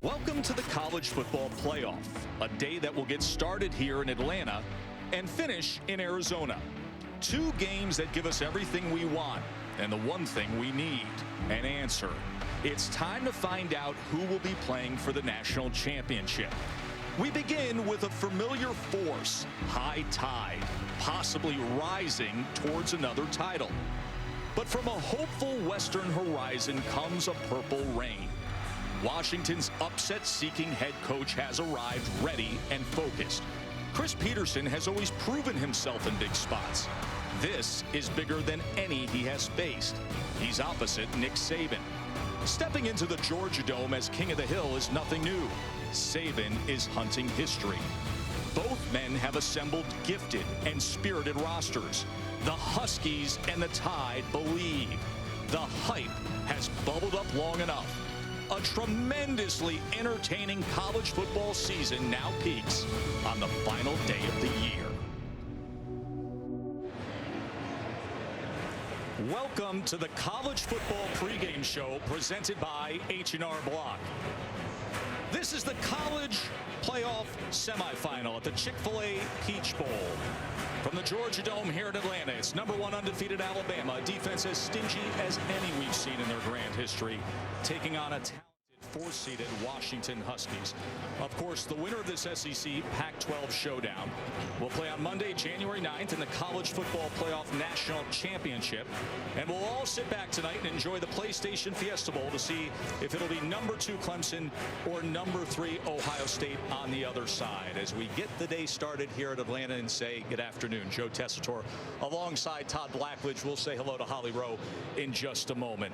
Welcome to the College Football Playoff, a day that will get started here in Atlanta and finish in Arizona. Two games that give us everything we want and the one thing we need, an answer. It's time to find out who will be playing for the national championship. We begin with a familiar force, high tide, possibly rising towards another title. But from a hopeful western horizon comes a purple rain. Washington's upset-seeking head coach has arrived ready and focused. Chris Petersen has always proven himself in big spots. This is bigger than any he has faced. He's opposite Nick Saban. Stepping into the Georgia Dome as King of the Hill is nothing new. Saban is hunting history. Both men have assembled gifted and spirited rosters. The Huskies and the Tide believe. The hype has bubbled up long enough. A tremendously entertaining college football season now peaks on the final day of the year. Welcome to the College Football Pregame Show presented by H&R Block. This is the college playoff semifinal at the Chik Fil-A Peach Bowl. From the Georgia Dome here in Atlanta, it's #1 undefeated Alabama, a defense as stingy as any we've seen in their grand history, taking on a talented fourth-seeded Washington Huskies. Of course, the winner of this SEC Pac-12 showdown will play on Monday, January 9th in the College Football Playoff National Championship. And we'll all sit back tonight and enjoy the PlayStation Fiesta Bowl to see if it'll be #2 Clemson or #3 Ohio State on the other side. As we get the day started here at Atlanta and say good afternoon, Joe Tessitore alongside Todd Blackledge. We'll say hello to Holly Rowe in just a moment.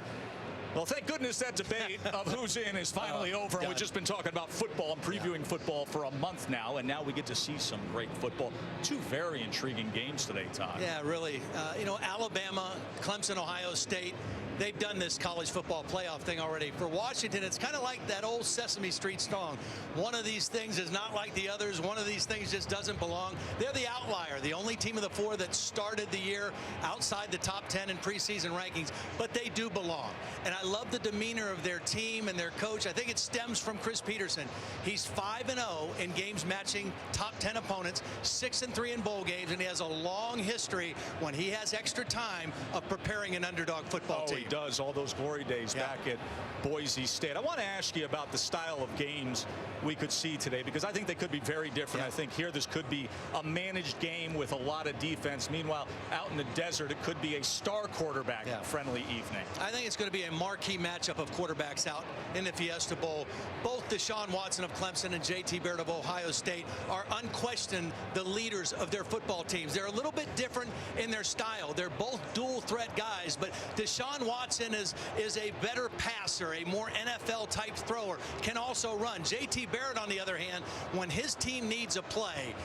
Well, thank goodness that debate of who's in is finally over. We've just been talking about football and previewing football for a month now, and now we get to see some great football. Two very intriguing games today, Todd. Yeah, really. You know, Alabama, Clemson, Ohio State, they've done this college football playoff thing already. For Washington, it's kind of like that old Sesame Street song. One of these things is not like the others. One of these things just doesn't belong. They're the outlier, the only team of the four that started the year outside the top 10 in preseason rankings, but they do belong. And I love the demeanor of their team and their coach. I think it stems from Chris Petersen. He's 5-0 in games matching top 10 opponents, 6-3 in bowl games, and he has a long history when he has extra time of preparing an underdog football team. He does, all those glory days back at Boise State. I want to ask you about the style of games we could see today, because I think they could be very different. I think here this could be a managed game with a lot of defense. Meanwhile, out in the desert, it could be a star quarterback friendly evening. I think it's going to be a marquee matchup of quarterbacks out in the Fiesta Bowl. Both Deshaun Watson of Clemson and JT Barrett of Ohio State are unquestioned the leaders of their football teams. They're a little bit different in their style. They're both dual threat guys, but Deshaun Watson is a better passer, a more NFL type thrower, can also run. JT Barrett, on the other hand, when his team needs a play,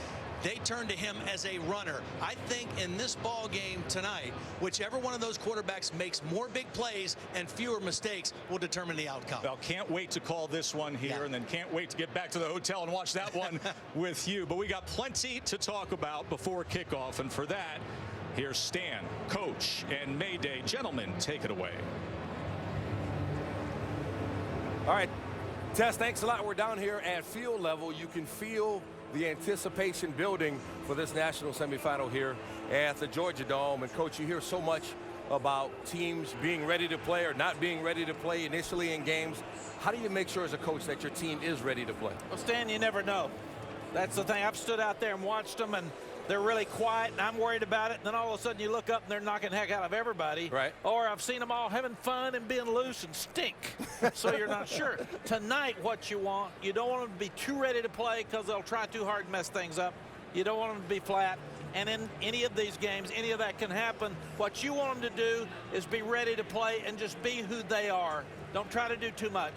they turn to him as a runner. I think in this ball game tonight, whichever one of those quarterbacks makes more big plays and fewer mistakes will determine the outcome. Well, can't wait to call this one here, and then can't wait to get back to the hotel and watch that one with you. But we got plenty to talk about before kickoff, and for that, here's Stan, Coach, and Mayday. Gentlemen, take it away. All right, Tess, thanks a lot. We're down here at field level. You can feel the anticipation building for this national semifinal here at the Georgia Dome. And, Coach, you hear so much about teams being ready to play or not being ready to play initially in games. How do you make sure as a coach that your team is ready to play? Well, Stan, you never know. That's the thing. I've stood out there and watched them, and they're really quiet, and I'm worried about it. And then all of a sudden you look up, and they're knocking heck out of everybody. Right. Or I've seen them all having fun and being loose and stink. So you're not sure. Tonight, what you want, you don't want them to be too ready to play because they'll try too hard to mess things up. You don't want them to be flat. And in any of these games, any of that can happen. What you want them to do is be ready to play and just be who they are. Don't try to do too much.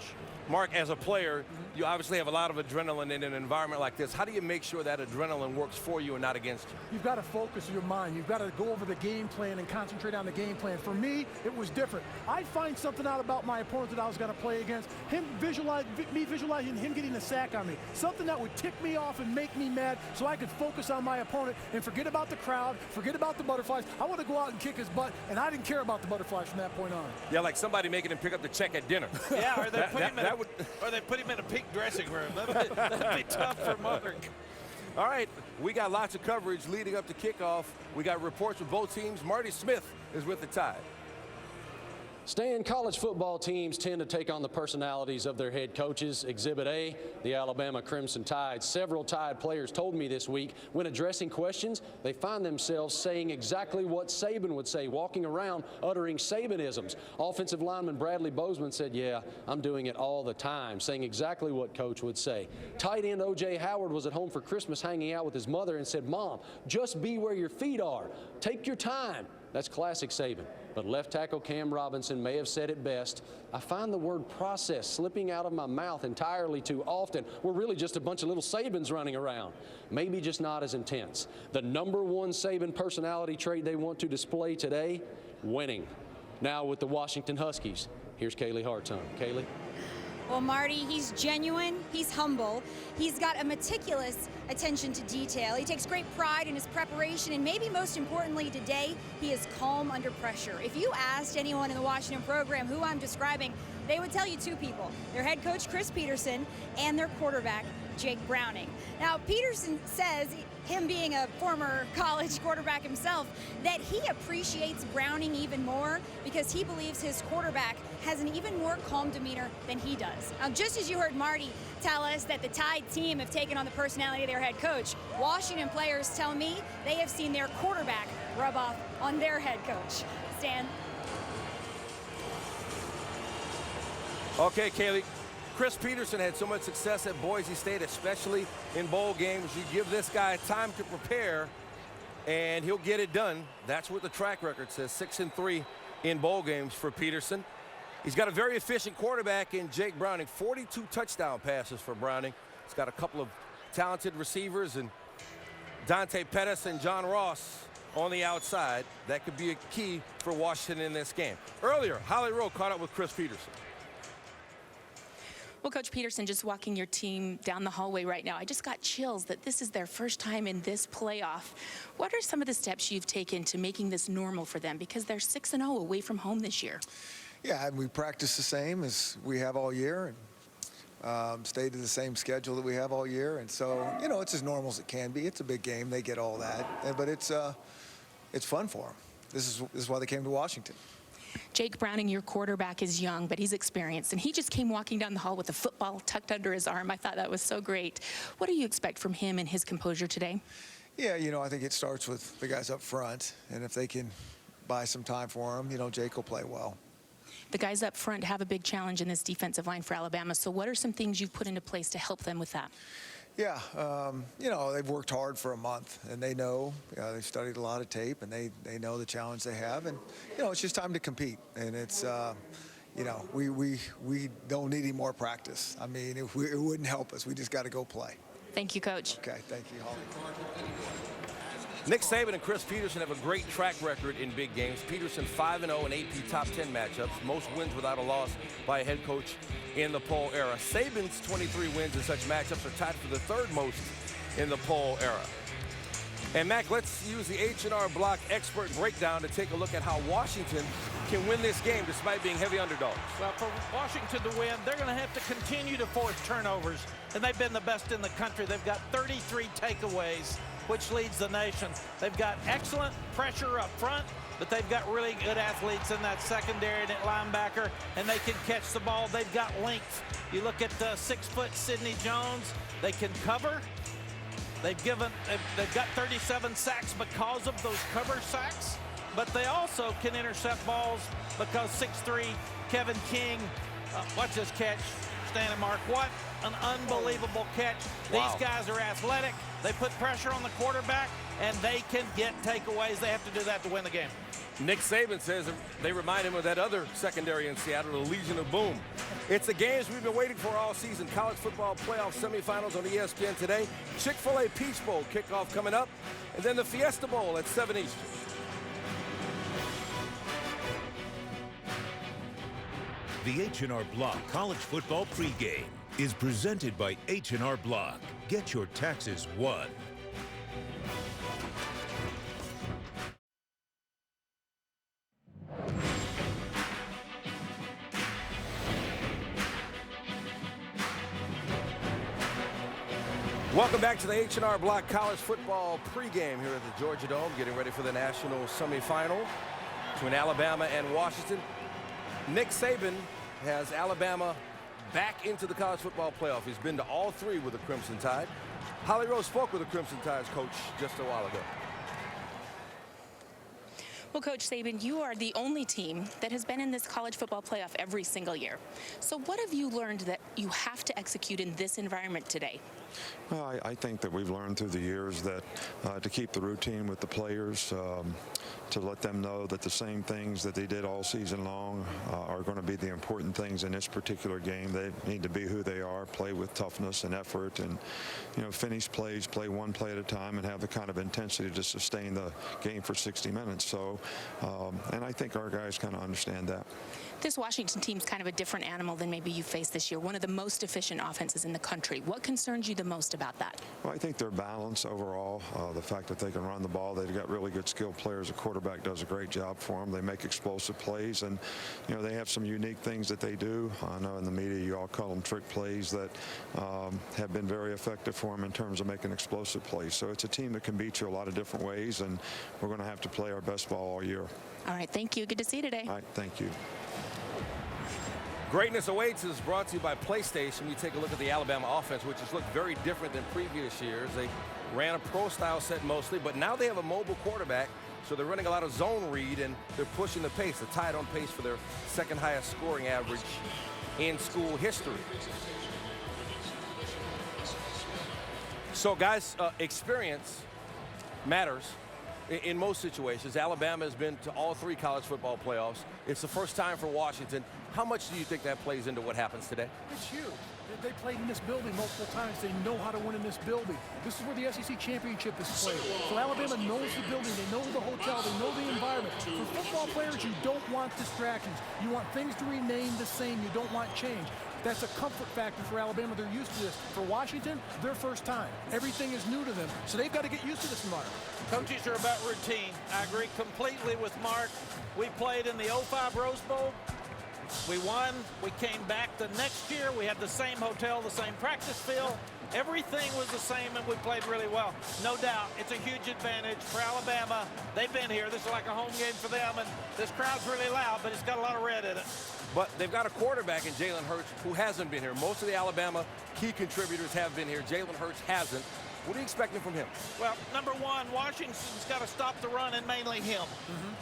Mark, as a player, you obviously have a lot of adrenaline in an environment like this. How do you make sure that adrenaline works for you and not against you? You've got to focus your mind. You've got to go over the game plan and concentrate on the game plan. For me, it was different. I'd find something out about my opponent that I was going to play against. Me visualizing him getting a sack on me. Something that would tick me off and make me mad so I could focus on my opponent and forget about the crowd, forget about the butterflies. I want to go out and kick his butt, and I didn't care about the butterflies from that point on. Yeah, like somebody making him pick up the check at dinner. Yeah, or they they put him in a pink dressing room. That'd be tough for Mark. All right, we got lots of coverage leading up to kickoff. We got reports from both teams. Marty Smith is with the Tide. Stan, college football teams tend to take on the personalities of their head coaches. Exhibit A, the Alabama Crimson Tide. Several Tide players told me this week when addressing questions, they find themselves saying exactly what Saban would say, walking around uttering Sabanisms. Offensive lineman Bradley Bozeman said, yeah, I'm doing it all the time, saying exactly what Coach would say. Tight end O.J. Howard was at home for Christmas hanging out with his mother and said, Mom, just be where your feet are. Take your time. That's classic Saban. But left tackle Cam Robinson may have said it best. I find the word process slipping out of my mouth entirely too often. We're really just a bunch of little Sabans running around. Maybe just not as intense. The number one Saban personality trait they want to display today, winning. Now with the Washington Huskies, here's Kaylee Hartung. Kaylee? Well, Marty, he's genuine, he's humble, he's got a meticulous attention to detail. He takes great pride in his preparation, and maybe most importantly today, he is calm under pressure. If you asked anyone in the Washington program who I'm describing, they would tell you two people, their head coach, Chris Petersen, and their quarterback, Jake Browning. Now, Petersen says, him being a former college quarterback himself, that he appreciates Browning even more because he believes his quarterback has an even more calm demeanor than he does. Now, just as you heard Marty tell us that the Tide team have taken on the personality of their head coach, Washington players tell me they have seen their quarterback rub off on their head coach. Stan? Okay, Kaylee. Chris Petersen had so much success at Boise State, especially in bowl games. You give this guy time to prepare, and he'll get it done. That's what the track record says, 6-3 in bowl games for Petersen. He's got a very efficient quarterback in Jake Browning, 42 touchdown passes for Browning. He's got a couple of talented receivers, and Dante Pettis and John Ross on the outside. That could be a key for Washington in this game. Earlier, Holly Rowe caught up with Chris Petersen. Well, Coach Petersen, just walking your team down the hallway right now, I just got chills that this is their first time in this playoff. What are some of the steps you've taken to making this normal for them? Because they're 6-0 away from home this year. Yeah, and we practice the same as we have all year, and stay to the same schedule that we have all year. And so, you know, it's as normal as it can be. It's a big game. They get all that. But it's fun for them. This is why they came to Washington. Jake Browning, your quarterback, is young, but he's experienced, and he just came walking down the hall with a football tucked under his arm. I thought that was so great. What do you expect from him and his composure today? Yeah, you know, I think it starts with the guys up front, and if they can buy some time for him, you know, Jake will play well. The guys up front have a big challenge in this defensive line for Alabama, so what are some things you've put into place to help them with that? Yeah, you know, they've worked hard for a month, and they know, they've studied a lot of tape, and they know the challenge they have, and, you know, it's just time to compete, and it's, you know, we don't need any more practice. I mean, it wouldn't help us. We just got to go play. Thank you, Coach. Okay, thank you, Holly. Nick Saban and Chris Petersen have a great track record in big games. Petersen 5-0 in AP top 10 matchups, most wins without a loss by a head coach in the poll era. Saban's 23 wins in such matchups are tied for the third most in the poll era. And Mac, let's use the H&R Block expert breakdown to take a look at how Washington can win this game despite being heavy underdogs. Well, for Washington to win, they're going to have to continue to force turnovers, and they've been the best in the country. They've got 33 takeaways, which leads the nation. They've got excellent pressure up front, but they've got really good athletes in that secondary and at linebacker, and they can catch the ball. They've got length. You look at 6-foot Sidney Jones. They can cover. They've got 37 sacks because of those cover sacks, but they also can intercept balls because 6'3" Kevin King, watch this catch, Stan Mark. What an unbelievable catch. Wow. These guys are athletic. They put pressure on the quarterback, and they can get takeaways. They have to do that to win the game. Nick Saban says they remind him of that other secondary in Seattle, the Legion of Boom. It's the games we've been waiting for all season. College football playoff semifinals on ESPN today. Chik Fil-A Peach Bowl kickoff coming up. And then the Fiesta Bowl at 7 Eastern. The H&R Block College Football Pregame is presented by H&R Block. Get your taxes won. Welcome back to the H&R Block College Football pregame here at the Georgia Dome, getting ready for the national semifinal between Alabama and Washington. Nick Saban has Alabama back into the college football playoff. He's been to all three with the Crimson Tide. Holly Rose spoke with the Crimson Tide's coach just a while ago. Well, Coach Saban, you are the only team that has been in this college football playoff every single year. So what have you learned that you have to execute in this environment today? Well, I think that we've learned through the years that to keep the routine with the players, to let them know that the same things that they did all season long are going to be the important things in this particular game. They need to be who they are, play with toughness and effort, and finish plays, play one play at a time, and have the kind of intensity to sustain the game for 60 minutes. So, and I think our guys kind of understand that. This Washington team's kind of a different animal than maybe you faced this year. One of the most efficient offenses in the country. What concerns you the most about that? Well, I think their balance overall, the fact that they can run the ball, they've got really good skilled players. The quarterback does a great job for them. They make explosive plays, and they have some unique things that they do. I know in the media you all call them trick plays that have been very effective for them in terms of making explosive plays. So it's a team that can beat you a lot of different ways, and we're going to have to play our best ball all year. All right, thank you. Good to see you today. All right, thank you. Greatness Awaits is brought to you by PlayStation. We take a look at the Alabama offense, which has looked very different than previous years. They ran a pro-style set mostly, but now they have a mobile quarterback, so they're running a lot of zone read, and they're pushing the pace. They're tied on pace for their second highest scoring average in school history. So, guys, experience matters in most situations. Alabama has been to all three college football playoffs. It's the first time for Washington. How much do you think that plays into what happens today? It's huge. They played in this building multiple times. They know how to win in this building. This is where the SEC championship is played. So Alabama knows the building. They know the hotel. They know the environment. For football players, you don't want distractions. You want things to remain the same. You don't want change. That's a comfort factor for Alabama. They're used to this. For Washington, their first time. Everything is new to them. So they've got to get used to this environment. Coaches are about routine. I agree completely with Mark. We played in the 05 Rose Bowl. We won. We came back the next year. We had the same hotel, the same practice field. Everything was the same, and we played really well. No doubt, it's a huge advantage for Alabama. They've been here. This is like a home game for them, and this crowd's really loud, but it's got a lot of red in it. But they've got a quarterback in Jalen Hurts who hasn't been here. Most of the Alabama key contributors have been here. Jalen Hurts hasn't. What are you expecting from him? Well, number one, Washington's got to stop the run, and mainly him.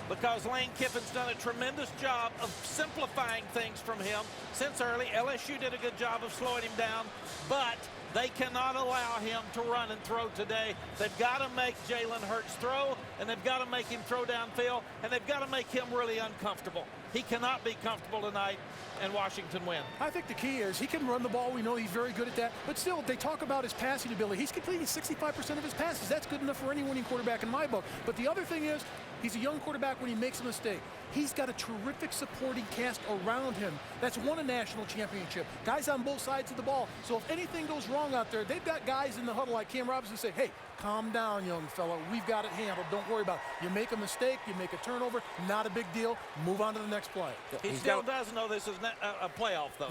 Because Lane Kiffin's done a tremendous job of simplifying things from him since early. LSU did a good job of slowing him down, but they cannot allow him to run and throw today. They've got to make Jalen Hurts throw, and they've got to make him throw downfield, and they've got to make him really uncomfortable. He cannot be comfortable tonight, and Washington win. I think the key is he can run the ball. We know he's very good at that. But still, they talk about his passing ability. He's completing 65% of his passes. That's good enough for any winning quarterback in my book. But the other thing is, he's a young quarterback when he makes a mistake. He's got a terrific supporting cast around him that's won a national championship. Guys on both sides of the ball. So if anything goes wrong out there, they've got guys in the huddle like Cam Robinson say, hey, calm down, young fella. We've got it handled. Don't worry about it. You make a mistake, you make a turnover, not a big deal. Move on to the next play. He still does know this is a playoff, though.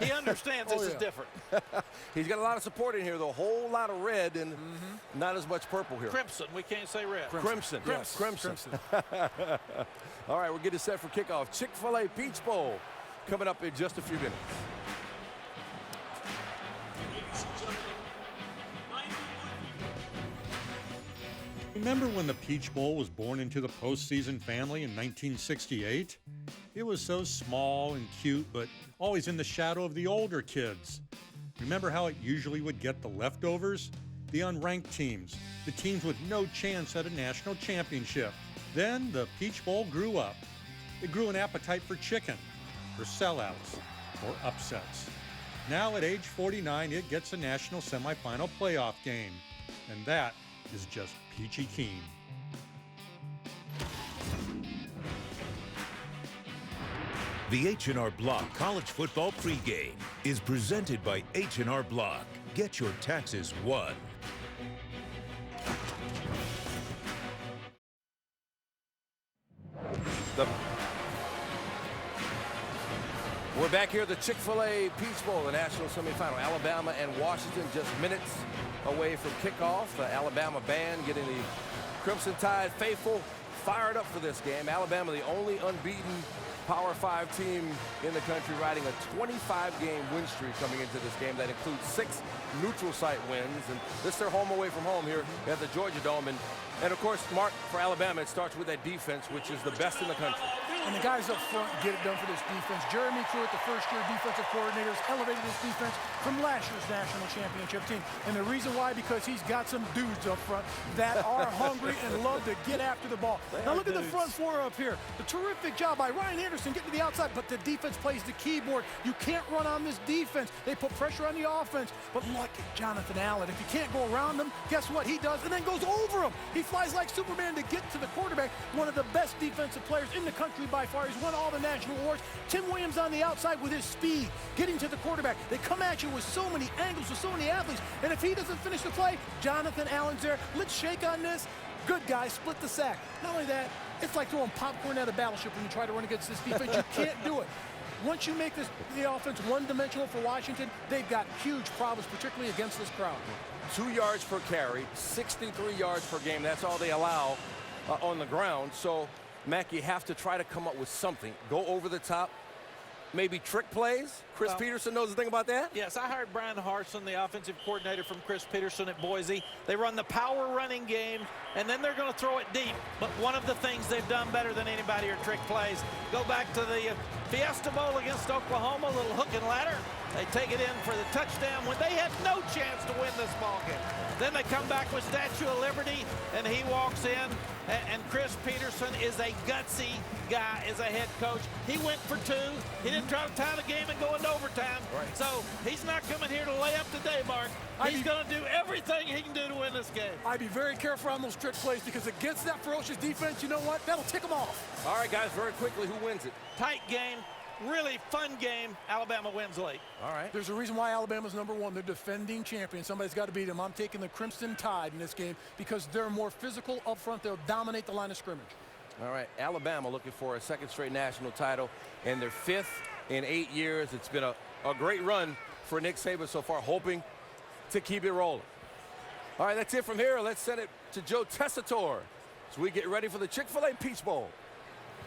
He understands this is different. He's got a lot of support in here, though. A whole lot of red and not as much purple here. Crimson. We can't say red. Crimson. Yes. Crimson. All right, we're getting set for kickoff. Chik Fil-A Peach Bowl coming up in just a few minutes. Remember when the Peach Bowl was born into the postseason family in 1968? It was so small and cute, but always in the shadow of the older kids. Remember how it usually would get the leftovers? The unranked teams, the teams with no chance at a national championship. Then the Peach Bowl grew up. It grew an appetite for chicken, for sellouts, or upsets. Now at age 49, it gets a national semifinal playoff game. And that is just peachy keen. The H&R Block College Football Pregame is presented by H&R Block. Get your taxes won. We're back here at the Chik Fil-A Peach Bowl, the national semifinal. Alabama and Washington just minutes away from kickoff. The Alabama band getting the Crimson Tide faithful fired up for this game. Alabama, the only unbeaten Power 5 team in the country, riding a 25-game win streak coming into this game. That includes 6 neutral site wins, and this is their home away from home here at the Georgia Dome. And of course, Mark, for Alabama, it starts with that defense, which is the best in the country. And the guys up front get it done for this defense. Jeremy Pruitt, the first-year defensive coordinator, has elevated this defense from last year's national championship team. And the reason why, because he's got some dudes up front that are hungry and love to get after the ball. Now look at the front four up here. The terrific job by Ryan Anderson getting to the outside, but the defense plays the keyboard. You can't run on this defense. They put pressure on the offense. But look at Jonathan Allen. If you can't go around him, guess what he does? And then goes over him. He flies like Superman to get to the quarterback. One of the best defensive players in the country by far. He's won all the national awards. Tim Williams on the outside with his speed, getting to the quarterback. They come at you with so many angles, with so many athletes. And if he doesn't finish the play, Jonathan Allen's there. Let's shake on this. Good guy, split the sack. Not only that, it's like throwing popcorn at a battleship when you try to run against this defense. You can't do it. Once you make the offense one-dimensional for Washington, they've got huge problems, particularly against this crowd. 2 yards per carry, 63 yards per game. That's all they allow on the ground. So, Mac, you have to try to come up with something. Go over the top, maybe trick plays. Chris Peterson knows the thing about that? Yes, I hired Brian Harsin, the offensive coordinator from Chris Peterson at Boise. They run the power running game, and then they're going to throw it deep. But one of the things they've done better than anybody are trick plays. Go back to the Fiesta Bowl against Oklahoma, a little hook and ladder. They take it in for the touchdown when they had no chance to win this ball game. Then they come back with Statue of Liberty, and he walks in, and Chris Peterson is a gutsy guy as a head coach. He went for 2. He didn't try to tie the game and go into overtime. Right. So he's not coming here to lay up today, Mark. He's going to do everything he can do to win this game. I'd be very careful on those trick plays because against that ferocious defense, you know what? That'll tick them off. All right, guys, very quickly, who wins it? Tight game. Really fun game. Alabama wins late. All right. There's a reason why Alabama's #1. They're defending champions. Somebody's got to beat them. I'm taking the Crimson Tide in this game because they're more physical up front. They'll dominate the line of scrimmage. All right. Alabama looking for a 2nd straight national title and their 5th in 8 years. It's been a great run for Nick Saban so far, hoping to keep it rolling. All right, that's it from here. Let's send it to Joe Tessitore as we get ready for the Chik Fil-A Peach Bowl.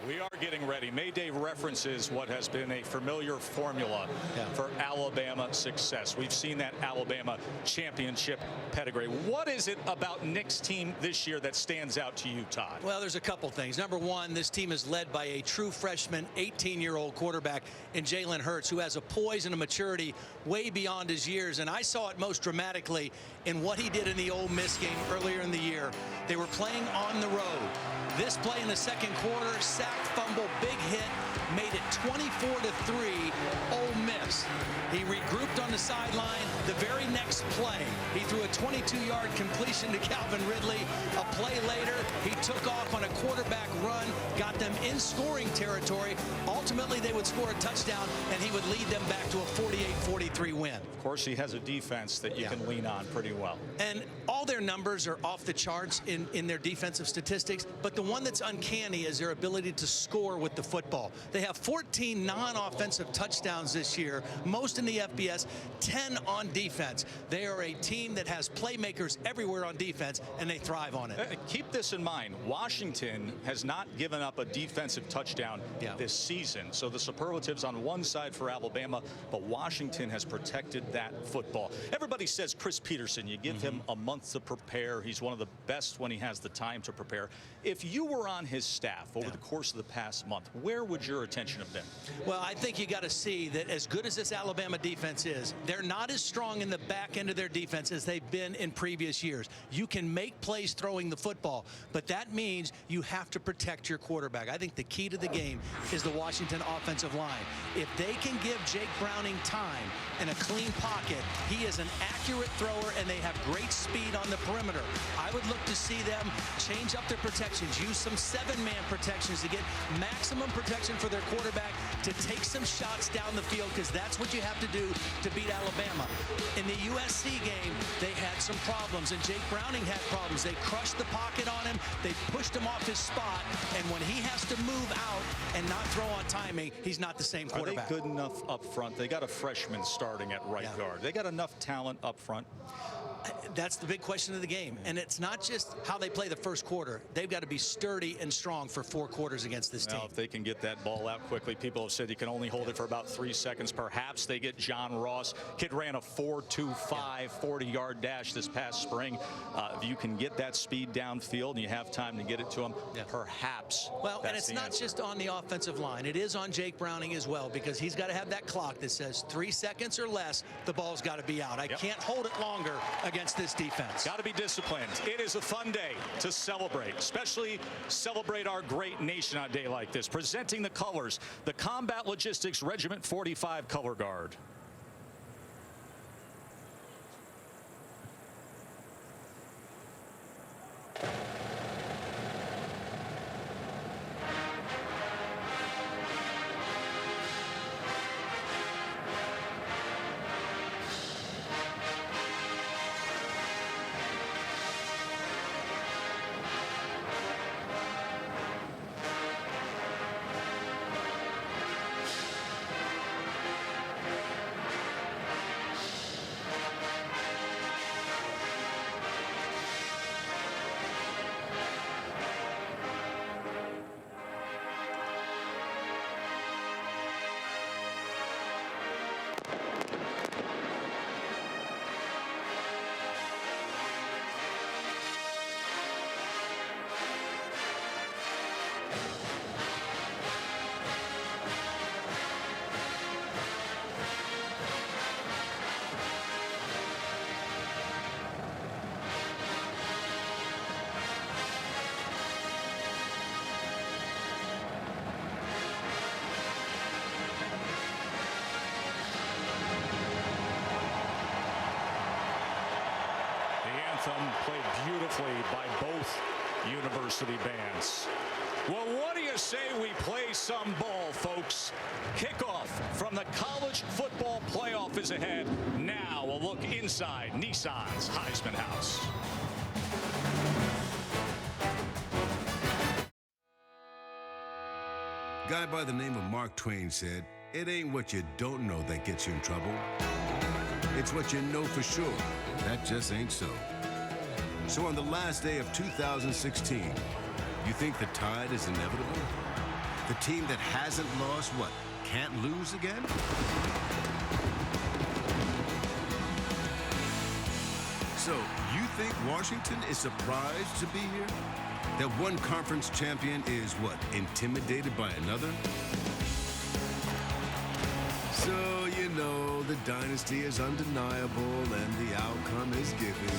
We are getting ready. Mayday references what has been a familiar formula for Alabama success. We've seen that Alabama championship pedigree. What is it about Nick's team this year that stands out to you, Todd? Well, there's a couple things. Number one, this team is led by a true freshman, 18-year-old quarterback in Jalen Hurts, who has a poise and a maturity way beyond his years. And I saw it most dramatically in what he did in the Ole Miss game earlier in the year. They were playing on the road. This play in the 2nd quarter, sack, fumble, big hit, made it 24-3 Ole Miss. He regrouped on the sideline. The very next play, he threw a 22-yard completion to Calvin Ridley. A play later, he took off on a quarterback run, got them in scoring territory. Ultimately, they would score a touchdown, and he would lead them back to a 48-43 win. Of course, he has a defense that you can lean on pretty well. And all their numbers are off the charts in their defensive statistics, but the one that's uncanny is their ability to score with the football. They have 14 non-offensive touchdowns this year, most in the FBS, 10 on defense. They are a team that has playmakers everywhere on defense, and they thrive on it. Keep this in mind. Washington has not given up a defensive touchdown this season. So the superlatives on one side for Alabama, but Washington has protected that football. Everybody says Chris Peterson, you give him a month to prepare. He's one of the best when he has the time to prepare. If you were on his staff over the course of the past month, where would your attention have been? Well, I think you got to see that as good as this Alabama defense is, they're not as strong in the back end of their defense as they've been in previous years. You can make plays throwing the football, but that means you have to protect your quarterback. I think the key to the game is the Washington offensive line. If they can give Jake Browning time and a clean pocket, he is an accurate thrower, and they have great speed on the perimeter. I would look to see them change up their protections, use some 7-man protections to get maximum protection for their quarterback, to take some shots down the field, because that's what you have to do to beat Alabama. In the USC game, they had some problems, and Jake Browning had problems. They crushed the pocket on him. They pushed him off his spot, and when he has to move out and not throw on timing, he's not the same quarterback. Are they good enough up front? They got a freshman starting at right guard. They got enough talent up front. That's the big question of the game. And it's not just how they play the first quarter. They've got to be sturdy and strong for 4 quarters against this team. If they can get that ball out quickly, people have said you can only hold it for about 3 seconds. Perhaps they get John Ross. Kid ran a 4.25 40-yard dash this past spring. If you can get that speed downfield and you have time to get it to him, perhaps. Well, and it's not answer. just on the offensive line. It is on Jake Browning as well, because he's got to have that clock that says 3 seconds or less, the ball's got to be out. I can't hold it longer against this defense. Got to be disciplined. It is a fun day to celebrate, especially celebrate our great nation on a day like this. Presenting the colors, the Combat Logistics Regiment 45 color guard. Played beautifully by both university bands. Well, what do you say we play some ball, folks? Kickoff from the college football playoff is ahead. Now a look inside Nissan's Heisman House. A guy by the name of Mark Twain said, "It ain't what you don't know that gets you in trouble. It's what you know for sure. That just ain't so." So on the last day of 2016, you think the tide is inevitable? The team that hasn't lost, what, can't lose again? So you think Washington is surprised to be here? That one conference champion is, what, intimidated by another? So, you know, the dynasty is undeniable and the outcome is given.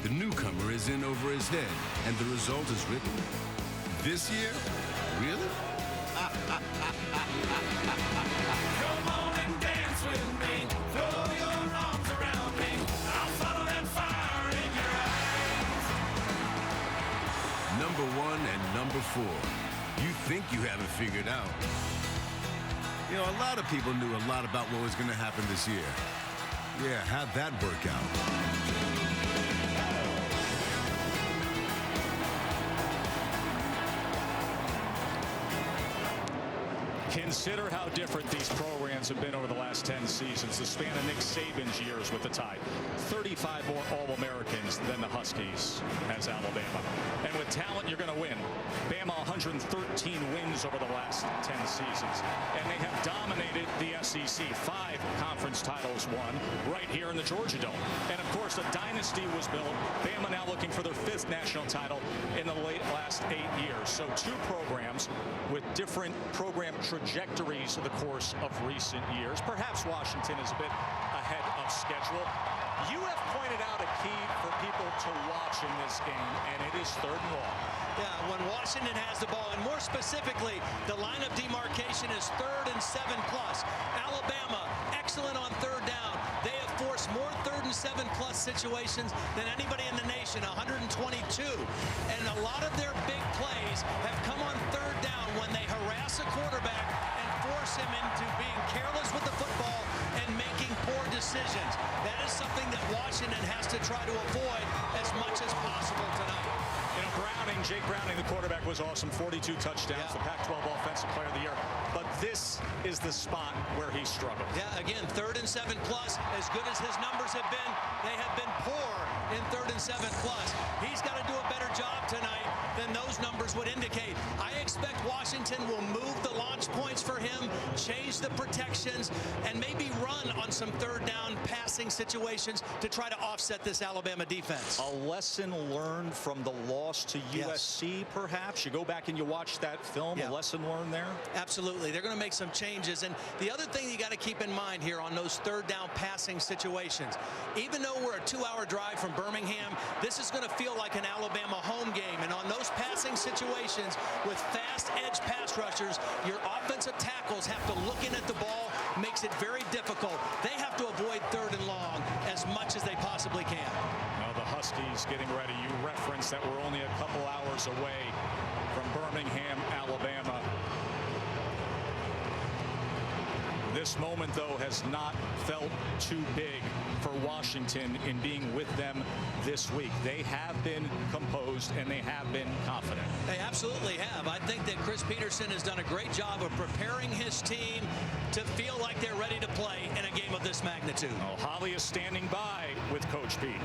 The newcomer is in over his head, and the result is written. This year? Really? Come on and dance with me. Throw your arms around me. I'll follow that fire in your eyes. Number 1 and number 4. You think you have it figured out. You know, a lot of people knew a lot about what was going to happen this year. Yeah, how'd that work out? Consider how different these programs have been over the last 10 seasons, the span of Nick Saban's years with the Tide. 35 more All-Americans than the Huskies has Alabama. And with talent, you're going to win. Bama 113 wins over the last 10 seasons. And they have dominated the SEC. 5 conference titles won right here in the Georgia Dome. And of course, a dynasty was built. Bama now looking for their 5th national title in the last 8 years. So 2 programs with different program trajectories in the course of recent years. Perhaps Washington is a bit ahead of schedule. You have pointed out a key for people to watch in this game, and it is 3rd and long. Yeah, when Washington has the ball, and more specifically, the line of demarcation is 3rd and 7+. Alabama, excellent on 3rd down. They have forced more 3rd and 7+ situations than anybody in the nation, 122. And a lot of their big plays have come on third down when they harass a quarterback and force him into being careless with the football and making poor decisions. That is something that Washington has to try to avoid as much as possible tonight. You know, Jake Browning, the quarterback, was awesome. 42 touchdowns, the Pac-12 Offensive Player of the Year. But this is the spot where he struggled. Yeah, again, 3rd and 7+. As good as his numbers have been, they have been poor in 3rd and 7+. He's got to do a better job tonight than those numbers would indicate. I expect Washington will move the launch points for him, change the protections, and maybe run on some third down passing situations to try to offset this Alabama defense. A lesson learned from the loss to USC, perhaps? You go back and you watch that film, a lesson learned there? Absolutely. They're going to make some changes. And the other thing you got to keep in mind here on those third down passing situations, even though we're a 2-hour drive from Birmingham, this is going to feel like an Alabama home game. And on those passing situations with fast edge pass rushers, your offensive tackles have to look in at the ball, makes it very difficult. They have to avoid 3rd and long as much as they possibly can. Now the Huskies getting ready. You referenced that we're only a couple hours away from Birmingham, Alabama. This moment, though, has not felt too big for Washington in being with them this week. They have been composed and they have been confident. They absolutely have. I think that Chris Peterson has done a great job of preparing his team to feel like they're ready to play in a game of this magnitude. Oh, Holly is standing by with Coach Pete.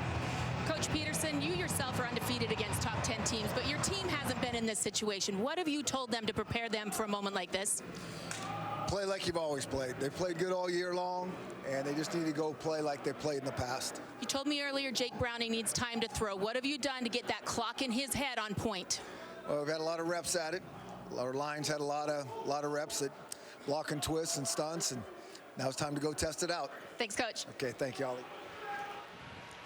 Coach Peterson, you yourself are undefeated against top 10 teams, but your team hasn't been in this situation. What have you told them to prepare them for a moment like this? Play like you've always played. They played good all year long, and they just need to go play like they played in the past. You told me earlier Jake Browning needs time to throw. What have you done to get that clock in his head on point? Well, we've had a lot of reps at it. Our lines had a lot of reps at block and twists and stunts, and now it's time to go test it out. Thanks, Coach. Okay, thank you, Ollie.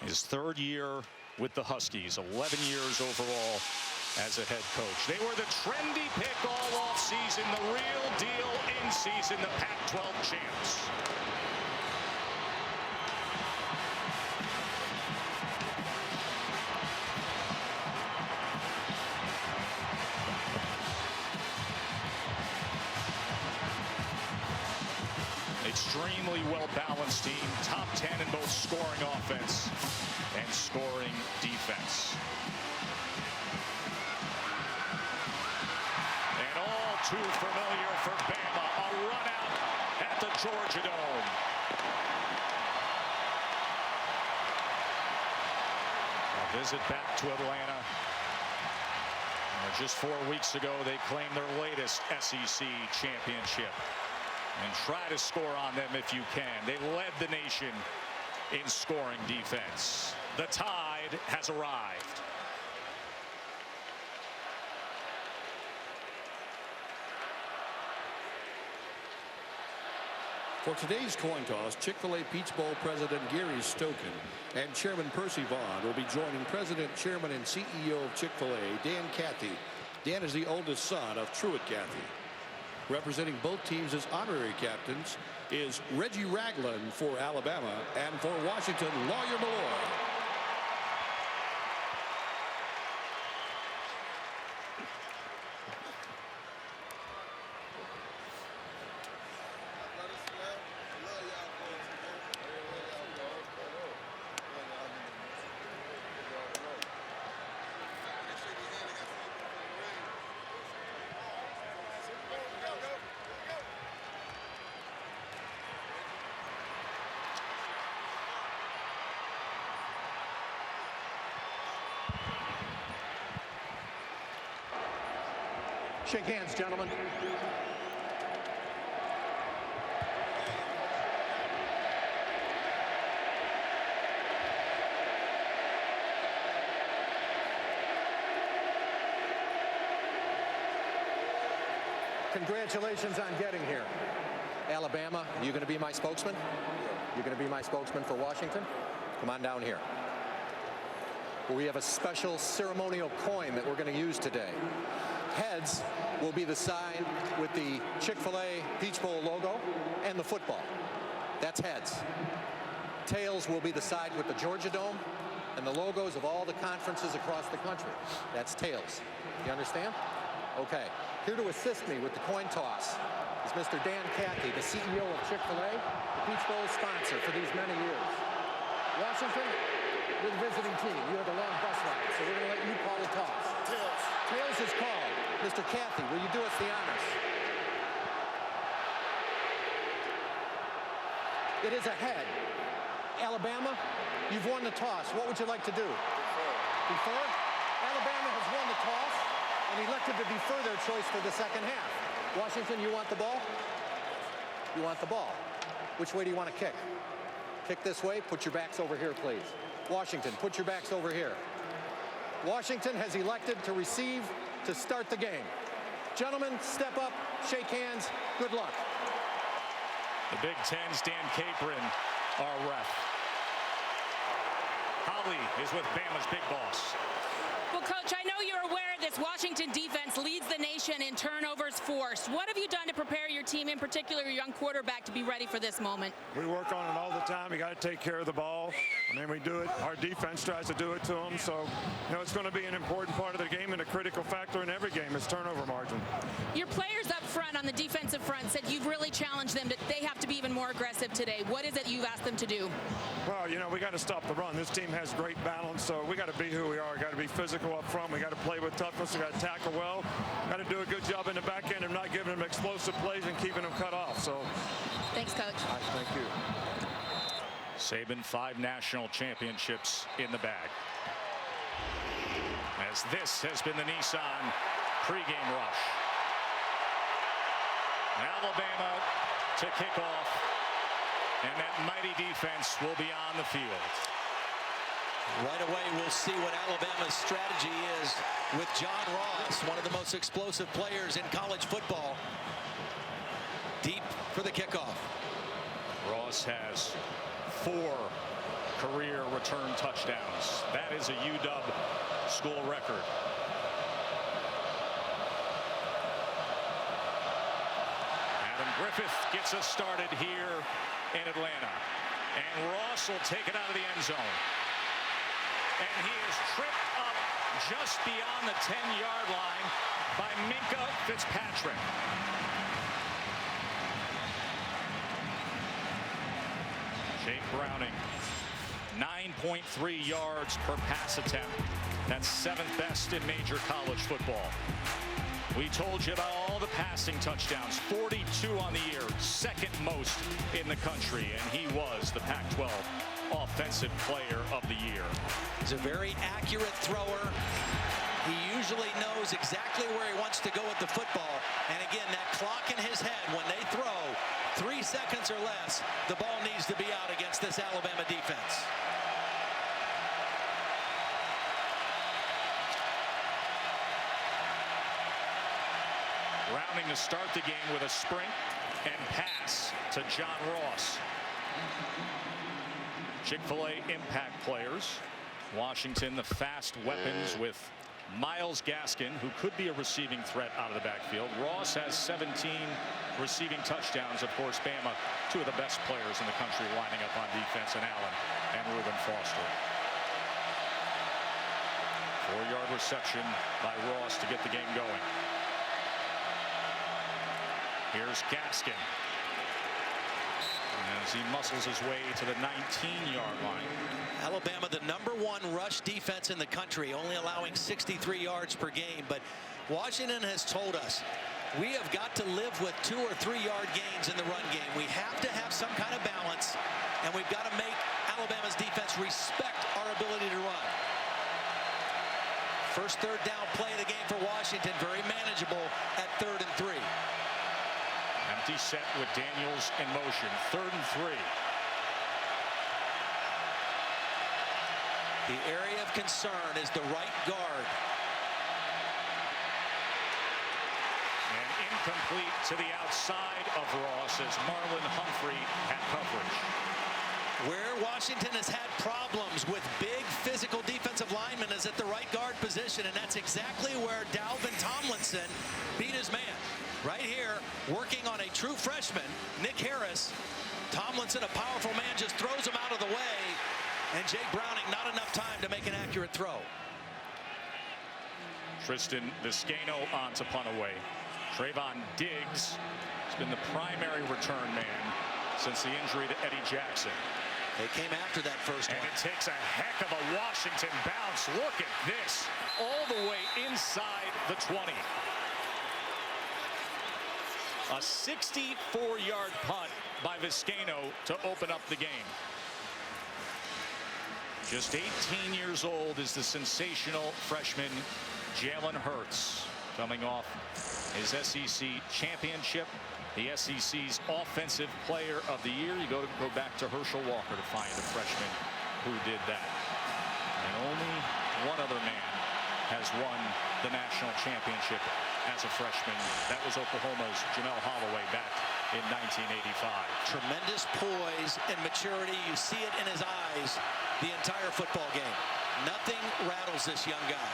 His 3rd year with the Huskies, 11 years overall as a head coach. They were the trendy pick all offseason, the real deal in season, the Pac-12 champs. Extremely well-balanced team, top 10 in both scoring offense and scoring defense. And all too familiar for Bama, a run out at the Georgia Dome. A visit back to Atlanta. Just 4 weeks ago, they claimed their latest SEC championship. And try to score on them if you can. They led the nation in scoring defense. The tide has arrived. For today's coin toss, Chik Fil-A Peach Bowl President Gary Stokin and Chairman Percy Vaughn will be joining President, Chairman, and CEO of Chik Fil-A, Dan Cathy. Dan is the oldest son of Truett Cathy. Representing both teams as honorary captains is Reggie Ragland for Alabama, and for Washington, Lawyer Malloy. Shake hands, gentlemen. Congratulations on getting here. Alabama, you going to be my spokesman? You're going to be my spokesman for Washington? Come on down here. We have a special ceremonial coin that we're going to use today. Heads will be the side with the Chik Fil-A Peach Bowl logo and the football. That's heads. Tails will be the side with the Georgia Dome and the logos of all the conferences across the country. That's tails. You understand? Okay. Here to assist me with the coin toss is Mr. Dan Cathy, the CEO of Chik Fil-A, the Peach Bowl sponsor for these many years. Washington, you're the visiting team. You have the long bus ride, so we're going to let you call the toss. Tails. Tails is called. Mr. Cathy, will you do us the honors? It is a head. Alabama, you've won the toss. What would you like to do? Defer? Alabama has won the toss and elected to defer their choice for the second half. Washington, you want the ball? You want the ball. Which way do you want to kick? Kick this way. Put your backs over here, please. Washington, put your backs over here. Washington has elected to receive to start the game. Gentlemen, step up, shake hands. Good luck. The Big Ten's Dan Capron, our ref. Holly is with Bama's big boss. Well, Coach, I know you're aware this Washington defense leads the nation in turnovers forced. What have you done to prepare your team, in particular your young quarterback, to be ready for this moment? We work on it all the time. You got to take care of the ball. I mean, we do it. Our defense tries to do it to them. So, it's going to be an important part of the game and a critical factor in every game is turnover margin. Your players up front on the defensive front said you've really challenged them that they have to be even more aggressive today. What is it you've asked them to do? Well, we got to stop the run. This team has great balance, so we got to be who we are. We got to be physical up front. We got to play with toughness. We got to tackle well. Got to do a good job in the back end of not giving them explosive plays and keeping them cut off. So, thanks, Coach. Thank you. Saban 5 national championships in the bag. As this has been the Nissan pregame rush. Alabama to kick off, and that mighty defense will be on the field. Right away, we'll see what Alabama's strategy is with John Ross, one of the most explosive players in college football. Deep for the kickoff. Ross has 4 career return touchdowns. That is a UW school record. Adam Griffith gets us started here in Atlanta. And Ross will take it out of the end zone. And he is tripped up just beyond the 10-yard line by Minkah Fitzpatrick. Jake Browning, 9.3 yards per pass attempt. That's 7th best in major college football. We told you about all the passing touchdowns, 42 on the year, 2nd most in the country, and he was the Pac-12 Offensive Player of the Year. He's a very accurate thrower. He usually knows exactly where he wants to go with the football. And again, that clock in his head, when they throw 3 seconds or less, the ball needs to be out against this Alabama defense. Browning to start the game with a sprint and pass to John Ross. Chick-fil-A impact players. Washington, the fast weapons with Myles Gaskin, who could be a receiving threat out of the backfield. Ross has 17 receiving touchdowns. Of course, Bama, 2 of the best players in the country lining up on defense, and Allen and Reuben Foster. 4-yard reception by Ross to get the game going. Here's Gaskin as he muscles his way to the 19-yard line. Alabama, the #1 rush defense in the country, only allowing 63 yards per game. But Washington has told us we have got to live with 2 or 3 yard gains in the run game. We have to have some kind of balance, and we've got to make Alabama's defense respect our ability to run. First 3rd down play of the game for Washington, very manageable at 3rd and 3. Empty set with Daniels in motion. 3rd and 3. The area of concern is the right guard. And incomplete to the outside of Ross as Marlon Humphrey had coverage. Where Washington has had problems with big physical defensive linemen is at the right guard position, and that's exactly where Dalvin Tomlinson beat his man. Right here, working on a true freshman, Nick Harris, Tomlinson, a powerful man, just throws him out of the way. And Jake Browning, not enough time to make an accurate throw. Tristan Vizcaino on to punt away. Trayvon Diggs has been the primary return man since the injury to Eddie Jackson. They came after that first one. And it takes a heck of a Washington bounce. Look at this. All the way inside the 20. A 64-yard punt by Vizcaino to open up the game. Just 18 years old is the sensational freshman Jalen Hurts, coming off his SEC championship, the SEC's Offensive Player of the Year. You go back to Herschel Walker to find a freshman who did that. And only one other man has won the national championship as a freshman. That was Oklahoma's Jamel Holloway back in 1985. Tremendous poise and maturity. You see it in his eyes the entire football game. Nothing rattles this young guy.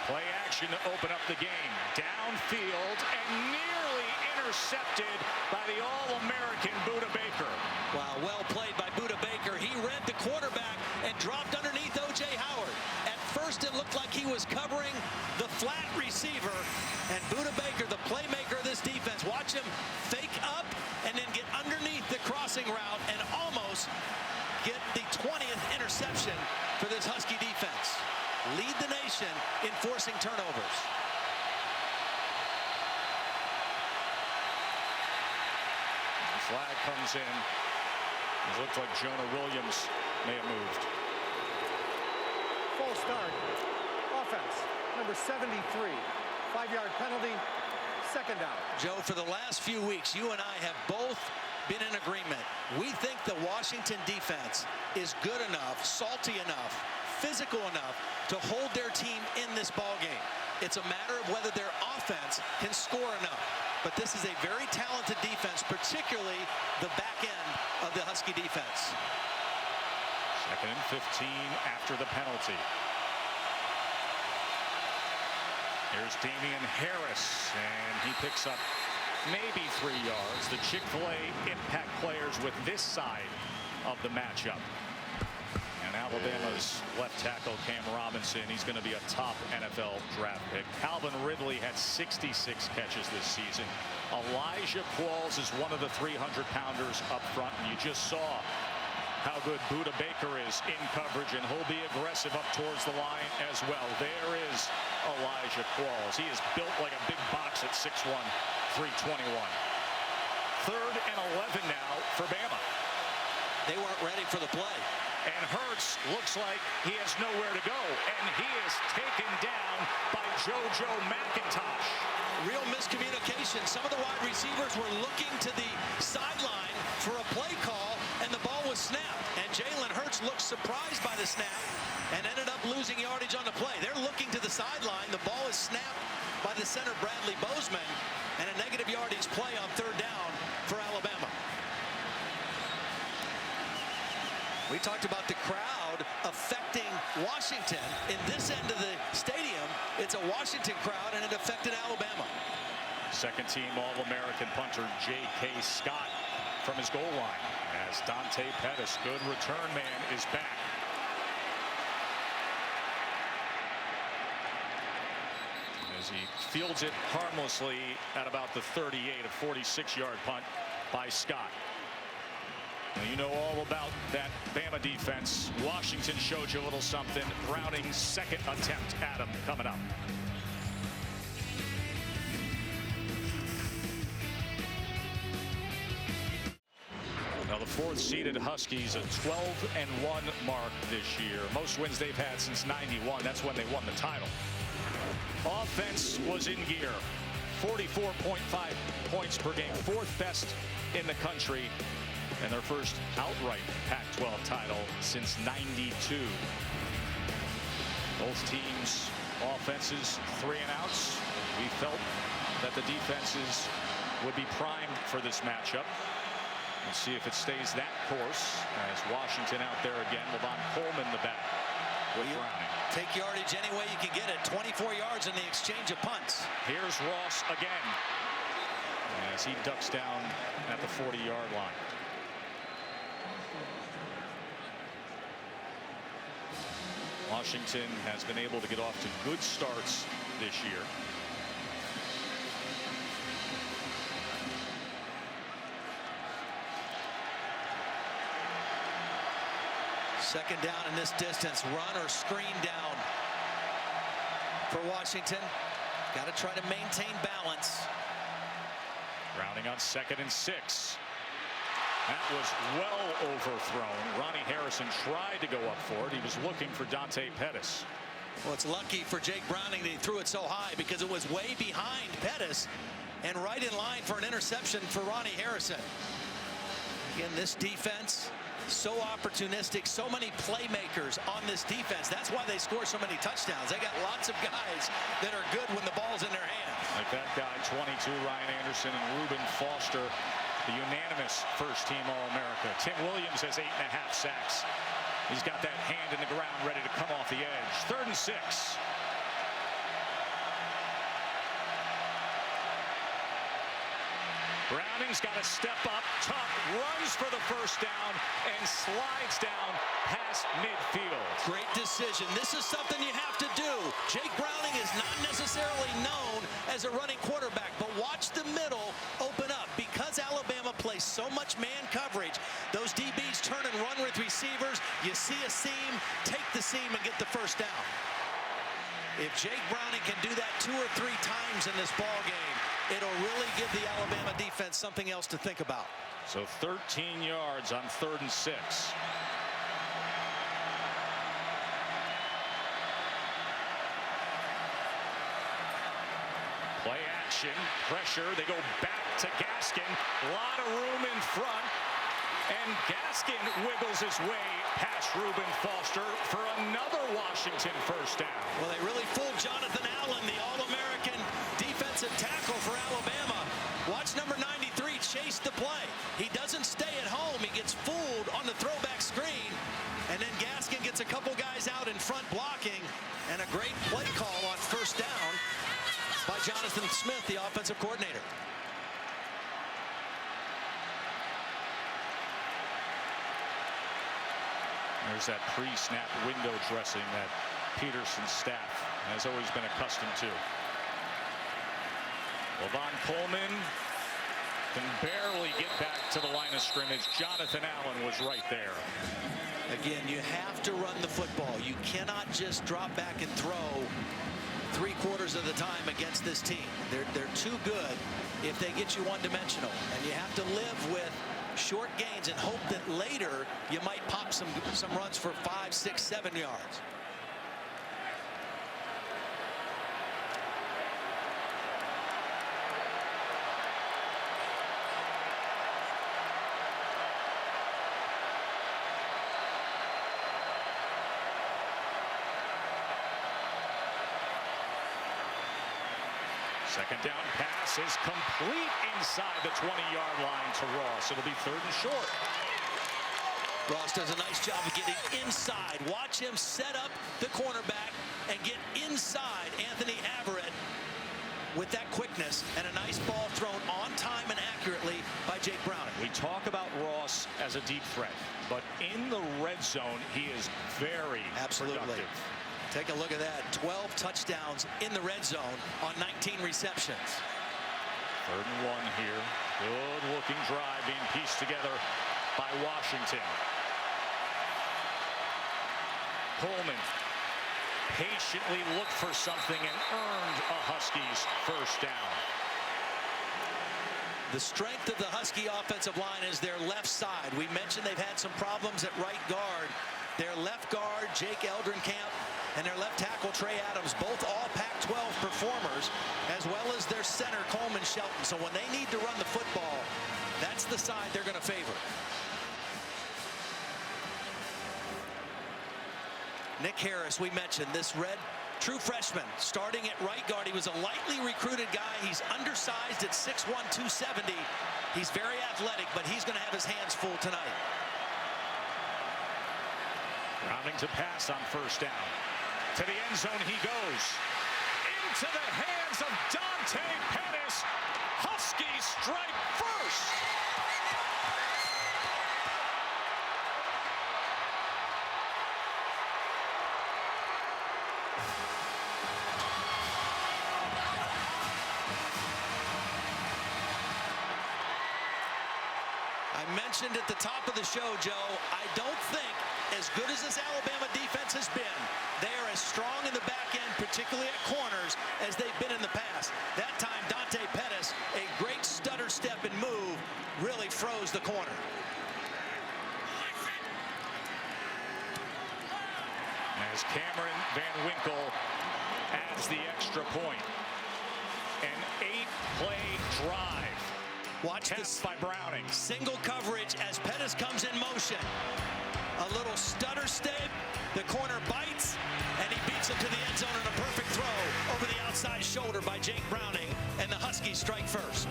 Play action to open up the game. Downfield and nearly intercepted by the All-American Budda Baker. Wow, well played by Budda Baker. He read the quarterback and dropped underneath O.J. Howard. At first it looked like he was covering the flat receiver, and Budda Baker, the playmaker of this defense, watch him fake up and then get underneath the crossing route and almost get the 20th interception for this Husky defense. Lead the nation in forcing turnovers. The flag comes in. It looks like Jonah Williams may have moved. Full start. Offense, number 73. 5-yard penalty, second down. Joe, for the last few weeks, you and I have both been in agreement. We think the Washington defense is good enough, salty enough, physical enough to hold their team in this ball game. It's a matter of whether their offense can score enough. But this is a very talented defense, particularly the back end of the Husky defense. 2nd and 15 after the penalty. Here's Damian Harris, and he picks up maybe 3 yards. The Chik Fil-A impact players with this side of the matchup. And Alabama's left tackle, Cam Robinson, he's going to be a top NFL draft pick. Calvin Ridley had 66 catches this season. Elijah Qualls is one of the 300-pounders up front, and you just saw how good Budda Baker is in coverage, and he'll be aggressive up towards the line as well. There is Elijah Qualls. He is built like a big box at 6'1", 321. 3rd and 11 now for Bama. They weren't ready for the play. And Hurts looks like he has nowhere to go, and he is taken down by JoJo McIntosh. Real miscommunication. Some of the wide receivers were looking to the sideline for a play call, and the ball was snapped. And Jalen Hurts looked surprised by the snap and ended up losing yardage on the play. They're looking to the sideline. The ball is snapped by the center, Bradley Bozeman, and a negative yardage play on 3rd down for Alabama. We talked about the crowd affecting Washington. In this end of the stadium, it's a Washington crowd, and it affected Alabama. 2nd team All-American punter J.K. Scott from his goal line, as Dante Pettis, good return man, is back. As he fields it harmlessly at about the 38, a 46-yard punt by Scott. Now, you know all about that Bama defense. Washington showed you a little something. Browning's 2nd attempt at him coming up. Now the 4th-seeded Huskies, a 12-1 mark this year. Most wins they've had since '91. That's when they won the title. Offense was in gear. 44.5 points per game, 4th best in the country, and their first outright Pac-12 title since '92. Both teams' offenses 3 and outs. We felt that the defenses would be primed for this matchup. Let's see if it stays that course, as Washington out there again. Levon Coleman in the back. with Browning. Take yardage any way you can get it. 24 yards in the exchange of punts. Here's Ross again as he ducks down at the 40-yard line. Washington has been able to get off to good starts this year. Second down in this distance. Run or screen down for Washington. Got to try to maintain balance. Browning on 2nd and 6. That was well overthrown. Ronnie Harrison tried to go up for it. He was looking for Dante Pettis. Well, it's lucky for Jake Browning that he threw it so high because it was way behind Pettis and right in line for an interception for Ronnie Harrison. Again, this defense, so opportunistic, so many playmakers on this defense. That's why they score so many touchdowns. They got lots of guys that are good when the ball's in their hands. Like that guy, 22, Ryan Anderson, and Reuben Foster, the unanimous first-team All-America. Tim Williams has 8.5 sacks. He's got that hand in the ground ready to come off the edge. 3rd and 6. Browning's got to step up, tough, runs for the first down, and slides down past midfield. Great decision. This is something you have to do. Jake Browning is not necessarily known as a running quarterback, but watch the middle open up. Because Alabama plays so much man coverage, those DBs turn and run with receivers. You see a seam, take the seam, and get the first down. If Jake Browning can do that 2 or 3 times in this ball game, it'll really give the Alabama defense something else to think about. So 13 yards on 3rd and 6. Play action, pressure. They go back to Gaskin. A lot of room in front. And Gaskin wiggles his way past Reuben Foster for another Washington first down. Well, they really fooled Jonathan Allen, the All-American defensive tackle for Alabama. Watch number 93 chase the play. He doesn't stay at home. He gets fooled on the throwback screen. And then Gaskin gets a couple guys out in front blocking. And a great play call on first down by Jonathan Smith, the offensive coordinator. There's that pre-snap window dressing that Peterson's staff has always been accustomed to. Levon Coleman can barely get back to the line of scrimmage. Jonathan Allen was right there. Again, you have to run the football. You cannot just drop back and throw 3/4 of the time against this team. They're too good if they get you one-dimensional. And you have to live with short gains and hope that later you might pop some runs for 5, 6, 7 yards. Second down pass is complete inside the 20-yard line to Ross. It'll be 3rd and short. Ross does a nice job of getting inside. Watch him set up the cornerback and get inside Anthony Averett with that quickness, and a nice ball thrown on time and accurately by Jake Browning. We talk about Ross as a deep threat, but in the red zone, he is very productive. Take a look at that. 12 touchdowns in the red zone on 19 receptions. 3rd and 1 here. Good looking drive being pieced together by Washington. Coleman patiently looked for something and earned a Huskies first down. The strength of the Husky offensive line is their left side. We mentioned they've had some problems at right guard. Their left guard, Jake Eldrenkamp, and their left tackle, Trey Adams, both all Pac-12 performers, as well as their center, Coleman Shelton. So when they need to run the football, that's the side they're going to favor. Nick Harris, we mentioned, this red true freshman, starting at right guard. He was a lightly recruited guy. He's undersized at 6'1", 270. He's very athletic, but he's going to have his hands full tonight. Rounding to pass on first down. To the end zone he goes. Into the hands of Dante Pettis. Huskies strike first. I mentioned at the top of the show, Joe, I don't think, as good as this Alabama defense has been, they are as strong in the back end, particularly at corners, as they've been in the past. That time, Dante Pettis, a great stutter step and move, really froze the corner. As Cameron Van Winkle adds the extra point. An 8-play drive. Watch this by Browning. Single coverage as Pettis comes in motion. A little stutter step. The corner bites, and he beats him to the end zone in a perfect throw over the outside shoulder by Jake Browning, and the Huskies strike first.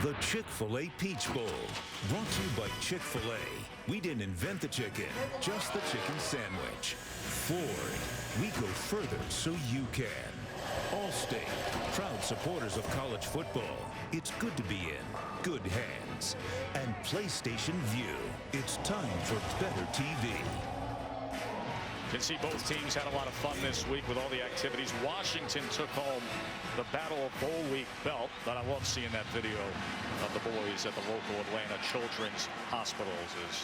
The Chik Fil-A Peach Bowl, brought to you by Chik Fil-A. We didn't invent the chicken, just the chicken sandwich. Ford, we go further so you can. Allstate, proud supporters of college football. It's good to be in good hands. And PlayStation View, it's time for better TV. You can see both teams had a lot of fun this week with all the activities. Washington took home the Battle of Bowl Week belt, but I love seeing that video of the boys at the local Atlanta Children's Hospitals. Is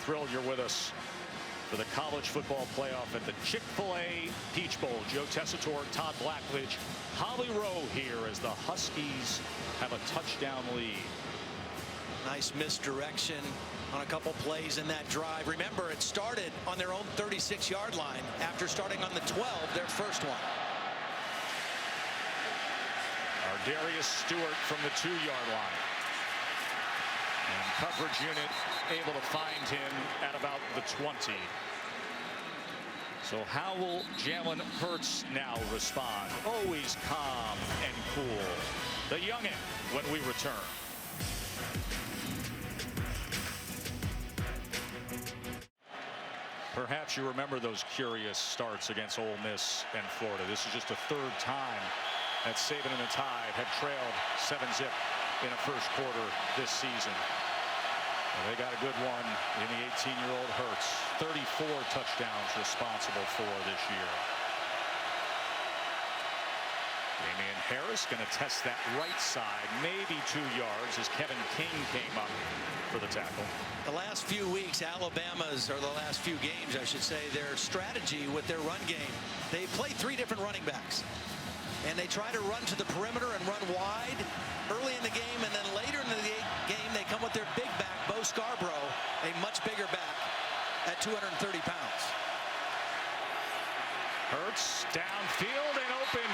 thrilled you're with us for the college football playoff at the Chick-fil-A Peach Bowl. Joe Tessitore, Todd Blackledge, Holly Rowe here as the Huskies have a touchdown lead. Nice misdirection on a couple plays in that drive. Remember, it started on their own 36-yard line after starting on the 12, their first one. Darius Stewart from the 2-yard line. And coverage unit able to find him at about the 20. So how will Jalen Hurts now respond? Always calm and cool. The youngin' when we return. Perhaps you remember those curious starts against Ole Miss and Florida. This is just a third time that Saban and the Tide have trailed 7-zip in a first quarter this season. And they got a good one in the 18-year-old Hurts. 34 touchdowns responsible for this year. Damian Harris going to test that right side, maybe 2 yards as Kevin King came up for the tackle. The last few weeks, Alabama's, or the last few games, I should say, their strategy with their run game, they play 3 different running backs. And they try to run to the perimeter and run wide early in the game, and then later in the game, they come with their big back, Bo Scarborough, a much bigger back at 230 pounds. Hurts downfield and open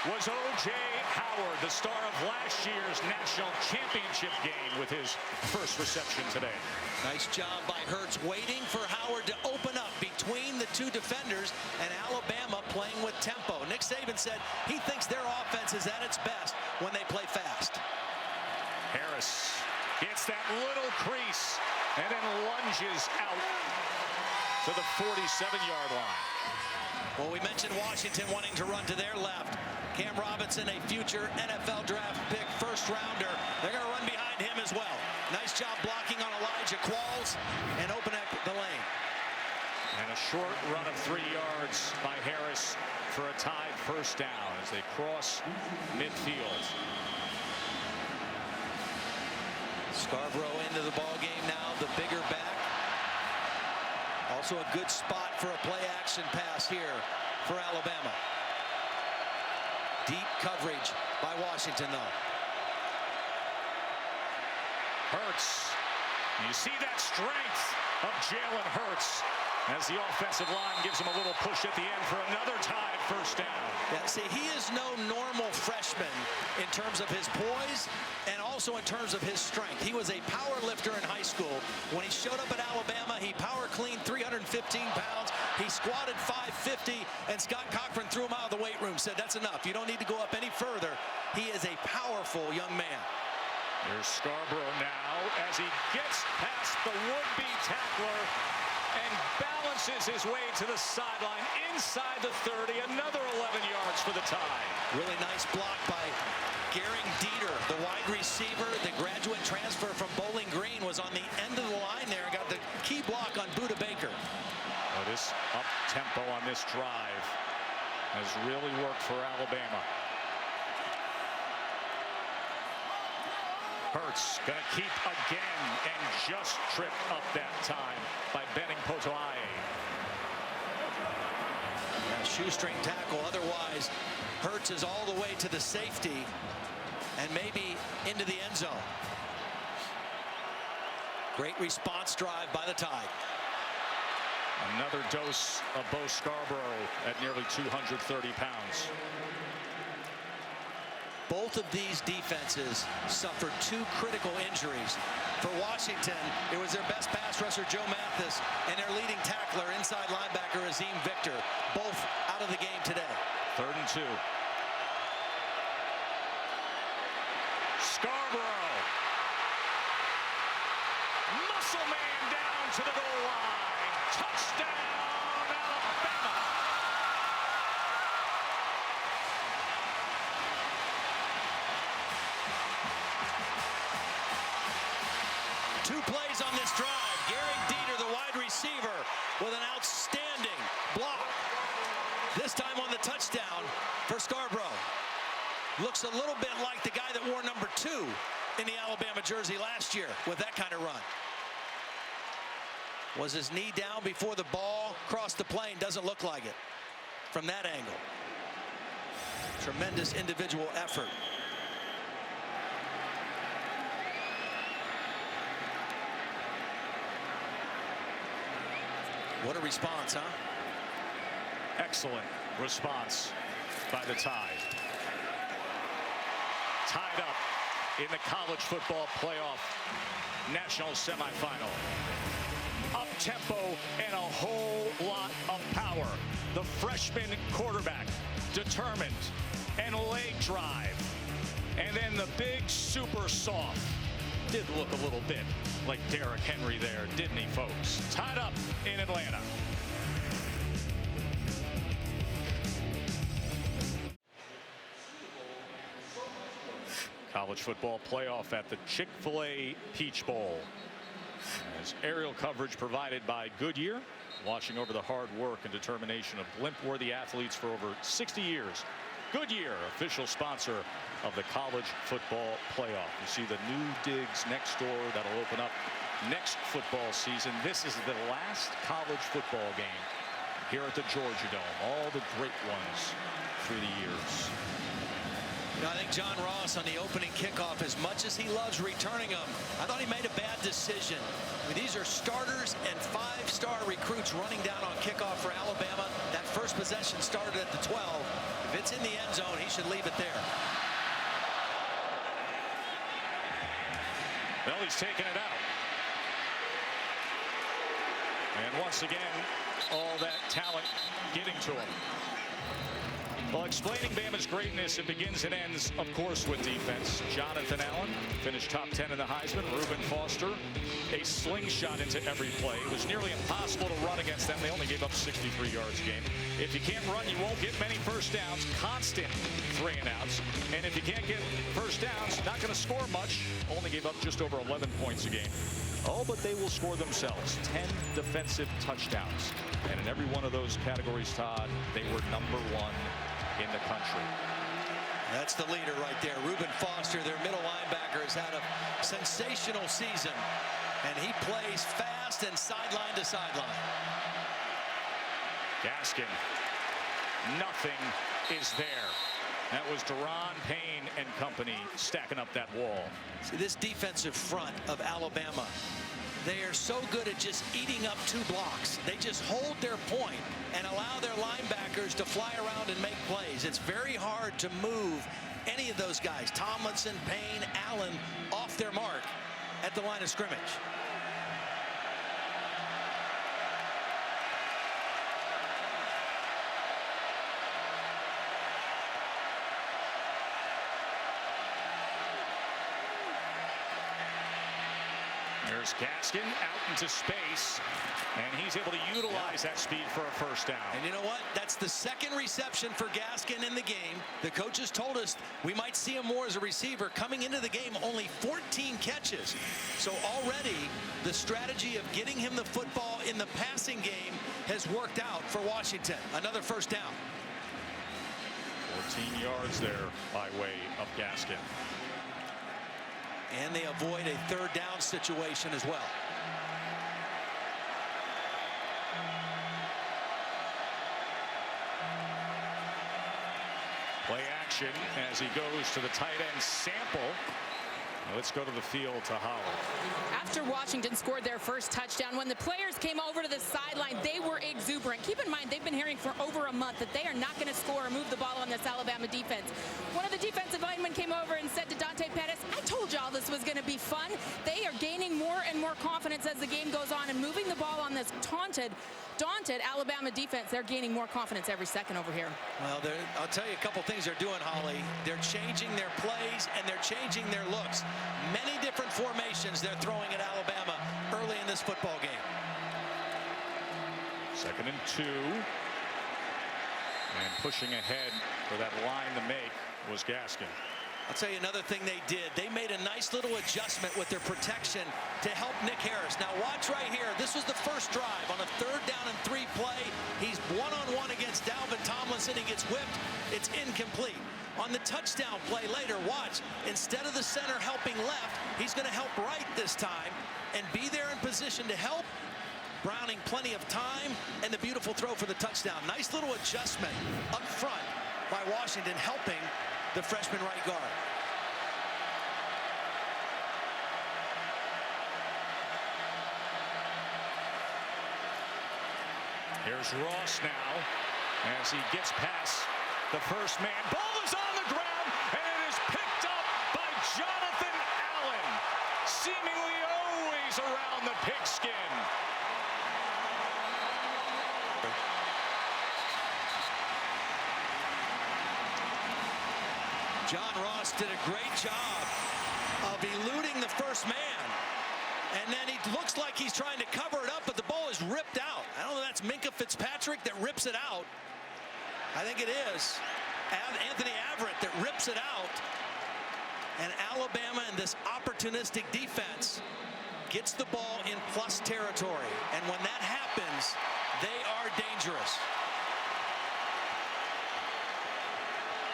was O.J. Howard, the star of last year's national championship game with his first reception today. Nice job by Hurts waiting for Howard to open up between the 2 defenders, and Alabama playing with tempo. Nick Saban said he thinks their offense is at its best when they play fast. Harris gets that little crease and then lunges out to the 47-yard line. Well, we mentioned Washington wanting to run to their left. Cam Robinson, a future NFL draft pick, first rounder. They're going to run behind him as well. Nice job blocking on Elijah Qualls and open up the lane. And a short run of 3 yards by Harris for a tied first down as they cross midfield. Scarborough into the ball game now, the bigger back. Also a good spot for a play action pass here for Alabama. Deep coverage by Washington, though. Hurts. You see that strength of Jalen Hurts As the offensive line gives him a little push at the end for another tied first down. Yeah, see, he is no normal freshman in terms of his poise and also in terms of his strength. He was a power lifter in high school. When he showed up at Alabama, he power cleaned 315 pounds. He squatted 550, and Scott Cochran threw him out of the weight room, said that's enough. You don't need to go up any further. He is a powerful young man. Here's Scarborough now as he gets past the would-be tackler and balances his way to the sideline inside the 30. Another 11 yards for the tie. Really nice block by Gehrig Dieter, the wide receiver. The graduate transfer from Bowling Green was on the end of the line there and got the key block on Buda Baker. Well, this up-tempo on this drive has really worked for Alabama. Hurts gonna keep again and just tripped up that time by Benning Potoa'e. Shoestring tackle. Otherwise, Hurts is all the way to the safety and maybe into the end zone. Great response drive by the Tide. Another dose of Bo Scarborough at nearly 230 pounds. Both of these defenses suffered 2 critical injuries. For Washington, it was their best pass rusher, Joe Mathis, and their leading tackler, inside linebacker, Azim Victor, both out of the game today. 3rd and 2. Scarborough. Muscle man down to the goal line. Touchdown, Alabama. Two plays on this drive. Gehrig Dieter, the wide receiver, with an outstanding block. This time on the touchdown for Scarborough. Looks a little bit like the guy that wore number 2 in the Alabama jersey last year with that kind of run. Was his knee down before the ball crossed the plane? Doesn't look like it from that angle. Tremendous individual effort. What a response, huh? Excellent response by the Tide. Tied up in the college football playoff national semifinal. Up-tempo and a whole lot of power. The freshman quarterback, determined and leg drive. And then the big super soft. Did look a little bit like Derrick Henry there, didn't he, folks? Tied up in Atlanta. College football playoff at the Chik Fil-A Peach Bowl. As aerial coverage provided by Goodyear, watching over the hard work and determination of blimp-worthy athletes for over 60 years. Goodyear, official sponsor of the college football playoff. You see the new digs next door that'll open up next football season. This is the last college football game here at the Georgia Dome. All the great ones through the years. You know, I think John Ross on the opening kickoff, as much as he loves returning them, I thought he made a bad decision. I mean, these are starters and 5-star recruits running down on kickoff for Alabama. That first possession started at the 12. If it's in the end zone, he should leave it there. Well, he's taking it out. And once again, all that talent getting to him. Well, explaining Bama's greatness, it begins and ends, of course, with defense. Jonathan Allen finished top 10 in the Heisman. Reuben Foster, a slingshot into every play. It was nearly impossible to run against them. They only gave up 63 yards a game. If you can't run, you won't get many first downs. Constant 3 and outs. And if you can't get first downs, not going to score much. Only gave up just over 11 points a game. Oh, but they will score themselves 10 defensive touchdowns. And in every one of those categories, Todd, they were number 1 in the country. That's the leader right there. Reuben Foster, their middle linebacker, has had a sensational season. And he plays fast and sideline to sideline. Gaskin, nothing is there. That was Deron Payne and company stacking up that wall. See, this defensive front of Alabama They are so good at just eating up 2 blocks. They just hold their point and allow their linebackers to fly around and make plays. It's very hard to move any of those guys, Tomlinson, Payne, Allen, off their mark at the line of scrimmage. There's Gaskin out into space, and he's able to utilize that speed for a first down. And you know what? That's the second reception for Gaskin in the game. The coaches told us we might see him more as a receiver. Coming into the game, only 14 catches. So already the strategy of getting him the football in the passing game has worked out for Washington. Another first down. 14 yards there by way of Gaskin. And they avoid a third down situation as well. Play action as he goes to the tight end Sample. Let's go to the field to Holland. After Washington scored their first touchdown, when the players came over to the sideline, they were exuberant. Keep in mind, they've been hearing for over a month that they are not going to score or move the ball on this Alabama defense. One of the defensive linemen came over and said to Dante Pettis, I told y'all this was going to be fun. They are gaining more and more confidence as the game goes on and moving the ball on this daunted Alabama defense. They're gaining more confidence every second over here. Well, I'll tell you a couple things they're doing, Holly. They're changing their plays and they're changing their looks. Many different formations they're throwing at Alabama early in this football game. 2nd and 2. And pushing ahead for that line to make was Gaskin. I'll tell you another thing they did. They made a nice little adjustment with their protection to help Nick Harris. Now watch right here. This was the first drive on a 3rd down and 3 play. He's one-on-one against Dalvin Tomlinson. He gets whipped. It's incomplete. On the touchdown play later, watch. Instead of the center helping left, he's going to help right this time and be there in position to help. Browning plenty of time and the beautiful throw for the touchdown. Nice little adjustment up front by Washington, helping the freshman right guard. Here's Ross now as he gets past the first man. Ball is on the ground, and it is picked up by Jonathan Allen, seemingly always around the pigskin. John Ross did a great job of eluding the first man. And then he looks like he's trying to cover it up, but the ball is ripped out. I don't know if that's Minka Fitzpatrick that rips it out. I think it is Anthony Averett that rips it out. And Alabama in this opportunistic defense gets the ball in plus territory. And when that happens, they are dangerous.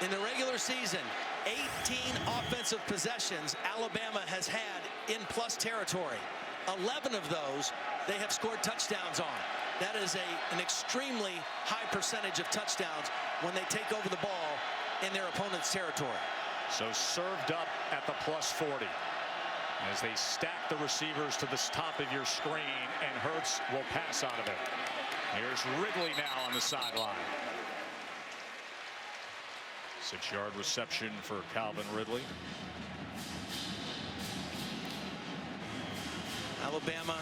In the regular season, 18 offensive possessions Alabama has had in plus territory. 11 of those they have scored touchdowns on. That is an extremely high percentage of touchdowns when they take over the ball in their opponent's territory. So served up at the plus 40 as they stack the receivers to the top of your screen, and Hurts will pass out of it. Here's Ridley now on the sideline. 6-yard reception for Calvin Ridley. Alabama,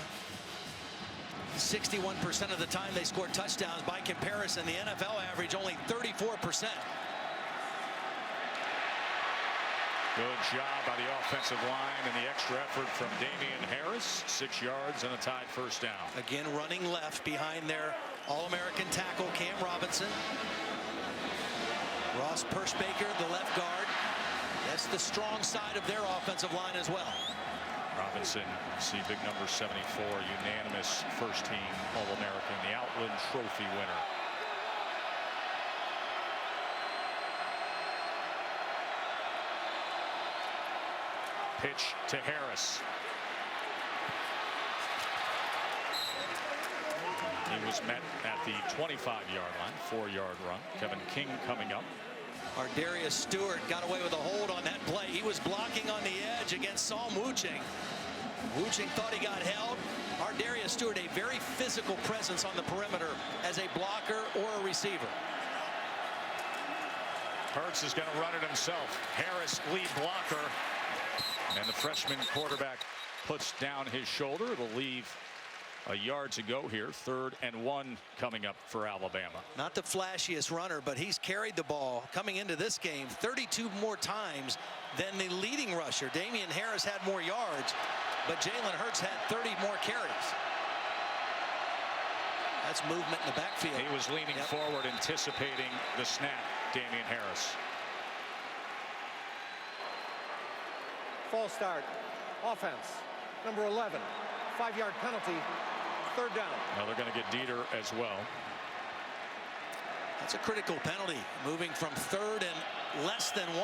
61% of the time they score touchdowns. By comparison, the NFL average only 34%. Good job by the offensive line and the extra effort from Damian Harris. 6 yards and a tied first down. Again, running left behind their All-American tackle, Cam Robinson. Ross Pershbaker, the left guard. That's the strong side of their offensive line as well. Robinson, see big number 74, unanimous first team All-American, the Outland Trophy winner. Pitch to Harris. He was met at the 25-yard line, 4-yard run. Kevin King coming up. Ardarius Stewart got away with a hold on that play. He was blocking on the edge against Psalm Wuching. Wuching thought he got held. Ardarius Stewart, a very physical presence on the perimeter as a blocker or a receiver. Hurts is going to run it himself. Harris, lead blocker. And the freshman quarterback puts down his shoulder. It'll leave a yard to go here. 3rd and 1 coming up for Alabama. Not the flashiest runner, but he's carried the ball coming into this game 32 more times than the leading rusher. Damian Harris had more yards, but Jalen Hurts had 30 more carries. That's movement in the backfield. He was leaning forward, anticipating the snap, Damian Harris. False start. Offense. Number 11. 5-yard penalty. 3rd down. Now they're going to get Dieter as well. That's a critical penalty, moving from 3rd and less than 1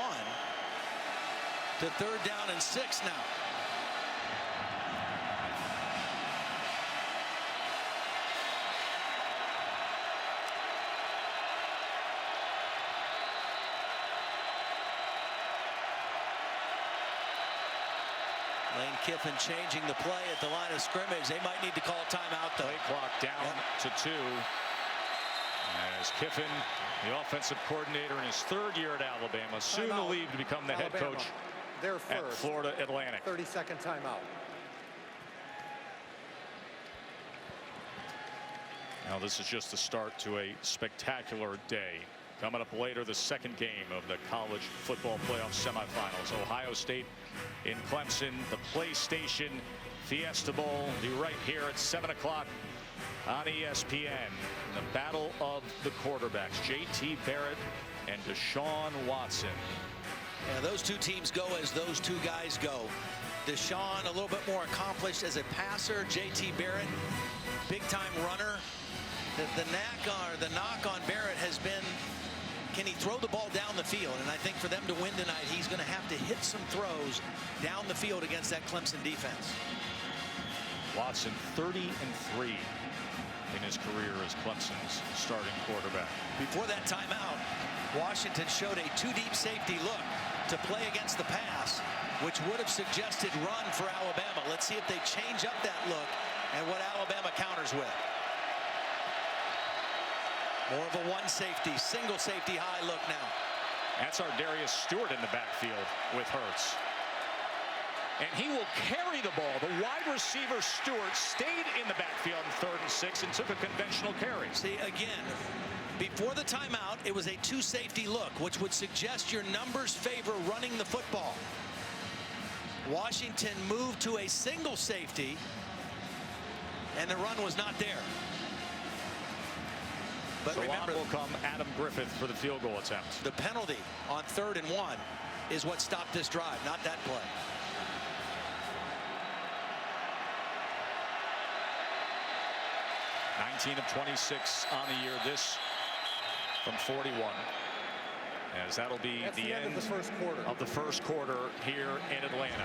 to 3rd down and 6 now. Lane Kiffin changing the play at the line of scrimmage. They might need to call a timeout, though. Play clock down to 2. As Kiffin, the offensive coordinator in his 3rd year at Alabama, soon to leave to become the head coach at Florida Atlantic. 30-second timeout. Now this is just the start to a spectacular day. Coming up later, the 2nd game of the college football playoff semifinals. Ohio State in Clemson, the PlayStation Fiesta Bowl. Be right here at 7 o'clock on ESPN. The battle of the quarterbacks, J.T. Barrett and Deshaun Watson. Yeah, those two teams go as those two guys go. Deshaun a little bit more accomplished as a passer. J.T. Barrett, big-time runner. The knock on Barrett has been, can he throw the ball down the field? And I think for them to win tonight, he's going to have to hit some throws down the field against that Clemson defense. Watson 30-3 in his career as Clemson's starting quarterback. Before that timeout, Washington showed a 2-deep safety look to play against the pass, which would have suggested run for Alabama. Let's see if they change up that look and what Alabama counters with. More of a 1 safety, single safety high look now. That's Ardarius Stewart in the backfield with Hurts. And he will carry the ball. The wide receiver Stewart stayed in the backfield in 3rd and 6 and took a conventional carry. See, again, before the timeout, it was a 2 safety look, which would suggest your numbers favor running the football. Washington moved to a single safety, and the run was not there. But so remember, on will come Adam Griffith for the field goal attempt. The penalty on 3rd and 1 is what stopped this drive, not that play. (19 of 26 on the year, this from 41. As that'll be the end of the first quarter here in Atlanta.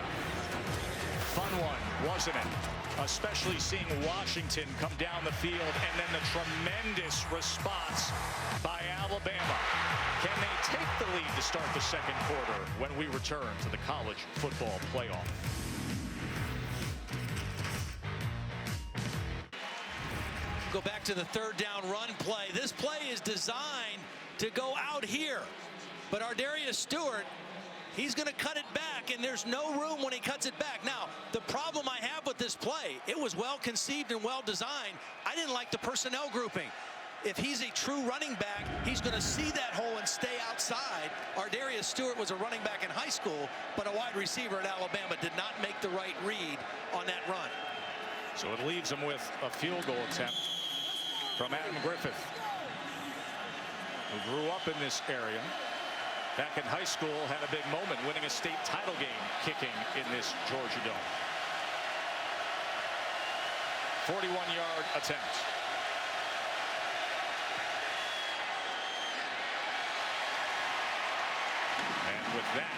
Fun one, wasn't it? Especially seeing Washington come down the field and then the tremendous response by Alabama. Can they take the lead to start the 2nd quarter when we return to the college football playoff? Go back to the 3rd down run play. This play is designed to go out here, but Ardarius Stewart, he's going to cut it back, and there's no room when he cuts it back. Now, the problem I have with this play, it was well conceived and well designed. I didn't like the personnel grouping. If he's a true running back, he's going to see that hole and stay outside. Ardarius Stewart was a running back in high school, but a wide receiver at Alabama did not make the right read on that run. So it leaves him with a field goal attempt from Adam Griffith, who grew up in this area. Back in high school, had a big moment winning a state title game kicking in this Georgia Dome. 41-yard attempt. And with that,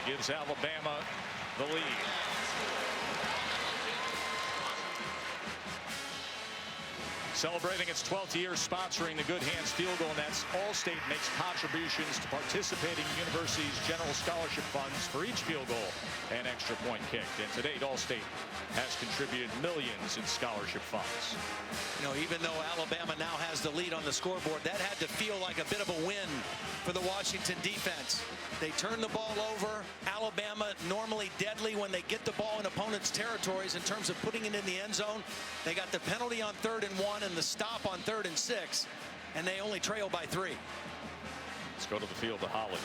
it gives Alabama the lead. Celebrating its 12th year sponsoring the Good Hands Field Goal Nets, Allstate makes contributions to participating universities' general scholarship funds for each field goal and extra point kicked. And to date, Allstate has contributed millions in scholarship funds. You know, even though Alabama now has the lead on the scoreboard, that had to feel like a bit of a win for the Washington defense. They turn the ball over. Alabama normally deadly when they get the ball in opponents' territories in terms of putting it in the end zone. They got the penalty on 3rd and 1 and the stop on 3rd and 6, and they only trail by 3. Let's go to the field to Holly.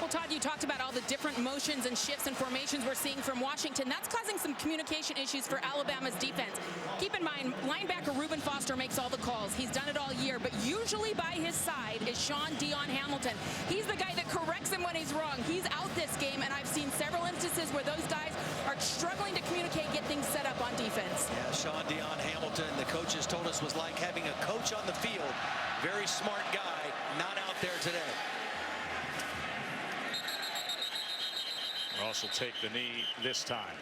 Well, Todd, you talked about all the different motions and shifts and formations we're seeing from Washington. That's causing some communication issues for Alabama's defense. Keep in mind, linebacker Reuben Foster makes all the calls. He's done it all year, but usually by his side is Sean Dion Hamilton. He's the guy that corrects him when he's wrong. He's out this game, and I've seen several instances where those guys are struggling to communicate, get things set up on defense. Yeah, Sean Dion Hamilton, the coaches told us, was like having a coach on the field. Very smart guy, not out there today. Ross will take the knee this time.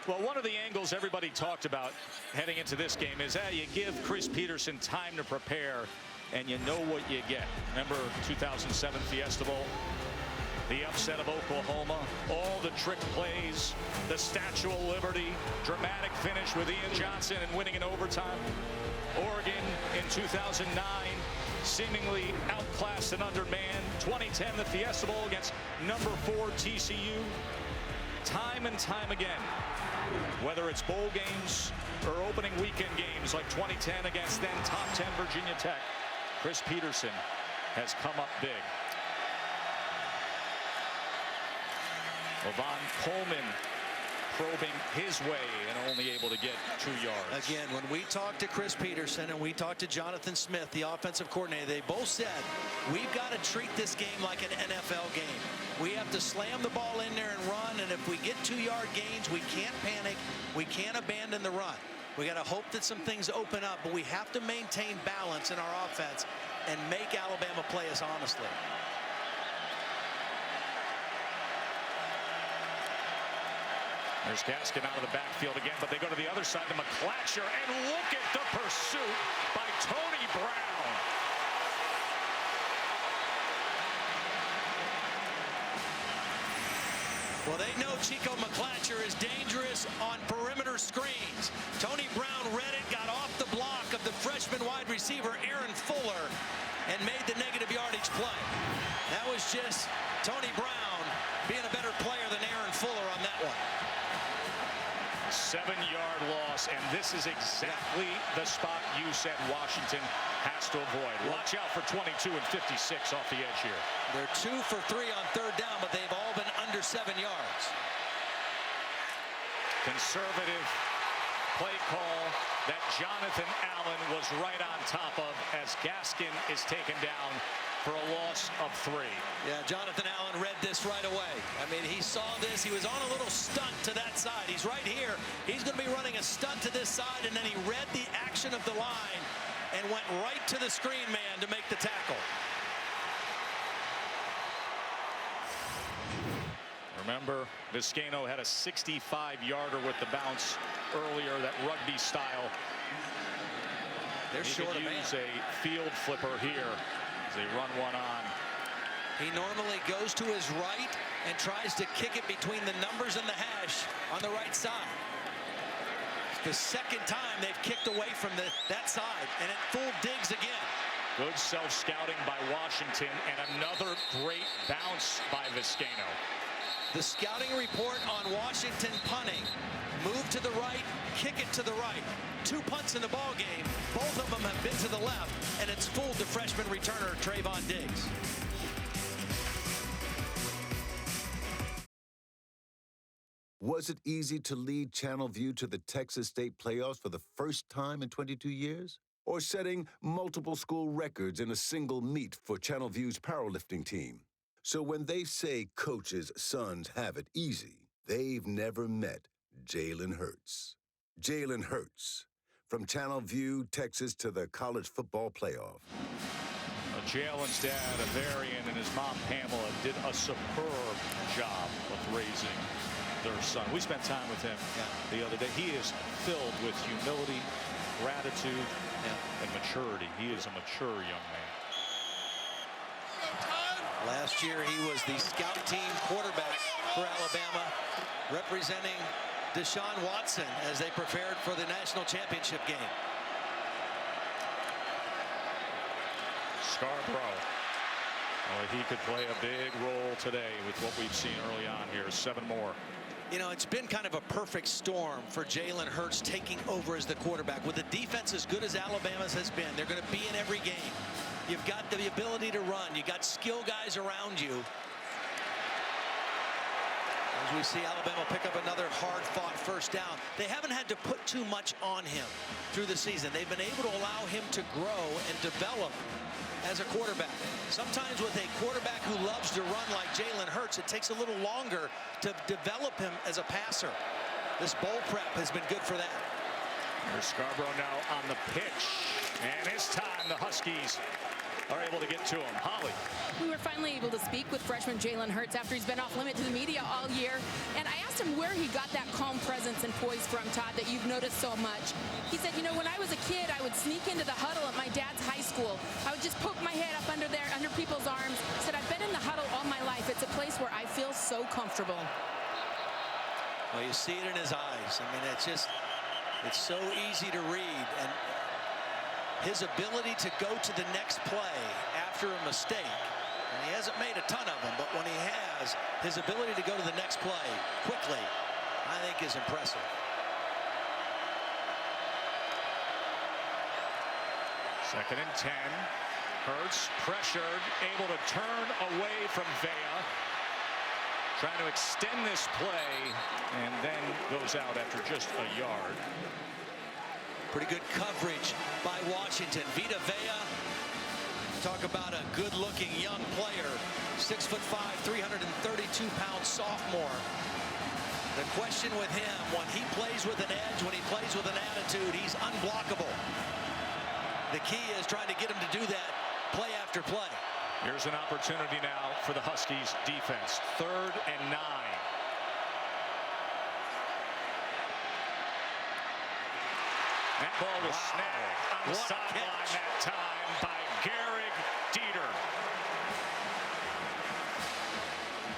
Well, one of the angles everybody talked about heading into this game is you give Chris Peterson time to prepare, and you know what you get. Remember 2007 Fiesta Bowl? The upset of Oklahoma, all the trick plays, the Statue of Liberty, dramatic finish with Ian Johnson and winning in overtime. Oregon in 2009, seemingly outclassed and undermanned. 2010, the Fiesta Bowl against number 4 TCU. Time and time again, whether it's bowl games or opening weekend games like 2010 against then top 10 Virginia Tech, Chris Peterson has come up big. Levon Coleman probing his way and only able to get 2 yards. Again, when we talked to Chris Peterson and we talked to Jonathan Smith, the offensive coordinator, they both said, we've got to treat this game like an NFL game. We have to slam the ball in there and run, and if we get 2-yard gains, we can't panic. We can't abandon the run. We got to hope that some things open up, but we have to maintain balance in our offense and make Alabama play us honestly. There's Gaskin out of the backfield again, but they go to the other side to McClatcher, and look at the pursuit by Tony Brown. Well, they know Chico McClatcher is dangerous on perimeter screens. Tony Brown read it, got off the block of the freshman wide receiver Aaron Fuller, and made the negative yardage play. That was just Tony Brown being a better player than Aaron Fuller on that one. 7-yard loss, and this is exactly the spot you said Washington has to avoid. Watch out for 22 and 56 off the edge here. They're 2 for 3 on 3rd down, but they've all been under 7 yards. Conservative play call that Jonathan Allen was right on top of as Gaskin is taken down for a loss of 3. Yeah, Jonathan Allen read this right away. I mean, he saw this. He was on a little stunt to that side. He's right here. He's going to be running a stunt to this side, and then he read the action of the line and went right to the screen man to make the tackle. Remember, Vizcaino had a 65-yarder with the bounce earlier, that rugby style. They're short of man. Use a field flipper here as they run one on. He normally goes to his right and tries to kick it between the numbers and the hash on the right side. It's the second time they've kicked away from that side, and it fooled Diggs again. Good self-scouting by Washington, and another great bounce by Vizcaino. The scouting report on Washington punting: move to the right, kick it to the right. 2 punts in the ball game. Both of them have been to the left, and it's fooled the freshman returner Trayvon Diggs. Was it easy to lead Channel View to the Texas State playoffs for the first time in 22 years? Or setting multiple school records in a single meet for Channel View's powerlifting team? So when they say coaches' sons have it easy, they've never met Jalen Hurts. Jalen Hurts, from Channel View, Texas to the college football playoff. Jalen's dad, Avarian, and his mom, Pamela, did a superb job of raising their son. We spent time with him the other day. He is filled with humility gratitude and maturity. He is a mature young man. Last year, he was the scout team quarterback for Alabama, representing Deshaun Watson as they prepared for the national championship game. Scarborough. He could play a big role today with what we've seen early on here. 7 more. You know, it's been kind of a perfect storm for Jalen Hurts taking over as the quarterback. With the defense as good as Alabama's has been, they're going to be in every game. You've got the ability to run. You got skill guys around you. As we see Alabama pick up another hard-fought first down. They haven't had to put too much on him through the season. They've been able to allow him to grow and develop as a quarterback. Sometimes with a quarterback who loves to run like Jalen Hurts, it takes a little longer to develop him as a passer. This bowl prep has been good for that. Here's Scarborough now on the pitch. And this time the Huskies are able to get to him. Holly. We were finally able to speak with freshman Jalen Hurts after he's been off limit to the media all year. And I asked him where he got that calm presence and poise from, Todd, that you've noticed so much. He said, you know, when I was a kid, I would sneak into the huddle at my dad's high school. I would just poke my head up under there, under people's arms. He said, I've been in the huddle all my life. It's a place where I feel so comfortable. Well, you see it in his eyes. I mean, it's so easy to read. And his ability to go to the next play after a mistake, and he hasn't made a ton of them, but when he has, his ability to go to the next play quickly, I think is impressive. Second and 10. Hurts pressured, able to turn away from Vea. Trying to extend this play, and then goes out after just a yard. Pretty good coverage by Washington. Vita Vea, talk about a good-looking young player. 6'5", 332-pound sophomore. The question with him, when he plays with an edge, when he plays with an attitude, he's unblockable. The key is trying to get him to do that play after play. Here's an opportunity now for the Huskies defense. 3rd and 9. That ball was snagged on the sideline that time by Garrick Dieter.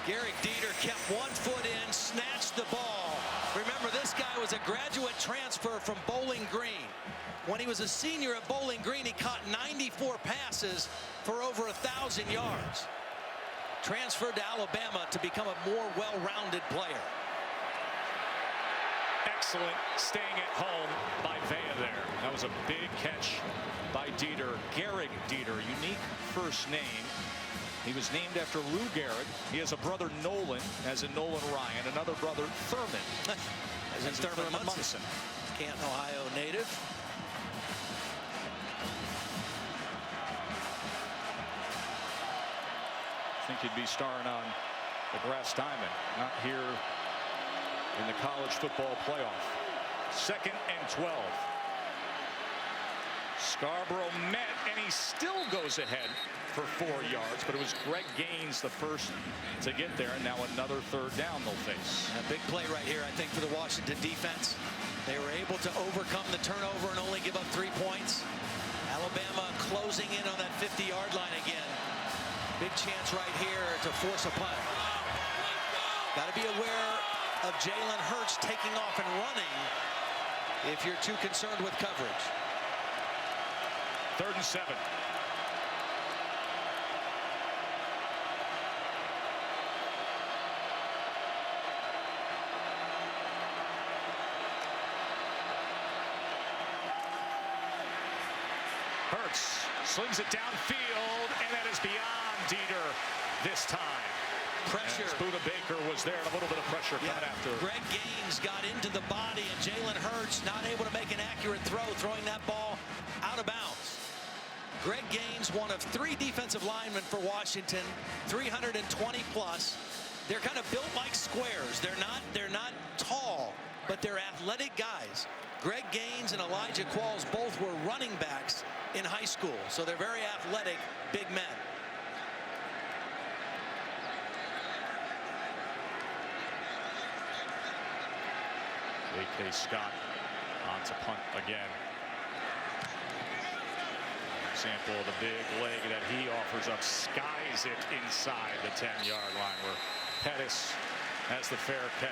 Garrick Dieter kept 1 foot in, snatched the ball. Remember, this guy was a graduate transfer from Bowling Green. When he was a senior at Bowling Green, he caught 94 passes for over 1,000 yards. Transferred to Alabama to become a more well-rounded player. Excellent staying at home by Vea there. That was a big catch by Dieter. Garrick Dieter, unique first name. He was named after Lou Gehrig. He has a brother Nolan, as in Nolan Ryan, another brother Thurman, as in Thurman Munson. Canton, Ohio native. I think he'd be starring on the grass diamond, not here in the college football playoff. 2nd and 12. Scarborough met, and he still goes ahead for 4 yards, but it was Greg Gaines the first to get there, and now another 3rd down they'll face. A big play right here, I think, for the Washington defense. They were able to overcome the turnover and only give up 3 points. Alabama closing in on that 50-yard line again. Big chance right here to force a punt. Got to be aware of Jalen Hurts taking off and running if you're too concerned with coverage. 3rd and 7. Hurts slings it downfield, and that is beyond Dieter this time. Pressure. As Buda Baker was there, and a little bit of pressure coming after. Greg Gaines got into the body, and Jalen Hurts not able to make an accurate throw, throwing that ball out of bounds. Greg Gaines, one of 3 defensive linemen for Washington, 320 plus. They're kind of built like squares. They're not tall, but they're athletic guys. Greg Gaines and Elijah Qualls both were running backs in high school, so they're very athletic, big men. A.K. Scott on to punt again. example of the big leg that he offers up, skies it inside the 10-yard line where Pettis has the fair catch.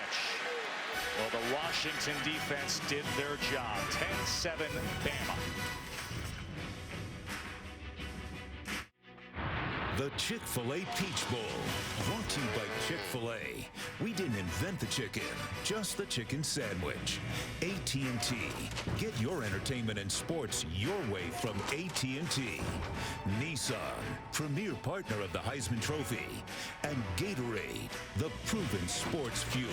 Well, the Washington defense did their job. 10-7 Bama. The Chick-fil-A Peach Bowl, brought to you by Chick-fil-A. We didn't invent the chicken, just the chicken sandwich. AT&T. Get your entertainment and sports your way from AT&T. Nissan, premier partner of the Heisman Trophy. And Gatorade, the proven sports fuel.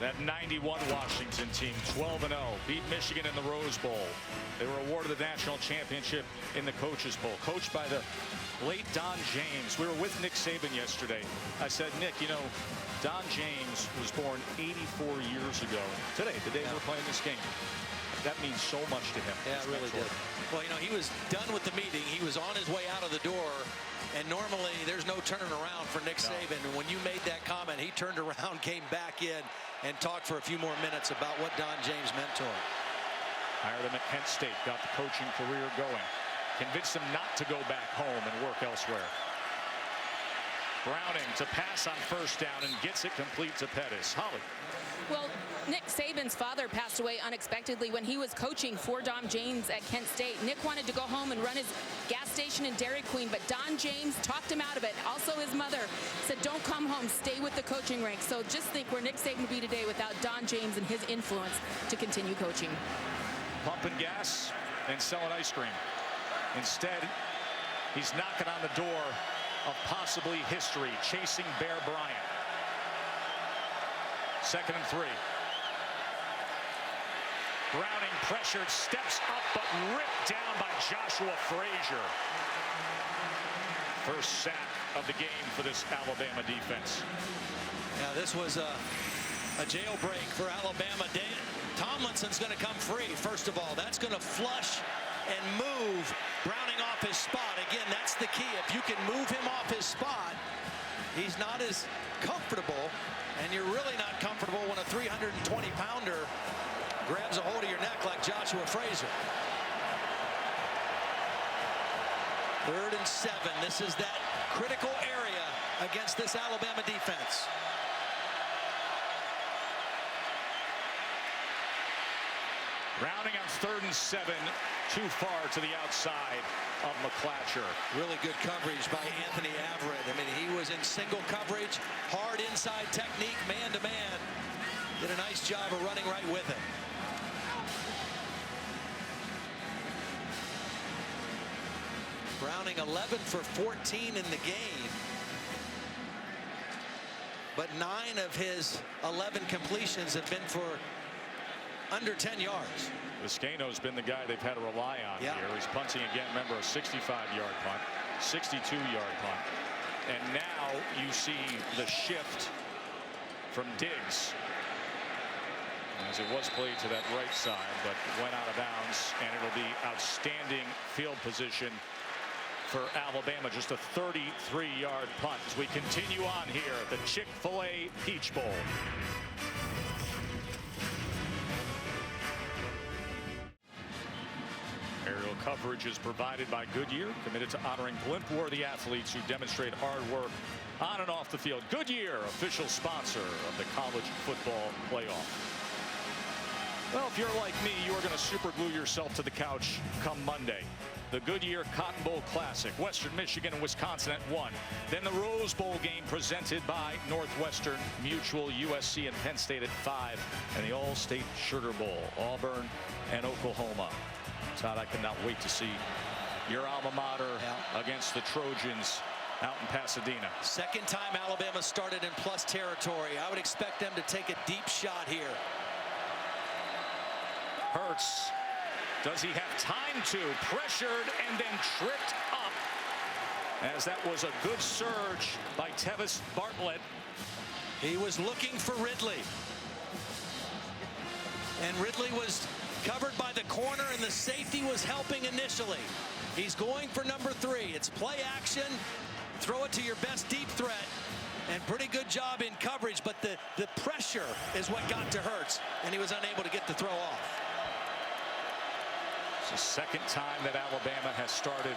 That 91 Washington team, 12-0, beat Michigan in the Rose Bowl. They were awarded the national championship in the Coaches Bowl, coached by the late Don James. We were with Nick Saban yesterday. I said, Nick, you know, Don James was born 84 years ago. Today, the day we're playing this game. That means so much to him. Yeah, it really did. Well, you know, he was done with the meeting. He was on his way out of the door. And normally, there's no turning around for Nick Saban. And when you made that comment, he turned around, came back in, and talked for a few more minutes about what Don James meant to him. Hired him at Kent State, got the coaching career going. Convinced him not to go back home and work elsewhere. Browning to pass on first down and gets it complete to Pettis. Holly. Well, Nick Saban's father passed away unexpectedly when he was coaching for Don James at Kent State. Nick wanted to go home and run his gas station in Dairy Queen, but Don James talked him out of it. Also, his mother said, don't come home, stay with the coaching ranks. So just think where Nick Saban would be today without Don James and his influence to continue coaching. Pumping gas and selling ice cream. Instead, he's knocking on the door of possibly history, chasing Bear Bryant. 2nd and 3. Browning pressured, steps up, but ripped down by Joshua Frazier. First sack of the game for this Alabama defense. Now, this was a jailbreak for Alabama. Tomlinson's going to come free. First of all, that's going to flush and move Browning off his spot. Again, that's the key. If you can move him off his spot, he's not as comfortable, and you're really not comfortable when a 320-pounder grabs a hold of your neck like Joshua Frazier. 3rd and 7. This is that critical area against this Alabama defense. Browning on 3rd and 7, too far to the outside of McClatcher. Really good coverage by Anthony Averett. I mean, he was in single coverage, hard inside technique, man-to-man. Did a nice job of running right with it. Browning 11 for 14 in the game. But 9 of his 11 completions have been for under 10 yards. Vizcaino's been the guy they've had to rely on here. He's punting again. Remember, a 65-yard punt, 62-yard punt. And now you see the shift from Diggs, as it was played to that right side, but went out of bounds, and it'll be outstanding field position for Alabama. Just a 33-yard punt as we continue on here at the Chick-fil-A Peach Bowl. Aerial coverage is provided by Goodyear, committed to honoring blimp-worthy athletes who demonstrate hard work on and off the field. Goodyear, official sponsor of the college football playoff. Well, if you're like me, you are going to super glue yourself to the couch come Monday. The Goodyear Cotton Bowl Classic, Western Michigan and Wisconsin at 1. Then the Rose Bowl game presented by Northwestern Mutual, USC and Penn State at 5. And the All-State Sugar Bowl, Auburn and Oklahoma. Todd, I cannot wait to see your alma mater against the Trojans out in Pasadena. Second time Alabama started in plus territory. I would expect them to take a deep shot here. Hurts. Does he have time to? Pressured and then tripped up, as that was a good surge by Tevis Bartlett. He was looking for Ridley. And Ridley was covered by the corner, and the safety was helping initially. He's going for number 3. It's play action. Throw it to your best deep threat. And pretty good job in coverage, but the pressure is what got to Hurts, and he was unable to get the throw off. It's the second time that Alabama has started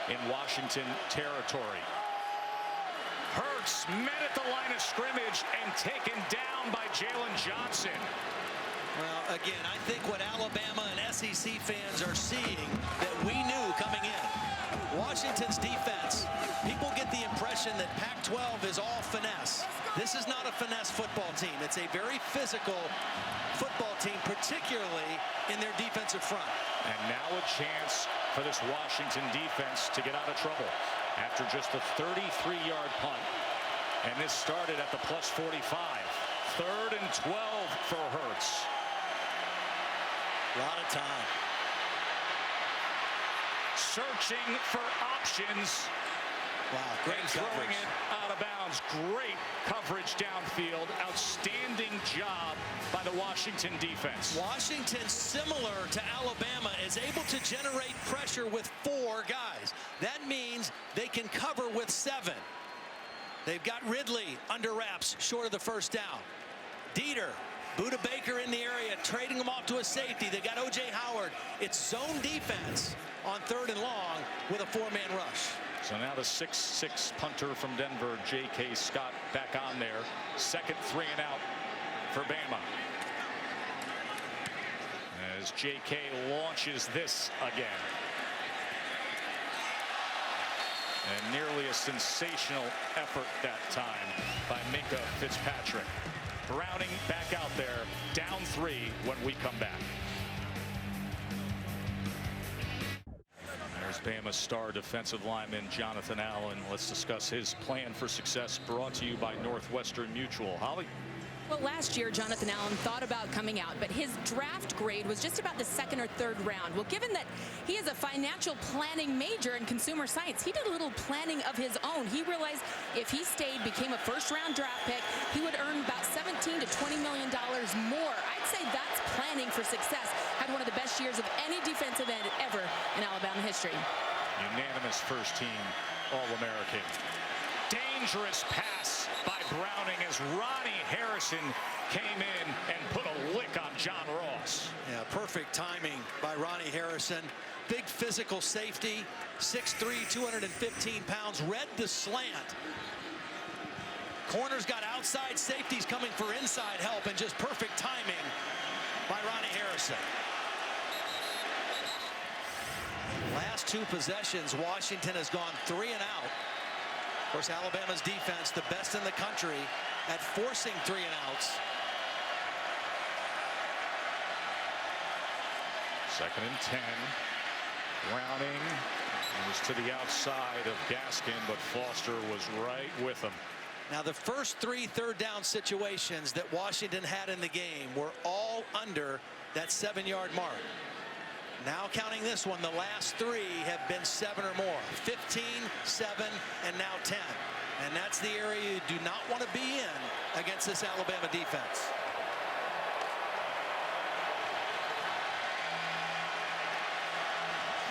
in Washington territory. Hurts met at the line of scrimmage and taken down by Jalen Johnson. Well, again, I think what Alabama and SEC fans are seeing that we knew coming in. Washington's defense, people get the impression that Pac-12 is all finesse. This is not a finesse football team. It's a very physical football team, particularly in their defensive front. And now a chance for this Washington defense to get out of trouble after just a 33-yard punt. And this started at the plus 45. 3rd and 12 for Hurts. A lot of time. Searching for options. Wow, great and coverage. Throwing it out of bounds. Great coverage downfield. Outstanding job by the Washington defense. Washington, similar to Alabama, is able to generate pressure with 4 guys. That means they can cover with 7. They've got Ridley under wraps, short of the first down. Dieter, Buda Baker in the area, trading them off to a safety. They got O.J. Howard. It's zone defense on 3rd and long with a 4-man rush. So now the 6'6" punter from Denver, J.K. Scott, back on there. 2nd 3 and out for Bama. As J.K. launches this again. And nearly a sensational effort that time by Minka Fitzpatrick. Browning back out there, down 3 when we come back. There's Bama star defensive lineman Jonathan Allen. Let's discuss his plan for success, brought to you by Northwestern Mutual. Holly? Well, last year, Jonathan Allen thought about coming out, but his draft grade was just about the 2nd or 3rd round. Well, given that he is a financial planning major in consumer science, he did a little planning of his own. He realized if he stayed, became a 1st-round draft pick, he would earn about $17 to $20 million more. I'd say that's planning for success. Had one of the best years of any defensive end ever in Alabama history. Unanimous first-team All-American. Dangerous pass by Browning as Ronnie Harrison came in and put a lick on John Ross. Yeah, perfect timing by Ronnie Harrison. Big physical safety, 6'3", 215 pounds, read the slant. Corners got outside, safeties coming for inside help, and just perfect timing by Ronnie Harrison. Last 2 possessions, Washington has gone 3 and out. Of course, Alabama's defense, the best in the country at forcing 3 and outs. 2nd and 10. Browning was to the outside of Gaskin, but Foster was right with him. Now, the first 3 3rd down situations that Washington had in the game were all under that 7-yard mark. Now counting this one, the last 3 have been 7 or more. 15, 7, and now 10. And that's the area you do not want to be in against this Alabama defense.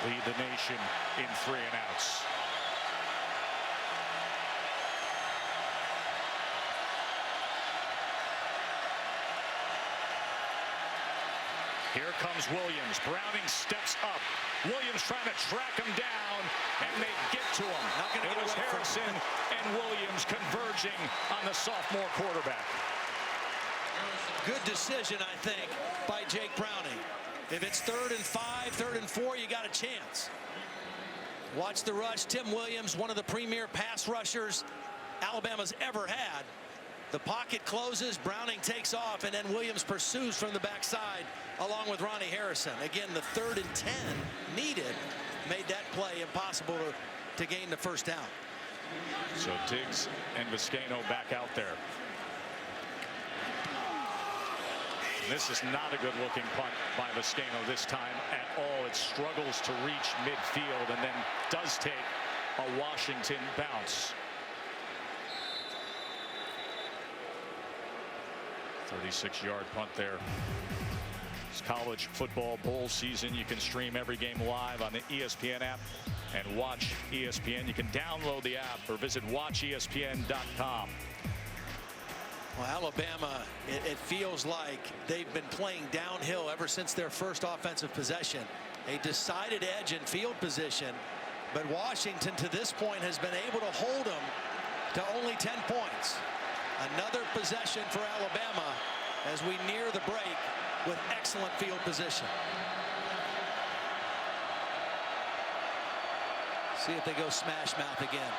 Lead the nation in 3 and outs. Here comes Williams. Browning steps up. Williams trying to track him down, and they get to him. It was Harrison and Williams converging on the sophomore quarterback. Good decision, I think, by Jake Browning. If it's 3rd and 5, 3rd and 4, you got a chance. Watch the rush. Tim Williams, one of the premier pass rushers Alabama's ever had. The pocket closes, Browning takes off, and then Williams pursues from the backside along with Ronnie Harrison. Again, the 3rd and 10 needed made that play impossible to gain the first down. So Diggs and Vizcaino back out there. And this is not a good-looking punt by Vizcaino this time at all. It struggles to reach midfield and then does take a Washington bounce. 36-yard punt there. It's college football bowl season. You can stream every game live on the ESPN app and watch ESPN. You can download the app or visit watchespn.com. Well, Alabama, it feels like they've been playing downhill ever since their first offensive possession. a decided edge in field position. But Washington to this point has been able to hold them to only 10 points. Another possession for Alabama as we near the break with excellent field position. See if they go smash mouth again.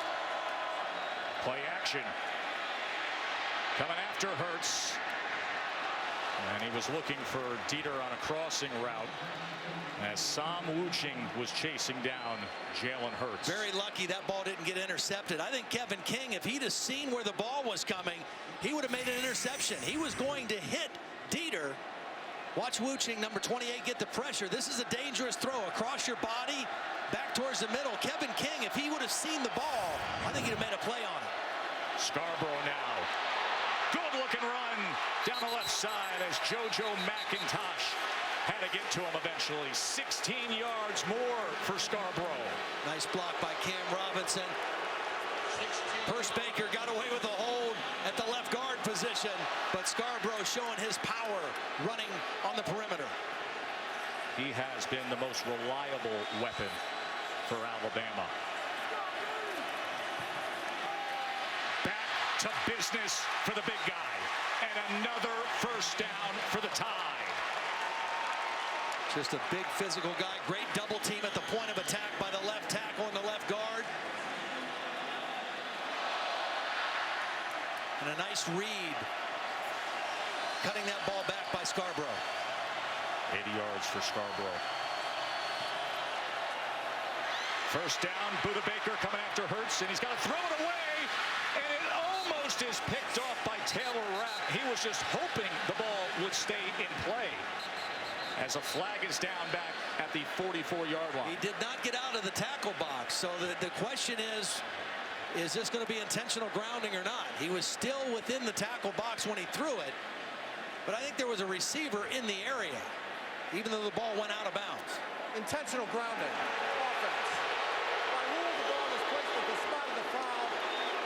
Play action. Coming after Hurts. And he was looking for Dieter on a crossing route as Sam Wuching was chasing down Jalen Hurts. Very lucky that ball didn't get intercepted. I think Kevin King, if he'd have seen where the ball was coming, he would have made an interception. He was going to hit Dieter. Watch Wuching, number 28, get the pressure. This is a dangerous throw across your body, back towards the middle. Kevin King, if he would have seen the ball, I think he'd have made a play on it. Scarborough now. Good looking run down the left side as JoJo McIntosh had to get to him eventually. 16 yards more for Scarborough. Nice block by Cam Robinson. Hurst Baker got away with a hold at the left guard position, but Scarborough showing his power running on the perimeter. He has been the most reliable weapon for Alabama. Back to business for the big guy. And another first down for the Tide. Just a big physical guy. Great double team at the point of attack by the left tackle and the left guard. And a nice read. Cutting that ball back by Scarborough. 80 yards for Scarborough. First down, Buda Baker coming after Hurts, and he's got to throw it away, and it almost is picked off by Taylor Rapp. He was just hoping the ball would stay in play as a flag is down back at the 44-yard line. He did not get out of the tackle box, so the question is this going to be intentional grounding or not? He was still within the tackle box when he threw it, but I think there was a receiver in the area, even though the ball went out of bounds. Intentional grounding. Offense. By rule, the ball is placed at the spot of the foul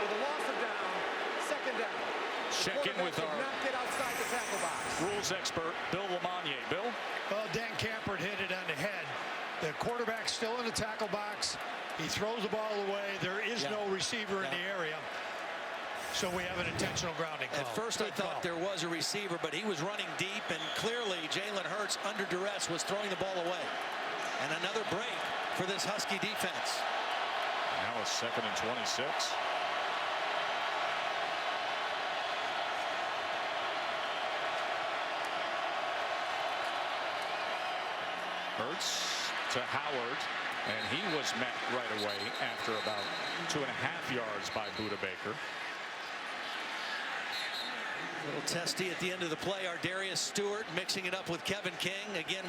with a loss of down, second down. Check in with our not get outside the tackle box. rules expert, Bill Lamagna. Bill? Well, Dan Campert hit it on the head. The quarterback's still in the tackle box. He throws the ball away. There is no receiver in the area. So we have an intentional grounding call. At first I thought there was a receiver, but he was running deep, and clearly Jalen Hurts, under duress, was throwing the ball away. And another break for this Husky defense. Now a 2nd and 26. Hurts to Howard, and he was met right away after about 2.5 yards by Buda Baker. A little testy at the end of the play. Ardarius Stewart mixing it up with Kevin King. Again,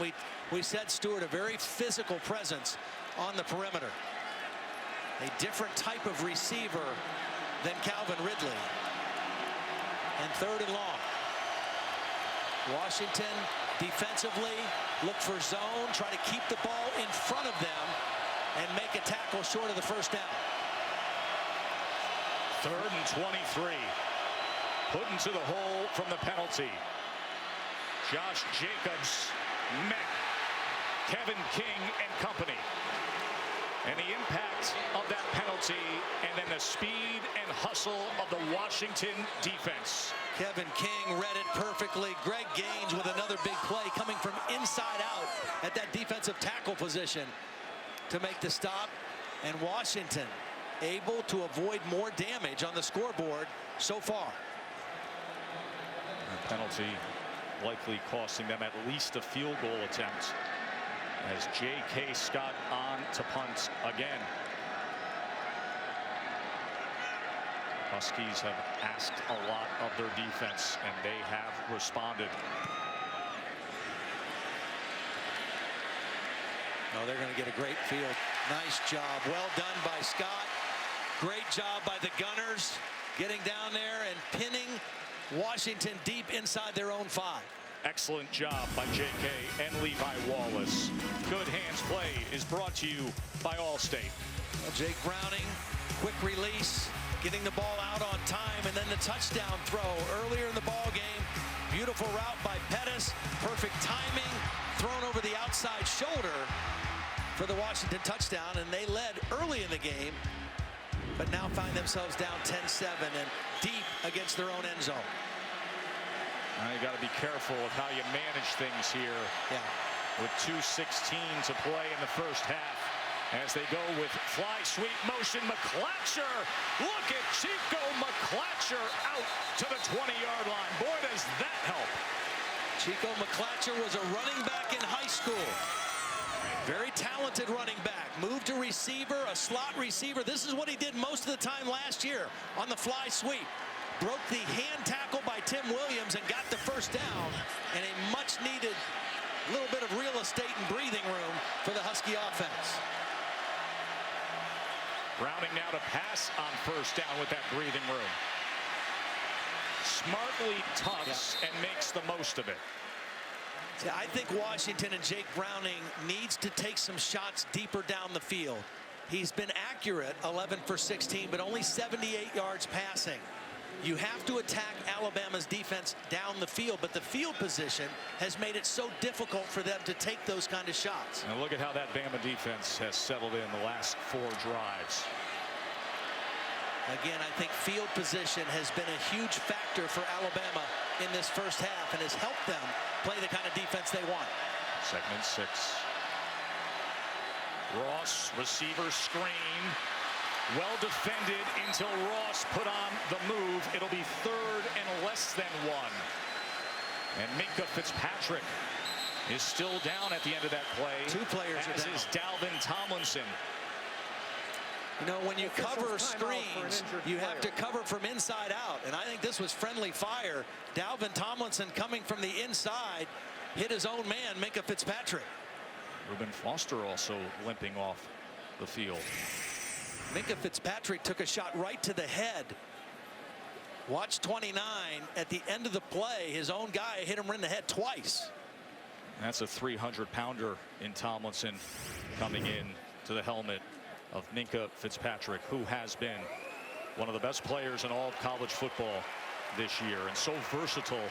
we said Stewart, a very physical presence on the perimeter. A different type of receiver than Calvin Ridley. And 3rd and long. Washington defensively look for zone, try to keep the ball in front of them and make a tackle short of the first down. 3rd and 23. Put into the hole from the penalty. Josh Jacobs met Kevin King and company. And the impact of that penalty and then the speed and hustle of the Washington defense. Kevin King read it perfectly. Greg Gaines with another big play coming from inside out at that defensive tackle position to make the stop. And Washington able to avoid more damage on the scoreboard so far. Penalty likely costing them at least a field goal attempt as J.K. Scott on to punt again. Huskies have asked a lot of their defense, and they have responded. Oh, they're going to get a great field. Nice job. Well done by Scott. Great job by the Gunners getting down there and pinning Washington deep inside their own 5. Excellent job by J.K. and Levi Wallace. Good Hands Play is brought to you by Allstate. Well, Jake Browning, quick release, getting the ball out on time, and then the touchdown throw earlier in the ball game. Beautiful route by Pettis. Perfect timing. Thrown over the outside shoulder for the Washington touchdown, and they led early in the game, but now find themselves down 10-7 and deep against their own end zone. You got to be careful of how you manage things here. Yeah. With 2:16 to play in the first half, as they go with fly sweep motion. McClatcher, look at Chico McClatcher out to the 20-yard line. Boy, does that help. Chico McClatcher was a running back in high school. Very talented running back. Moved to receiver, a slot receiver. This is what he did most of the time last year on the fly sweep. Broke the hand tackle by Tim Williams and got the first down, and a much-needed little bit of real estate and breathing room for the Husky offense. Browning now to pass on first down with that breathing room. Smartly tucks and makes the most of it. See, I think Washington and Jake Browning needs to take some shots deeper down the field. He's been accurate, 11 for 16, but only 78 yards passing. You have to attack Alabama's defense down the field, but the field position has made it so difficult for them to take those kind of shots. And look at how that Bama defense has settled in the last 4 drives. Again, I think field position has been a huge factor for Alabama in this first half and has helped them play the kind of defense they want. 2nd and 6. Ross, receiver screen. Well defended until Ross put on the move. It'll be 3rd and less than 1. And Minkah Fitzpatrick is still down at the end of that play. 2 players are as down. is Dalvin Tomlinson. You know, when you cover screens, you have to cover from inside out. And I think this was friendly fire. Dalvin Tomlinson coming from the inside hit his own man, Minkah Fitzpatrick. Reuben Foster also limping off the field. Minkah Fitzpatrick took a shot right to the head. Watch 29 at the end of the play. His own guy hit him in the head twice. That's a 300-pounder in Tomlinson coming in to the helmet of Minkah Fitzpatrick, who has been one of the best players in all of college football this year and so versatile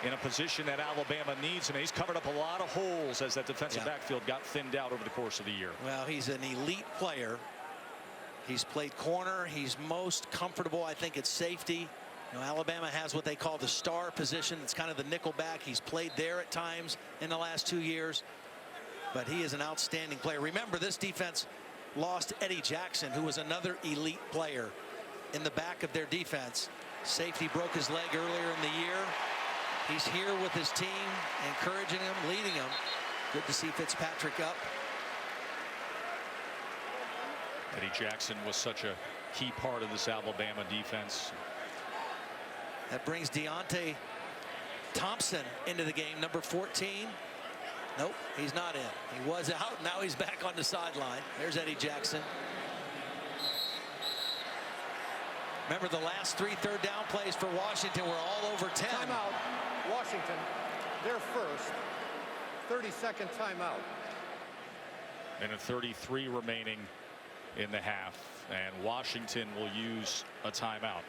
in a position that Alabama needs him. He's covered up a lot of holes as that defensive backfield got thinned out over the course of the year. Well, he's an elite player. He's played corner. He's most comfortable, I think, at safety. You know, Alabama has what they call the star position. It's kind of the nickel back. He's played there at times in the last 2 years. But he is an outstanding player. Remember, this defense lost Eddie Jackson, who was another elite player in the back of their defense. Safety broke his leg earlier in the year. He's here with his team, encouraging him, leading him. Good to see Fitzpatrick up. Eddie Jackson was such a key part of this Alabama defense. That brings Deontay Thompson into the game, number 14. Nope, he's not in. He was out, now he's back on the sideline. There's Eddie Jackson. Remember, the last 3 third down plays for Washington were all over 10. Timeout, Washington, their first 30-second timeout. And a 33 remaining in the half, and Washington will use a timeout.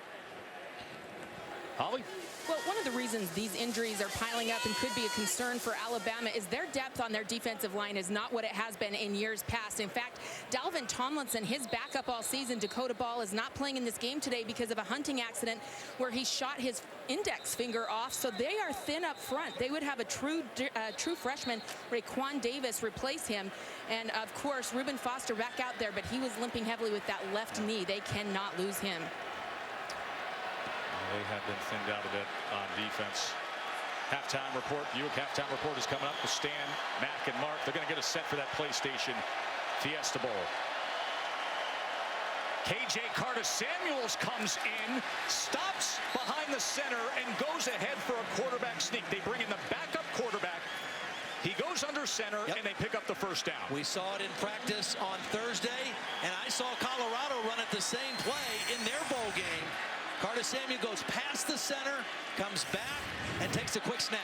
Holly? Well, one of the reasons these injuries are piling up and could be a concern for Alabama is their depth on their defensive line is not what it has been in years past. In fact, Dalvin Tomlinson, his backup all season, Dakota Ball, is not playing in this game today because of a hunting accident where he shot his index finger off. So they are thin up front. They would have a true freshman, Raekwon Davis, replace him. And, of course, Reuben Foster back out there, but he was limping heavily with that left knee. They cannot lose him. They have been thinned out a bit on defense. Halftime report. Buick halftime report is coming up with Stan, Mac, and Mark. They're going to get us set for that PlayStation Fiesta Bowl. KJ Carter-Samuels comes in, stops behind the center, and goes ahead for a quarterback sneak. They bring in the backup quarterback. He goes under center, and they pick up the first down. We saw it in practice on Thursday, and I saw Colorado run it the same play in their bowl game. Carter-Samuel goes past the center, comes back, and takes a quick snap.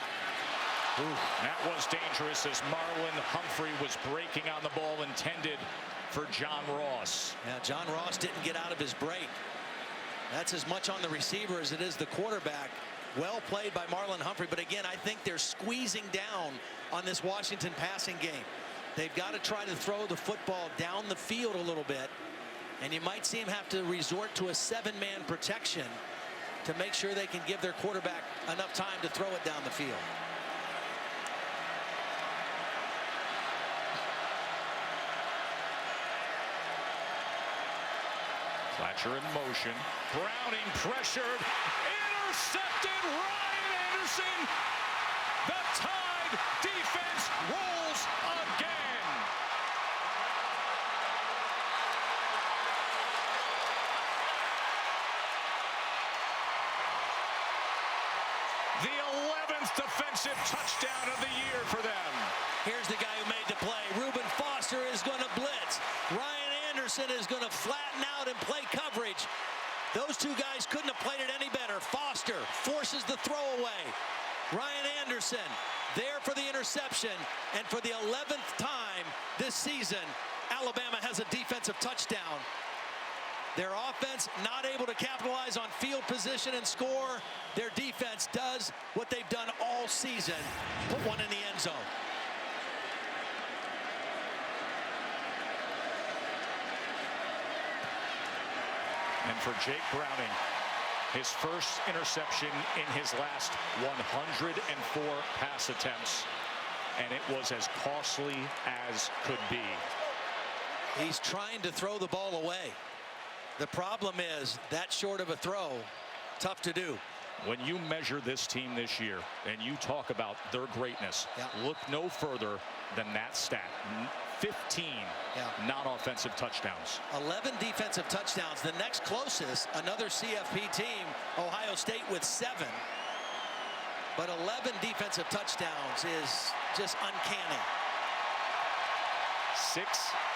Ooh, that was dangerous as Marlon Humphrey was breaking on the ball intended for John Ross. Yeah, John Ross didn't get out of his break. That's as much on the receiver as it is the quarterback. Well played by Marlon Humphrey, but again, I think they're squeezing down on this Washington passing game. They've got to try to throw the football down the field a little bit, and you might see them have to resort to a 7-man protection to make sure they can give their quarterback enough time to throw it down the field. Fletcher in motion. Browning pressured. Intercepted. Ryan Anderson. The Tide defense rolls again. The 11th defensive touchdown of the year for them. Here's the guy who made the play. Reuben Foster is going to blitz. Ryan Anderson is going to flatten out and play coverage. Those two guys couldn't have played it any better. Foster forces the throw away. Ryan Anderson there for the interception. And for the 11th time this season, Alabama has a defensive touchdown. Their offense not able to capitalize on field position and score. Their defense does what they've done all season. Put one in the end zone. And for Jake Browning, his first interception in his last 104 pass attempts, and it was as costly as could be. He's trying to throw the ball away. The problem is that short of a throw, tough to do. When you measure this team this year and you talk about their greatness, look no further than that stat. 15 non-offensive touchdowns. 11 defensive touchdowns. The next closest, another CFP team, Ohio State with 7. But 11 defensive touchdowns is just uncanny. 6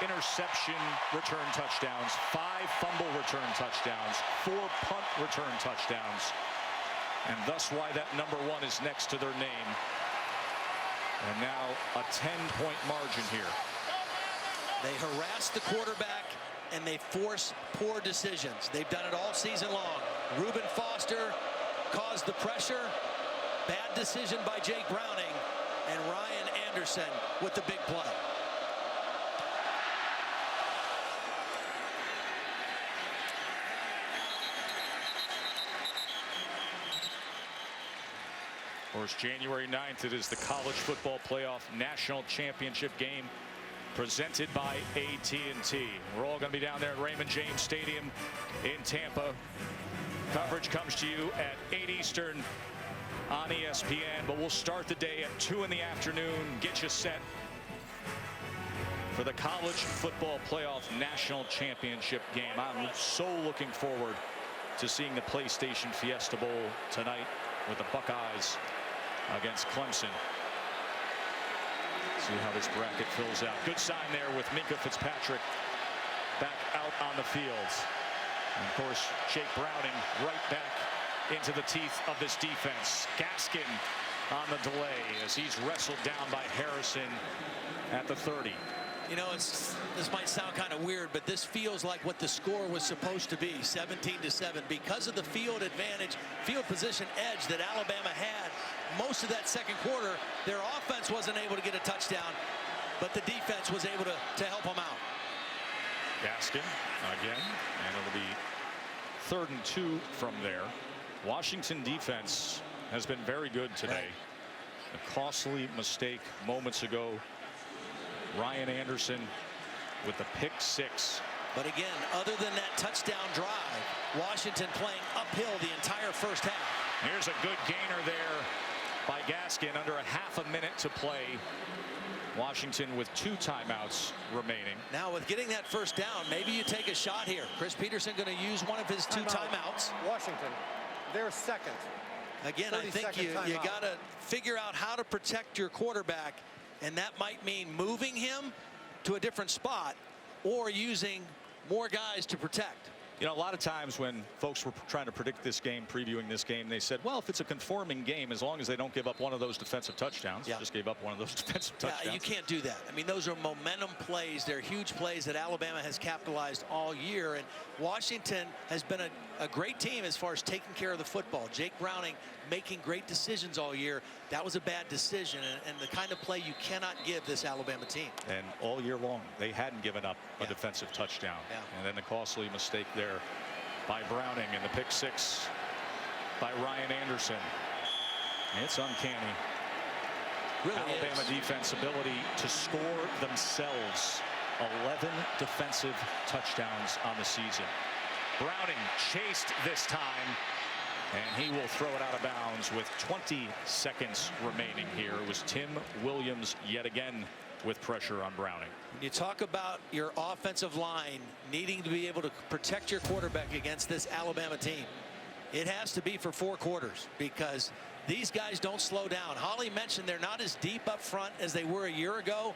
interception return touchdowns, 5 fumble return touchdowns, 4 punt return touchdowns. And thus why that number 1 is next to their name. And now a 10-point margin here. They harass the quarterback and they force poor decisions. They've done it all season long. Reuben Foster caused the pressure. Bad decision by Jake Browning. And Ryan Anderson with the big play. Of course, January 9th, it is the College Football Playoff National Championship game presented by AT&T. We're all going to be down there at Raymond James Stadium in Tampa. Coverage comes to you at 8 Eastern on ESPN, but we'll start the day at 2 in the afternoon, get you set for the College Football Playoff National Championship game. I'm so looking forward to seeing the PlayStation Fiesta Bowl tonight with the Buckeyes against Clemson. See how this bracket fills out. Good sign there with Minkah Fitzpatrick back out on the field. And of course, Jake Browning right back into the teeth of this defense. Gaskin on the delay as he's wrestled down by Harrison at the 30. You know, this might sound kind of weird, but this feels like what the score was supposed to be, 17-7, because of the field advantage, field position edge that Alabama had. Most of that second quarter, their offense wasn't able to get a touchdown, but the defense was able to help them out. Gaskin again, and it'll be 3rd and 2 from there. Washington defense has been very good today. A costly mistake moments ago. Ryan Anderson with the pick 6. But again, other than that touchdown drive, Washington playing uphill the entire first half. Here's a good gainer there by Gaskin. Under a half a minute to play. Washington with 2 timeouts remaining. Now with getting that first down, maybe you take a shot here. Chris Peterson going to use one of his 2 timeouts. Washington, they're second. Again, I think you got to figure out how to protect your quarterback, and that might mean moving him to a different spot or using more guys to protect. You know, a lot of times when folks were trying to predict this game, previewing this game, they said, well, if it's a conforming game, as long as they don't give up one of those defensive touchdowns. Just gave up one of those defensive touchdowns. Yeah, you can't do that. I mean, those are momentum plays. They're huge plays that Alabama has capitalized all year. And Washington has been a great team as far as taking care of the football. Jake Browning making great decisions all year. That was a bad decision, and the kind of play you cannot give this Alabama team. And all year long, they hadn't given up a defensive touchdown. And then the costly mistake there by Browning, and the pick six by Ryan Anderson. It's uncanny. Really Alabama defense ability to score themselves 11 defensive touchdowns on the season. Browning chased this time, and he will throw it out of bounds with 20 seconds remaining here. It was Tim Williams yet again with pressure on Browning. You talk about your offensive line needing to be able to protect your quarterback against this Alabama team. It has to be for 4 quarters, because these guys don't slow down. Holly mentioned they're not as deep up front as they were a year ago,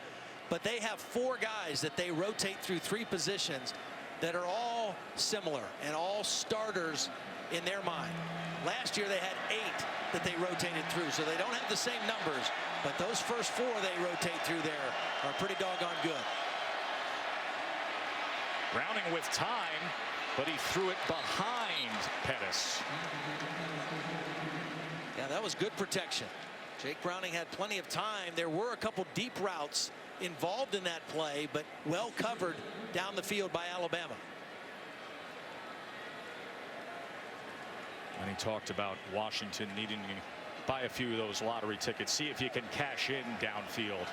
but they have 4 guys that they rotate through 3 positions that are all similar and all starters in their mind. Last year they had 8 that they rotated through, so they don't have the same numbers, but those first 4 they rotate through there are pretty doggone good. Browning with time, but he threw it behind Pettis. Yeah, that was good protection. Jake Browning had plenty of time. There were a couple deep routes involved in that play, but well covered down the field by Alabama. And he talked about Washington needing to buy a few of those lottery tickets, see if you can cash in downfield.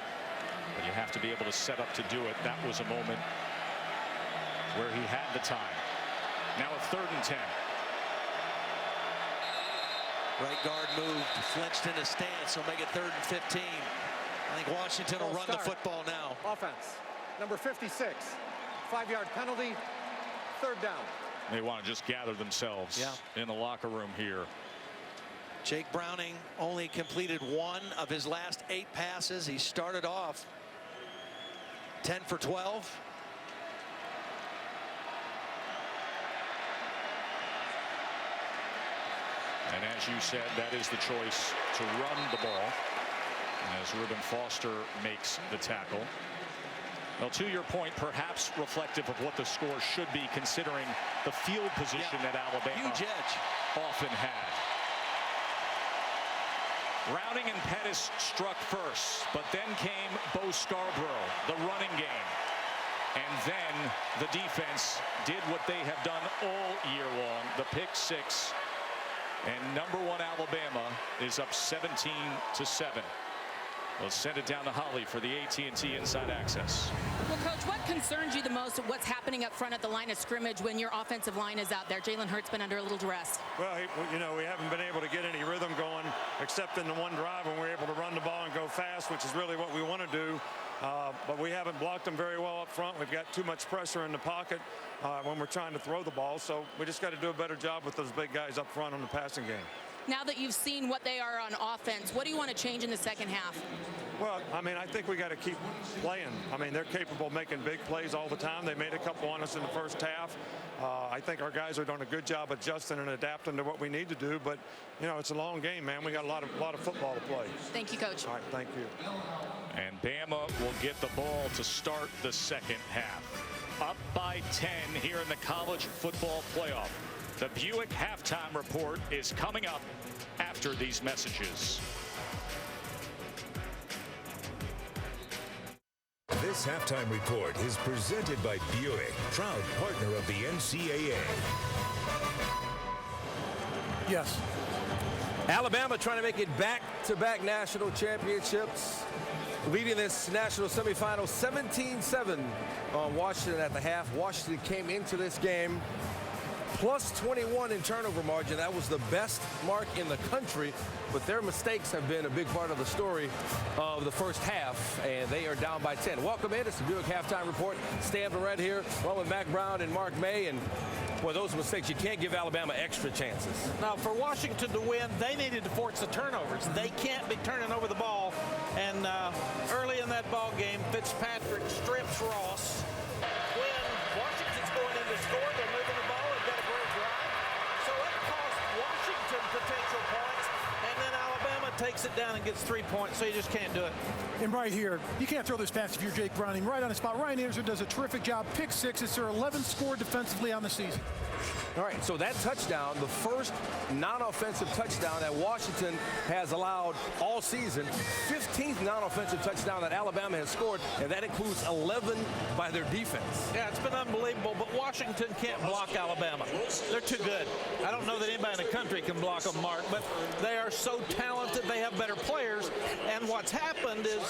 But you have to be able to set up to do it. That was a moment where he had the time. Now a 3rd and 10. Right guard moved, flinched in a stance. He'll make it 3rd and 15. I think Washington will run the football now. Offense, number 56, 5-yard penalty, 3rd down. They want to just gather themselves in the locker room here. Jake Browning only completed 1 of his last 8 passes. He started off 10 for 12. And as you said, that is the choice to run the ball, as Reuben Foster makes the tackle. Well, to your point, perhaps reflective of what the score should be, considering the field position that Alabama often had. Browning and Pettis struck first, but then came Bo Scarborough, the running game. And then the defense did what they have done all year long, the pick six. And number 1 Alabama is up 17-7. Let's send it down to Holly for the AT&T Inside Access. Well, Coach, what concerns you the most of what's happening up front at the line of scrimmage when your offensive line is out there? Jalen Hurts been under a little duress. Well, you know, we haven't been able to get any rhythm going except in the one drive when we're able to run the ball and go fast, which is really what we want to do. But we haven't blocked them very well up front. We've got too much pressure in the pocket when we're trying to throw the ball. So we just got to do a better job with those big guys up front on the passing game. Now that you've seen what they are on offense, what do you want to change in the second half? Well, I mean, I think we got to keep playing. I mean, they're capable of making big plays all the time. They made a couple on us in the first half. I think our guys are doing a good job adjusting and adapting to what we need to do. But, you know, it's a long game, man. We got a lot of football to play. Thank you, Coach. All right, thank you. And Bama will get the ball to start the second half. Up by 10 here in the college football playoff. The Buick halftime report is coming up after these messages. This halftime report is presented by Buick, proud partner of the NCAA. Yes. Alabama trying to make it back-to-back national championships, leading this national semifinal 17-7 on Washington at the half. Washington came into this game plus 21 in turnover margin. That was the best mark in the country, but their mistakes have been a big part of the story of the first half, and they are down by 10. Welcome in. It's the Buick Halftime Report. Stan Barrett here, along with Mac Brown and Mark May, and boy, those mistakes, you can't give Alabama extra chances. Now, for Washington to win, they needed to force the turnovers. They can't be turning over the ball, and early in that ball game, Fitzpatrick strips Ross. When Washington's going in to score, they're moving the ball. Potential points, and then Alabama takes it down and gets 3 points, so you just can't do it. And right here, you can't throw this pass if you're Jake Browning. Right on the spot. Ryan Anderson does a terrific job. Pick six. It's their 11th score defensively on the season. All right, so that touchdown, the first non-offensive touchdown that Washington has allowed all season, 15th non-offensive touchdown that Alabama has scored, and that includes 11 by their defense. Yeah, it's been unbelievable, but Washington can't block Alabama. They're too good. I don't know that anybody in the country can block them, Mark, but they are so talented. They have better players, and what's happened is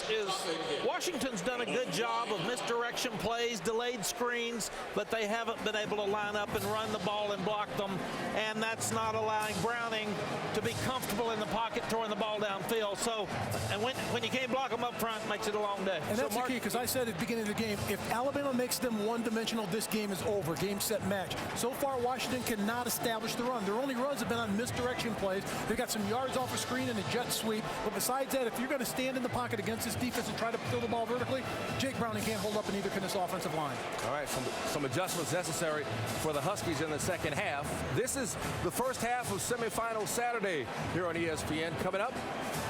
Washington's done a good job of misdirection plays, delayed screens, but they haven't been able to line up and run the ball and block them, and that's not allowing Browning to be comfortable in the pocket throwing the ball downfield. So, and when you can't block them up front, it makes it a long day. And that's the key, because I said at the beginning of the game, if Alabama makes them one-dimensional, this game is over. Game, set, match. So far, Washington cannot establish the run. Their only runs have been on misdirection plays. They got some yards off a screen and a jet sweep. But besides that, if you're going to stand in the pocket against this defense and try to throw the ball vertically, Jake Browning can't hold up, and neither can this offensive line. All right, some adjustments necessary for the Huskies in the second half. This is the first half of semifinal Saturday here on ESPN. Coming up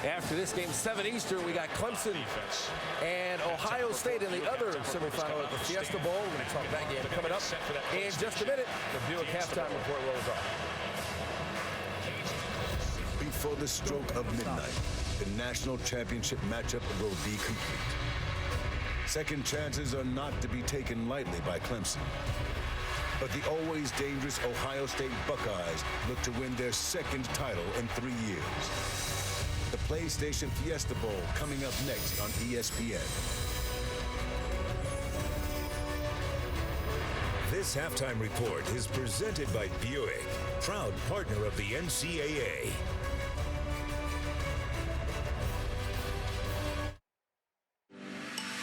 after this game, 7 Eastern, we got Clemson and Ohio State in the other semifinal at the Fiesta Bowl. We're going to talk that game coming up in just a minute. The Buick halftime report rolls on. Before the stroke of midnight, the national championship matchup will be complete. Second chances are not to be taken lightly by Clemson. But the always dangerous Ohio State Buckeyes look to win their second title in 3 years. The PlayStation Fiesta Bowl coming up next on ESPN. This halftime report is presented by Buick, proud partner of the NCAA.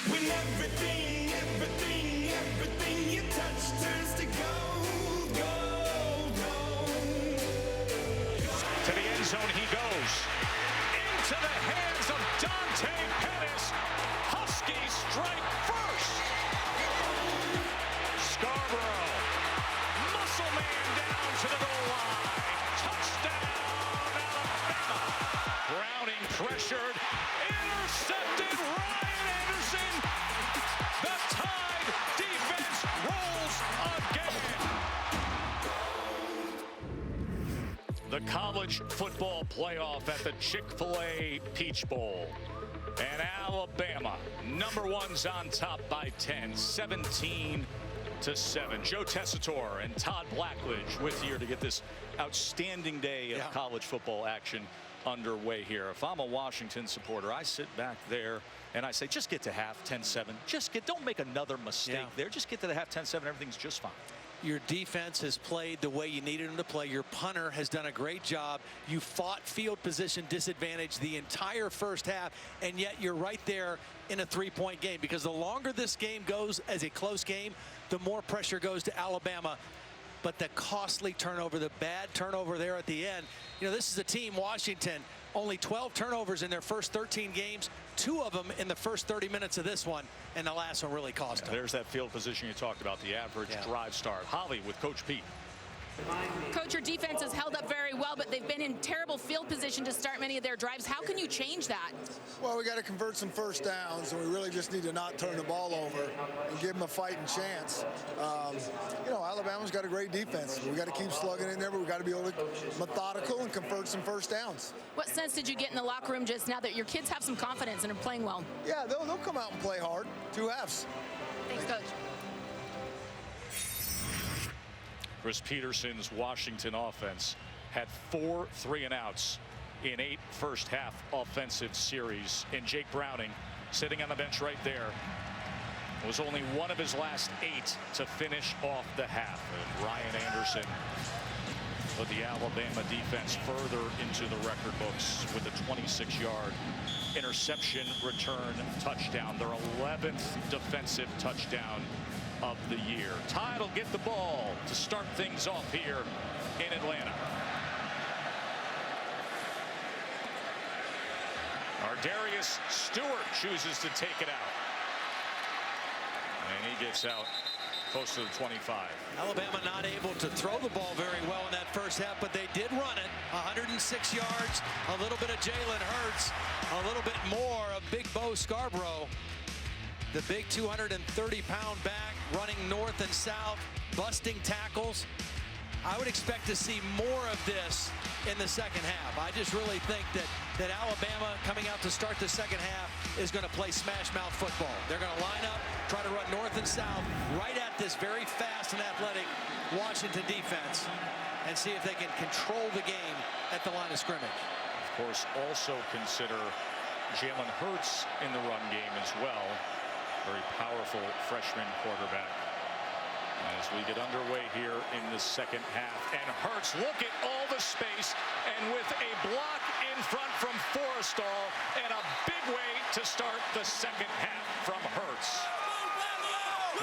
When everything you touch turns to gold, gold, gold. To the end zone he goes. Into the hands of Dante Pettis. Huskies strike first. Scarborough. Muscle man down to the goal line. Touchdown, Alabama. Browning pressured. Intercepted. Ryan Anderson. The Tide defense rolls again. The college football playoff at the Chik Fil-A Peach Bowl. And Alabama, #1's on top by 10, 17-7. Joe Tessitore and Todd Blackledge with you to get this outstanding day of college football action underway here. If I'm a Washington supporter, I sit back there and I say, just get to half, 10-7. Don't make another mistake there. Just get to the half, 10-7. Everything's just fine. Your defense has played the way you needed them to play. Your punter has done a great job. You fought field position disadvantage the entire first half, and yet you're right there in a 3-point game, because the longer this game goes as a close game, the more pressure goes to Alabama. But the costly turnover, the bad turnover there at the end, this is a team, Washington, only 12 turnovers in their first 13 games, 2 of them in the first 30 minutes of this one, and the last one really cost them. There's that field position you talked about, the average drive start. Holly with Coach Pete. Coach, your defense has held up very well, but they've been in terrible field position to start many of their drives. How can you change that? Well, we got to convert some first downs, and we really just need to not turn the ball over and give them a fighting chance. Alabama's got a great defense. We got to keep slugging in there, but we got to be able to be methodical and convert some first downs. What sense did you get in the locker room just now that your kids have some confidence and are playing well? Yeah, they'll come out and play hard. 2 halves. Thanks, Coach. Chris Peterson's Washington offense had 4 3-and-outs in 8 first-half offensive series. And Jake Browning, sitting on the bench right there, was only one of his last 8 to finish off the half. And Ryan Anderson put the Alabama defense further into the record books with a 26-yard interception return touchdown. Their 11th defensive touchdown of the year. Tide will get the ball to start things off here in Atlanta. Ardarius Stewart chooses to take it out. And he gets out close to the 25. Alabama not able to throw the ball very well in that first half, but they did run it. 106 yards, a little bit of Jalen Hurts, a little bit more of Big Bo Scarborough. The big 230-pound back running north and south, busting tackles. I would expect to see more of this in the second half. I just really think that Alabama, coming out to start the second half, is going to play smash mouth football. They're going to line up, try to run north and south right at this very fast and athletic Washington defense, and see if they can control the game at the line of scrimmage. Of course, also consider Jalen Hurts in the run game as well. Very powerful freshman quarterback. As we get underway here in the second half, and Hurts, look at all the space, and with a block in front from Forrestal, and a big way to start the second half from Hurts.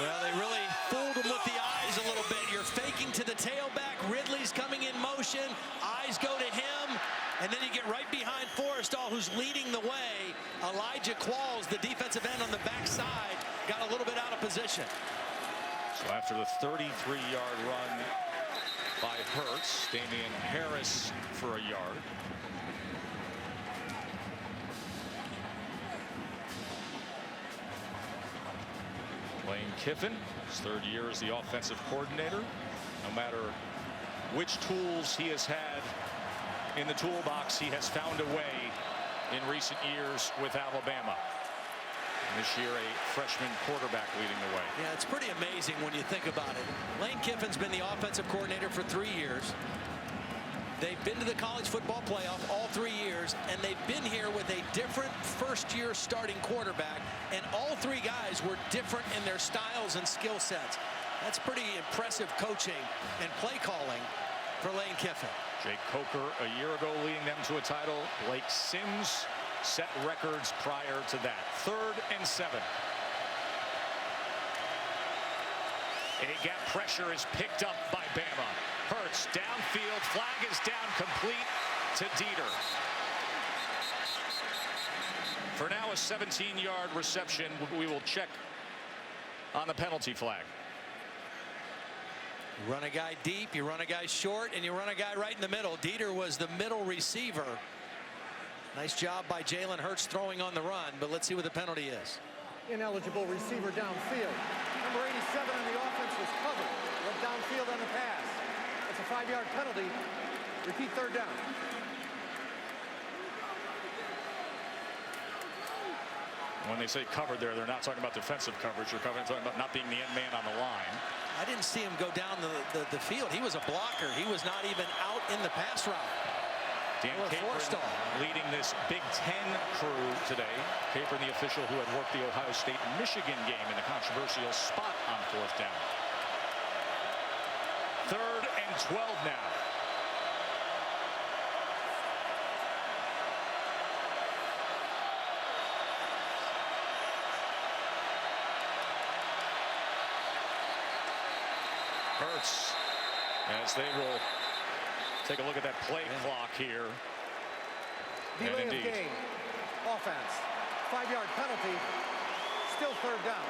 Well, they really fooled him with the eyes a little bit. You're faking to the tailback. Ridley's coming in motion. Eyes go to him. And then you get right behind Forrestal, who's leading the way. Elijah Qualls, the defensive end on the backside, got a little bit out of position. So after the 33-yard run by Hurts, Damian Harris for a yard. Lane Kiffin, his third year as the offensive coordinator. No matter which tools he has had in the toolbox, he has found a way in recent years with Alabama. And this year, a freshman quarterback leading the way. Yeah, it's pretty amazing when you think about it. Lane Kiffin's been the offensive coordinator for 3 years. They've been to the college football playoff all 3 years, and they've been here with a different first-year starting quarterback, and all 3 guys were different in their styles and skill sets. That's pretty impressive coaching and play calling for Lane Kiffin. Jake Coker a year ago leading them to a title. Blake Sims set records prior to that. 3rd and 7. A gap pressure is picked up by Bama. Hurts downfield, flag is down, complete to Dieter. For now, a 17-yard reception. We will check on the penalty flag. You run a guy deep, you run a guy short, and you run a guy right in the middle. Dieter was the middle receiver. Nice job by Jalen Hurts throwing on the run, but let's see what the penalty is. Ineligible receiver downfield. Number 87 on the offense was covered. Went downfield on the pass. It's a 5-yard penalty. Repeat, 3rd down. When they say covered there, they're not talking about defensive coverage. They're talking about not being the end man on the line. I didn't see him go down the field. He was a blocker. He was not even out in the pass route. Dan Capron leading this Big Ten crew today. Capron, the official who had worked the Ohio State-Michigan game in the controversial spot on 4th down. 3rd and 12 now. Hurts, as they will take a look at that play clock here. Delay of game. Offense. 5-yard penalty. Still 3rd down.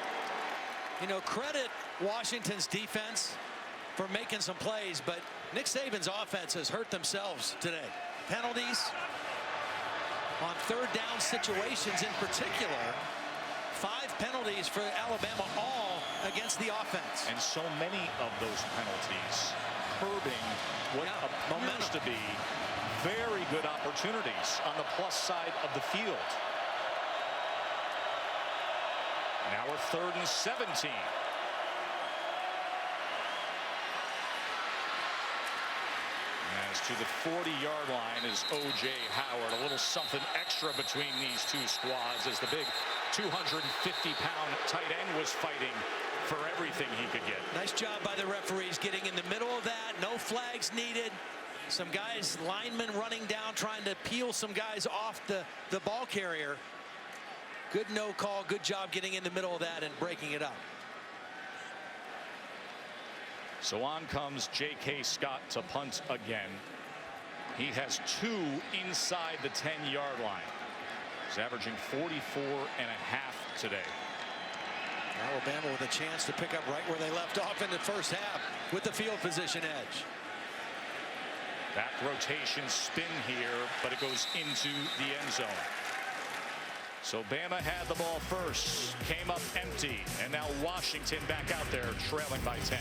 You know, credit Washington's defense for making some plays, but Nick Saban's offense has hurt themselves today. Penalties on 3rd down situations in particular. 5 penalties for Alabama, all against the offense. And so many of those penalties curbing what appears to be very good opportunities on the plus side of the field. Now we're 3rd and 17. As to the 40-yard line is O.J. Howard. A little something extra between these two squads as the big 250-pound tight end was fighting for everything he could get. Nice job by the referees getting in the middle of that. No flags needed. Some guys, linemen running down, trying to peel some guys off the ball carrier. Good no call. Good job getting in the middle of that and breaking it up. So on comes J.K. Scott to punt again. He has 2 inside the 10-yard line. He's averaging 44 and a half today. Alabama with a chance to pick up right where they left off in the first half with the field position edge. Back rotation spin here, but it goes into the end zone. So Bama had the ball first, came up empty, and now Washington back out there trailing by 10.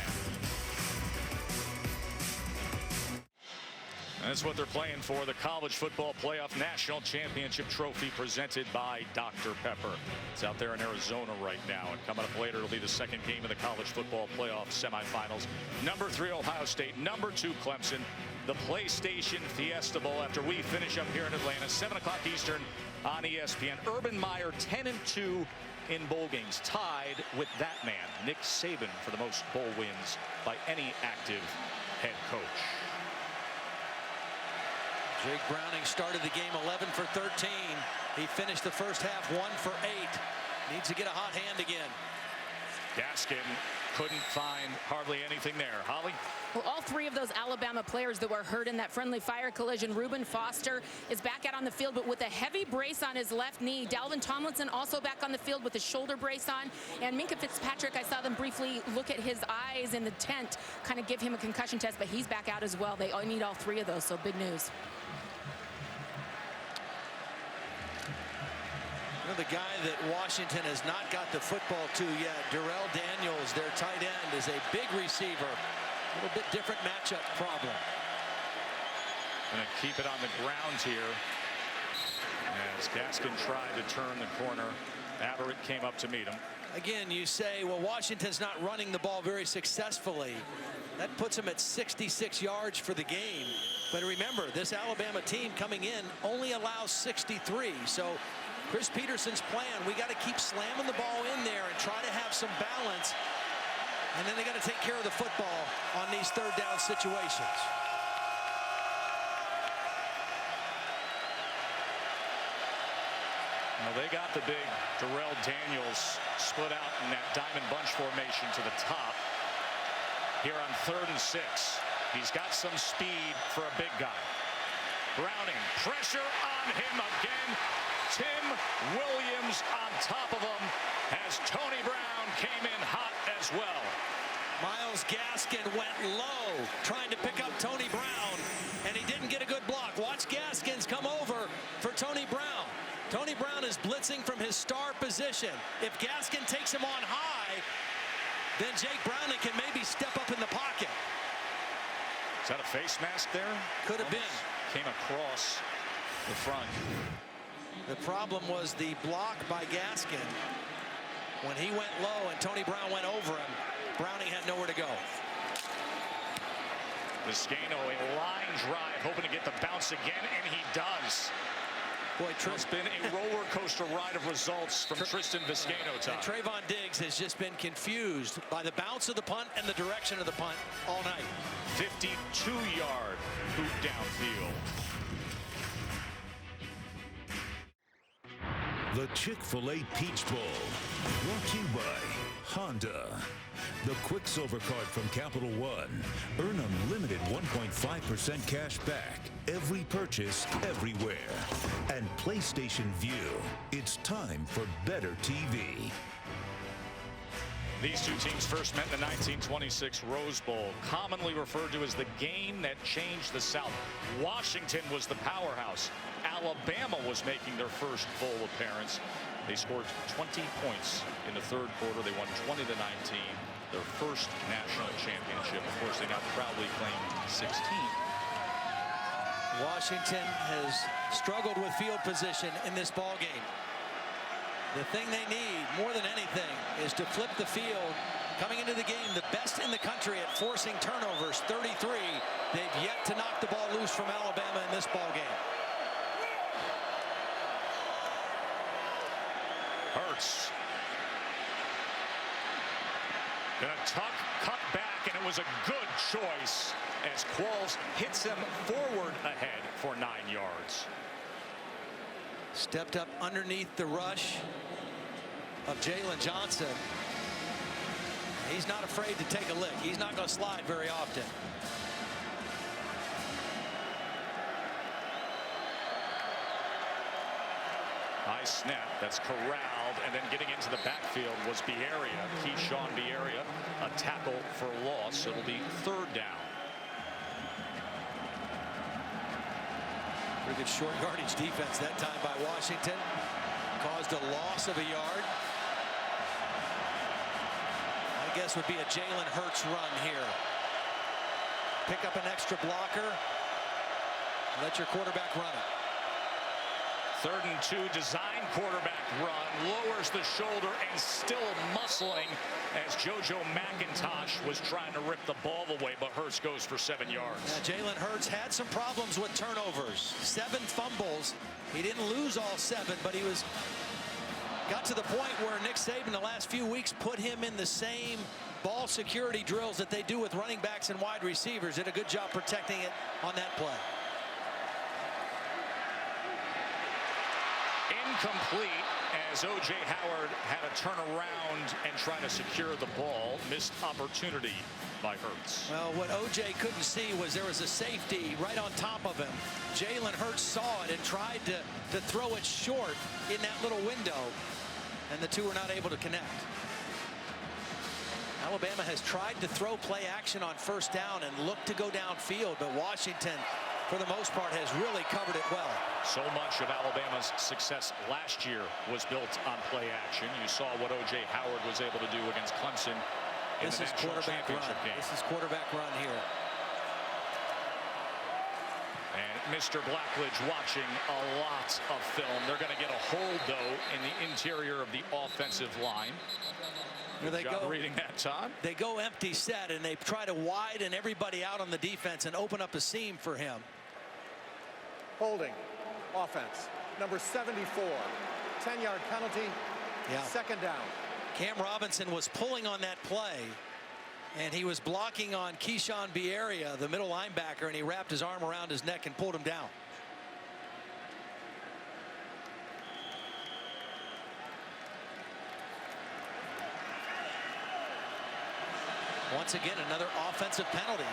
And that's what they're playing for, the College Football Playoff National Championship Trophy presented by Dr. Pepper. It's out there in Arizona right now. And coming up later, it'll be the second game of the College Football Playoff semifinals. Number 3, Ohio State. Number 2, Clemson. The PlayStation Fiesta Bowl after we finish up here in Atlanta. 7 o'clock Eastern on ESPN. Urban Meyer 10-2 in bowl games, tied with that man, Nick Saban, for the most bowl wins by any active head coach. Jake Browning started the game 11 for 13. He finished the first half 1 for 8. Needs to get a hot hand again. Gaskin couldn't find hardly anything there. Holly? Well, all 3 of those Alabama players that were hurt in that friendly fire collision. Reuben Foster is back out on the field, but with a heavy brace on his left knee. Dalvin Tomlinson also back on the field with a shoulder brace on. And Minkah Fitzpatrick, I saw them briefly look at his eyes in the tent, kind of give him a concussion test, but he's back out as well. They need all 3 of those, so big news. You know, the guy that Washington has not got the football to yet, Darrell Daniels, their tight end, is a big receiver. A little bit different matchup problem. Gonna keep it on the ground here as Gaskin tried to turn the corner. Averett came up to meet him. Again, you say, well, Washington's not running the ball very successfully. That puts them at 66 yards for the game. But remember, this Alabama team coming in only allows 63. So Chris Peterson's plan, we got to keep slamming the ball in there and try to have some balance. And then they got to take care of the football on these third down situations. Well, they got the big Darrell Daniels split out in that diamond bunch formation to the top. Here on 3rd and 6. He's got some speed for a big guy. Browning, pressure on him again. Tim Williams on top of him as Tony Brown came in hot as well. Myles Gaskin went low trying to pick up Tony Brown, and he didn't get a good block. Watch Gaskins come over for Tony Brown. Tony Brown is blitzing from his star position. If Gaskin takes him on high, then Jake Browning can maybe step up in the pocket. Is that a face mask there? Could have been. Came across the front. The problem was the block by Gaskin. When he went low and Tony Brown went over him, Browning had nowhere to go. Viscano, a line drive, hoping to get the bounce again, and he does. Boy, it's been a roller coaster ride of results from Tristan Viscano. And Trayvon Diggs has just been confused by the bounce of the punt and the direction of the punt all night. 52-yard boot downfield. The Chik Fil-A Peach Bowl, brought to you by Honda. The Quicksilver card from Capital One. Earn unlimited 1.5% cash back. Every purchase, everywhere. And PlayStation View. It's time for better TV. These two teams first met in the 1926 Rose Bowl, commonly referred to as the game that changed the South. Washington was the powerhouse. Alabama was making their first bowl appearance. They scored 20 points in the third quarter. They won 20-19, their first national championship. Of course, they now proudly claim 16. Washington has struggled with field position in this ball game. The thing they need more than anything is to flip the field. Coming into the game, the best in the country at forcing turnovers, 33. They've yet to knock the ball loose from Alabama in this ball game. Hurts. Gonna cut back, and it was a good choice as Qualls hits him forward ahead for 9 yards. Stepped up underneath the rush of Jalen Johnson. He's not afraid to take a lick. He's not going to slide very often. High snap, that's corralled, and then getting into the backfield was Bieria, Keyshawn Bieria, a tackle for loss. It'll be 3rd down. Pretty good short yardage defense that time by Washington. Caused a loss of a yard. My guess would be a Jalen Hurts run here. Pick up an extra blocker. Let your quarterback run it. 3rd and 2, design quarterback run, lowers the shoulder and still muscling as JoJo McIntosh was trying to rip the ball away, but Hurts goes for 7 yards. Yeah, Jalen Hurts had some problems with turnovers. 7 fumbles. He didn't lose all 7, but he got to the point where Nick Saban the last few weeks put him in the same ball security drills that they do with running backs and wide receivers. Did a good job protecting it on that play. Incomplete as O.J. Howard had to turn around and try to secure the ball. Missed opportunity by Hurts. Well, what O.J. couldn't see was there was a safety right on top of him. Jalen Hurts saw it and tried to throw it short in that little window, and the two were not able to connect. Alabama has tried to throw play action on 1st down and look to go downfield, but Washington, for the most part, has really covered it well. So much of Alabama's success last year was built on play action. You saw what O.J. Howard was able to do against Clemson in the national championship game. This is quarterback run here. And Mr. Blackledge watching a lot of film. They're going to get a hold, though, in the interior of the offensive line. Good job reading that, Todd. They go empty set, and they try to widen everybody out on the defense and open up a seam for him. Holding. Offense. Number 74. 10-yard penalty. Yeah. 2nd down. Cam Robinson was pulling on that play, and he was blocking on Keyshawn Bierria, the middle linebacker, and he wrapped his arm around his neck and pulled him down. Once again, another offensive penalty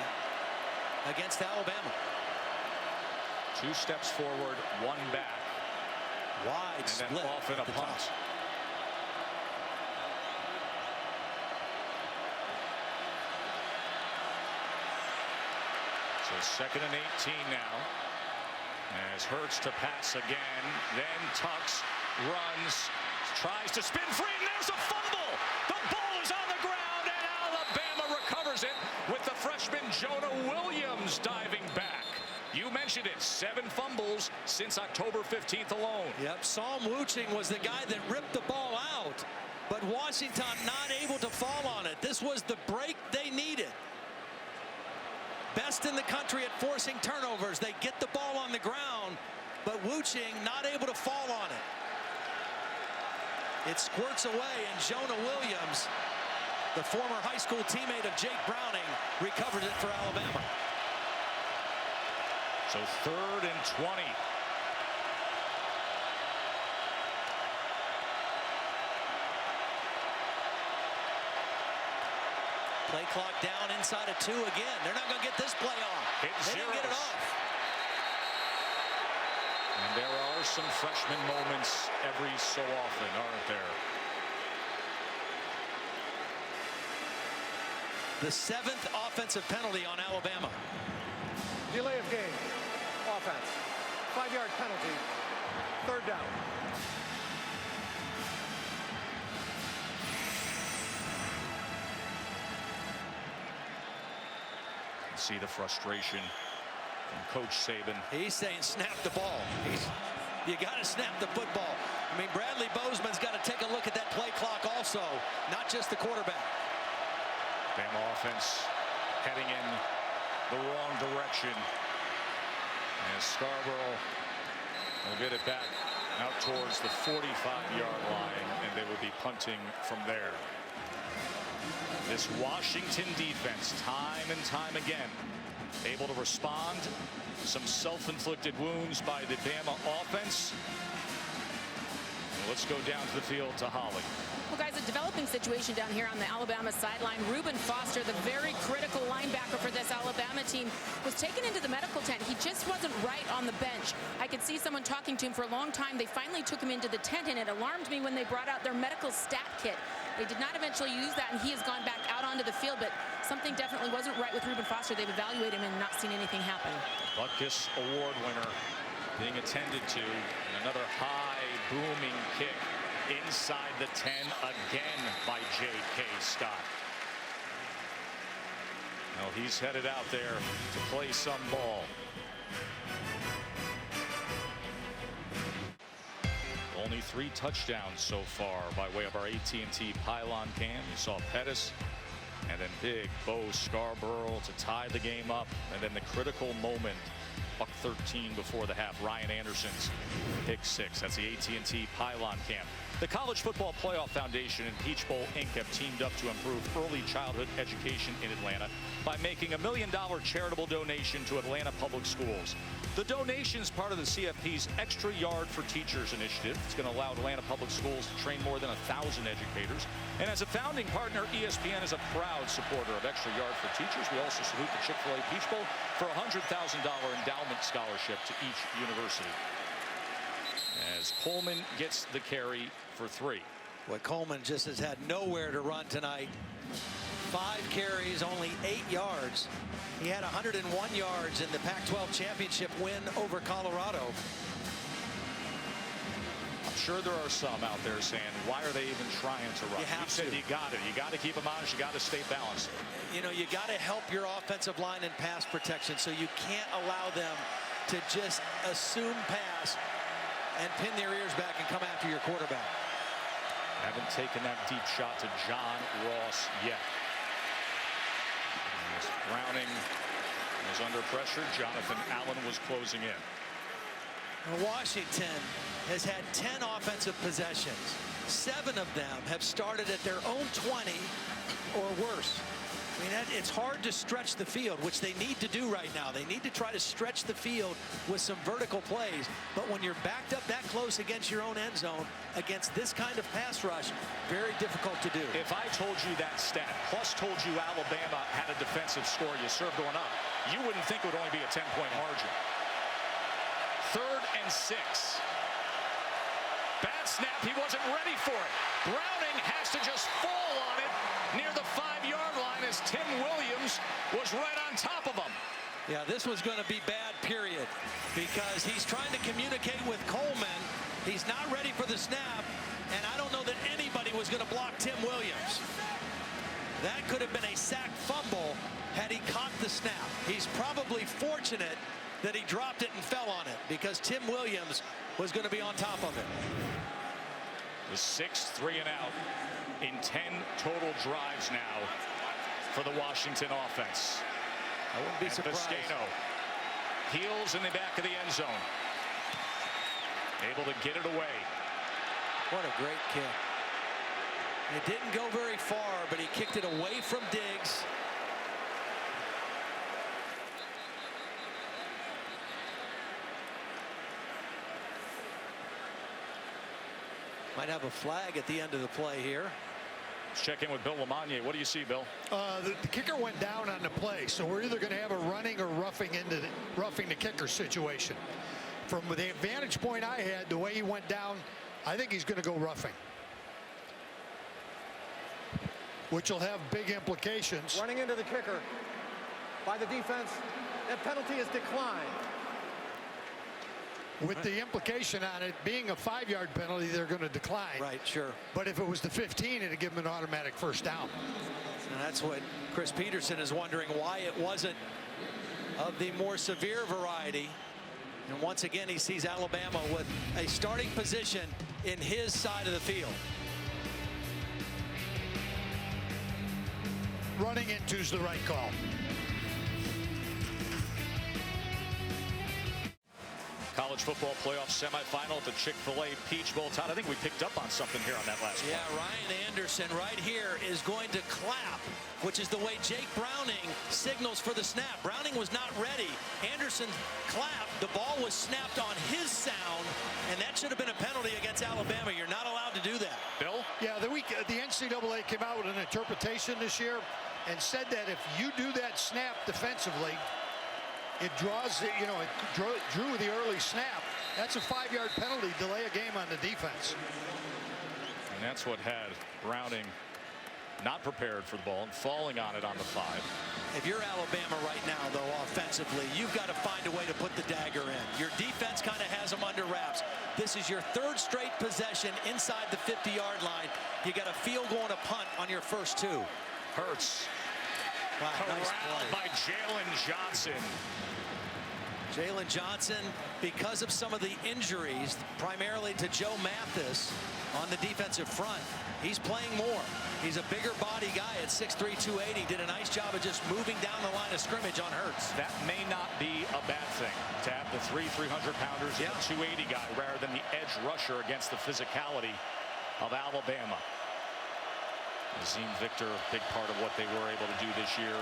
against Alabama. 2 steps forward, 1 back. Wide and split. then off in a punt. So 2nd and 18 now. As Hurts to pass again, then tucks, runs, tries to spin free, and there's a fumble. The ball is on the ground, and Alabama recovers it with the freshman Jonah Williams diving back. You mentioned it, 7 fumbles since October 15th alone. Yep, Psalm Wuching was the guy that ripped the ball out, but Washington not able to fall on it. This was the break they needed. Best in the country at forcing turnovers. They get the ball on the ground, but Wuching not able to fall on it. It squirts away, and Jonah Williams, the former high school teammate of Jake Browning, recovers it for Alabama. So 3rd and 20. Play clock down inside of 2 again. They're not going to get this play off. They didn't get it off. And there are some freshman moments every so often, aren't there? The 7th offensive penalty on Alabama. Delay of game. Offense. 5-yard penalty. 3rd down. See the frustration from Coach Saban. He's saying snap the ball. You got to snap the football. I mean, Bradley Bozeman's got to take a look at that play clock also, not just the quarterback. Bama offense heading in the wrong direction. As Scarborough will get it back out towards the 45-yard line, and they will be punting from there. This Washington defense, time and time again, able to respond. Some self-inflicted wounds by the Bama offense. Let's go down to the field to Holly. Well, guys, a developing situation down here on the Alabama sideline. Reuben Foster, the very critical linebacker for this Alabama team, was taken into the medical tent. He just wasn't right on the bench. I could see someone talking to him for a long time. They finally took him into the tent, and it alarmed me when they brought out their medical stat kit. They did not eventually use that, and he has gone back out onto the field, but something definitely wasn't right with Reuben Foster. They've evaluated him and not seen anything happen. Butkus Award winner being attended to, and another high booming kick inside the 10 again by J.K. Scott. Now he's headed out there to play some ball. Only 3 touchdowns so far by way of our AT&T pylon cam. You saw Pettis and then big Bo Scarborough to tie the game up, and then the critical moment, buck 13 before the half, Ryan Anderson's pick 6. That's the AT&T pylon cam. The College Football Playoff Foundation and Peach Bowl Inc. have teamed up to improve early childhood education in Atlanta by making a $1 million charitable donation to Atlanta Public Schools. The donation is part of the CFP's Extra Yard for Teachers initiative. It's going to allow Atlanta Public Schools to train more than 1,000 educators. And as a founding partner, ESPN is a proud supporter of Extra Yard for Teachers. We also salute the Chik Fil-A Peach Bowl for a $100,000 endowment scholarship to each university. As Coleman gets the carry for 3. Well, Coleman just has had nowhere to run tonight. 5 carries, only 8 yards. He had 101 yards in the Pac-12 championship win over Colorado. I'm sure there are some out there saying, why are they even trying to run? You have said to. you got it. You got to keep them honest. You got to stay balanced. You know, you got to help your offensive line in pass protection, so you can't allow them to just assume pass and pin their ears back and come after your quarterback. Haven't taken that deep shot to John Ross yet. As Browning was under pressure, Jonathan Allen was closing in. Washington has had 10 offensive possessions. 7 of them have started at their own 20 or worse. I mean, it's hard to stretch the field, which they need to do right now. They need to try to stretch the field with some vertical plays. But when you're backed up that close against your own end zone, against this kind of pass rush, very difficult to do. If I told you that stat, plus told you Alabama had a defensive score, you served one up, you wouldn't think it would only be a 10-point margin. 3rd and 6. Bad snap. He wasn't ready for it. Browning has to just fall on it near the 5-yard line as Tim Williams was right on top of him. Yeah, this was going to be bad, period, because he's trying to communicate with Coleman. He's not ready for the snap, and I don't know that anybody was going to block Tim Williams. That could have been a sack fumble had he caught the snap. He's probably fortunate that he dropped it and fell on it, because Tim Williams was going to be on top of it. The 6th 3-and-out in 10 total drives now for the Washington offense. I wouldn't be surprised. Vizcaino heels in the back of the end zone. Able to get it away. What a great kick. It didn't go very far, but he kicked it away from Diggs. Might have a flag at the end of the play here. Let's check in with Bill Lamagna. What do you see, Bill? The kicker went down on the play, so we're either going to have a running or roughing the kicker situation. From the vantage point I had, the way he went down, I think he's going to go roughing, which will have big implications. Running into the kicker by the defense. That penalty is declined. With the implication on it being a 5-yard penalty, they're going to decline. Right, sure. But if it was the 15, it'd give them an automatic first down. And that's what Chris Peterson is wondering, why it wasn't of the more severe variety. And once again, he sees Alabama with a starting position in his side of the field. Running into's the right call. College football playoff semifinal at the Chik Fil-A Peach Bowl. Todd, I think we picked up on something here on that last one. Yeah, Ryan Anderson right here is going to clap, which is the way Jake Browning signals for the snap. Browning was not ready. Anderson clapped. The ball was snapped on his sound, and that should have been a penalty against Alabama. You're not allowed to do that. Bill? Yeah, the NCAA came out with an interpretation this year and said that if you do that snap defensively, it draws, it drew the early snap. That's a 5-yard penalty, delay a game on the defense. And that's what had Browning not prepared for the ball and falling on it on the 5. If you're Alabama right now, though, offensively, you've got to find a way to put the dagger in. Your defense kind of has them under wraps. This is your 3rd straight possession inside the 50-yard line. You got a field goal and a punt on your first 2. Hurts. Wow, nice Corralled play by Jalen Johnson. Jalen Johnson, because of some of the injuries, primarily to Joe Mathis on the defensive front, he's playing more. He's a bigger body guy at 6'3", 280. Did a nice job of just moving down the line of scrimmage on Hurts. That may not be a bad thing to have the 300-pounders and the 280 guy rather than the edge rusher against the physicality of Alabama. Nazim Victor, big part of what they were able to do this year.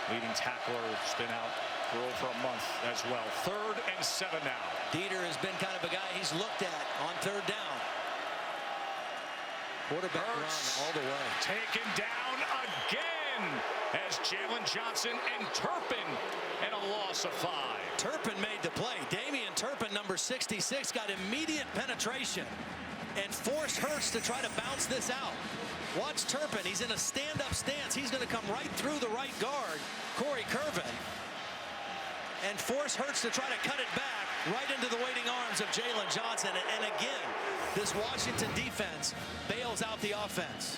Leading tackler, has been out for over a month as well. 3rd and 7 now. Dieter has been kind of a guy he's looked at on 3rd down. Quarterback run all the way. Taken down again as Jalen Johnson and Turpin, and a loss of 5. Turpin made the play. Damian Turpin, number 66, got immediate penetration and forced Hurts to try to bounce this out. Watch Turpin. He's in a stand-up stance. He's going to come right through the right guard, Corey Curvin, and force Hurts to try to cut it back right into the waiting arms of Jalen Johnson. And again, this Washington defense bails out the offense.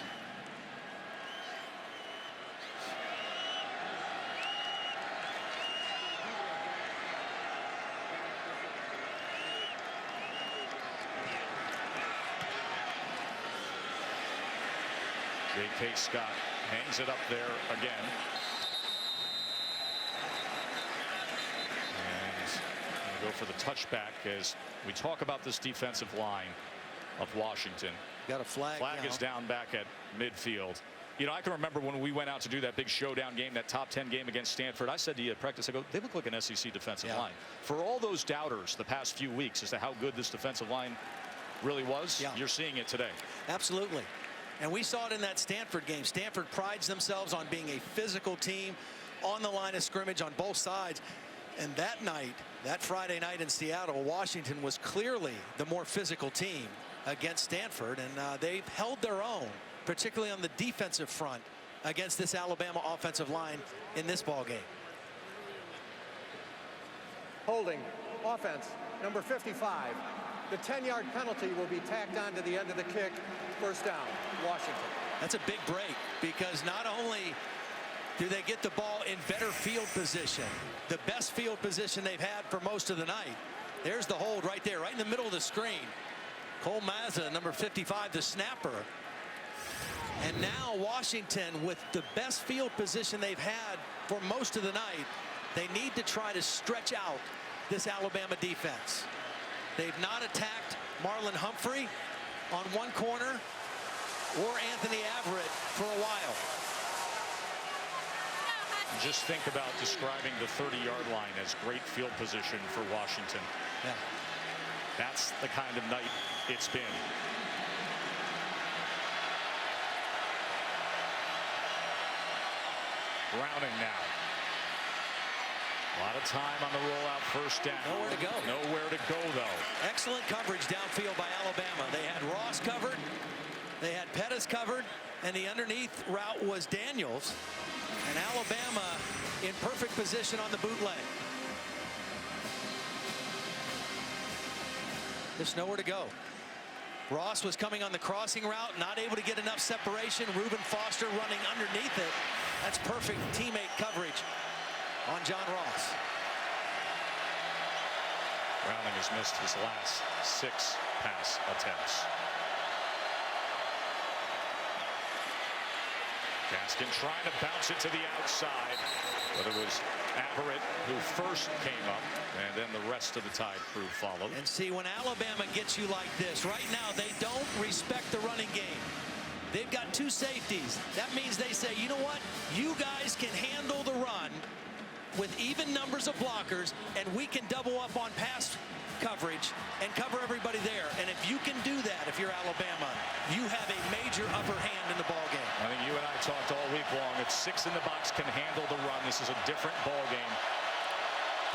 J.K. Scott hangs it up there again. And go for the touchback as we talk about this defensive line of Washington. Got a flag. Flag is down back at midfield. You know, I can remember when we went out to do that big showdown game, that top 10 game against Stanford. I said to you at practice, I go, they look like an SEC defensive line. For all those doubters the past few weeks as to how good this defensive line really was, you're seeing it today. Absolutely. And we saw it in that Stanford game. Stanford prides themselves on being a physical team on the line of scrimmage on both sides. And that night, that Friday night in Seattle, Washington was clearly the more physical team against Stanford. And they held their own, particularly on the defensive front, against this Alabama offensive line in this ball game. Holding, offense, number 55. The 10-yard penalty will be tacked on to the end of the kick. First down, Washington. That's a big break because not only do they get the ball in better field position, the best field position they've had for most of the night. There's the hold right there, right in the middle of the screen. Cole Mazza, number 55, the snapper. And now Washington, with the best field position they've had for most of the night, they need to try to stretch out this Alabama defense. They've not attacked Marlon Humphrey on one corner or Anthony Averett for a while. Just think about describing the 30-yard line as great field position for Washington. Yeah. That's the kind of night it's been. Browning now. A lot of time on the rollout, first down. Nowhere to go. Nowhere to go, though. Excellent coverage downfield by Alabama. They had Ross covered. They had Pettis covered. And the underneath route was Daniels. And Alabama in perfect position on the bootleg. There's nowhere to go. Ross was coming on the crossing route, not able to get enough separation. Reuben Foster running underneath it. That's perfect teammate coverage on John Ross. Browning has missed his last 6 pass attempts. Gaskin trying to bounce it to the outside, but it was Averett who first came up, and then the rest of the Tide crew followed. And see, when Alabama gets you like this, right now they don't respect the running game. They've got 2 safeties. That means they say, you know what? You guys can handle the run with even numbers of blockers, and we can double up on pass coverage and cover everybody there. And if you can do that, if you're Alabama, you have a major upper hand in the ball game. I think you and I talked all week long. If 6 in the box can handle the run, this is a different ball game.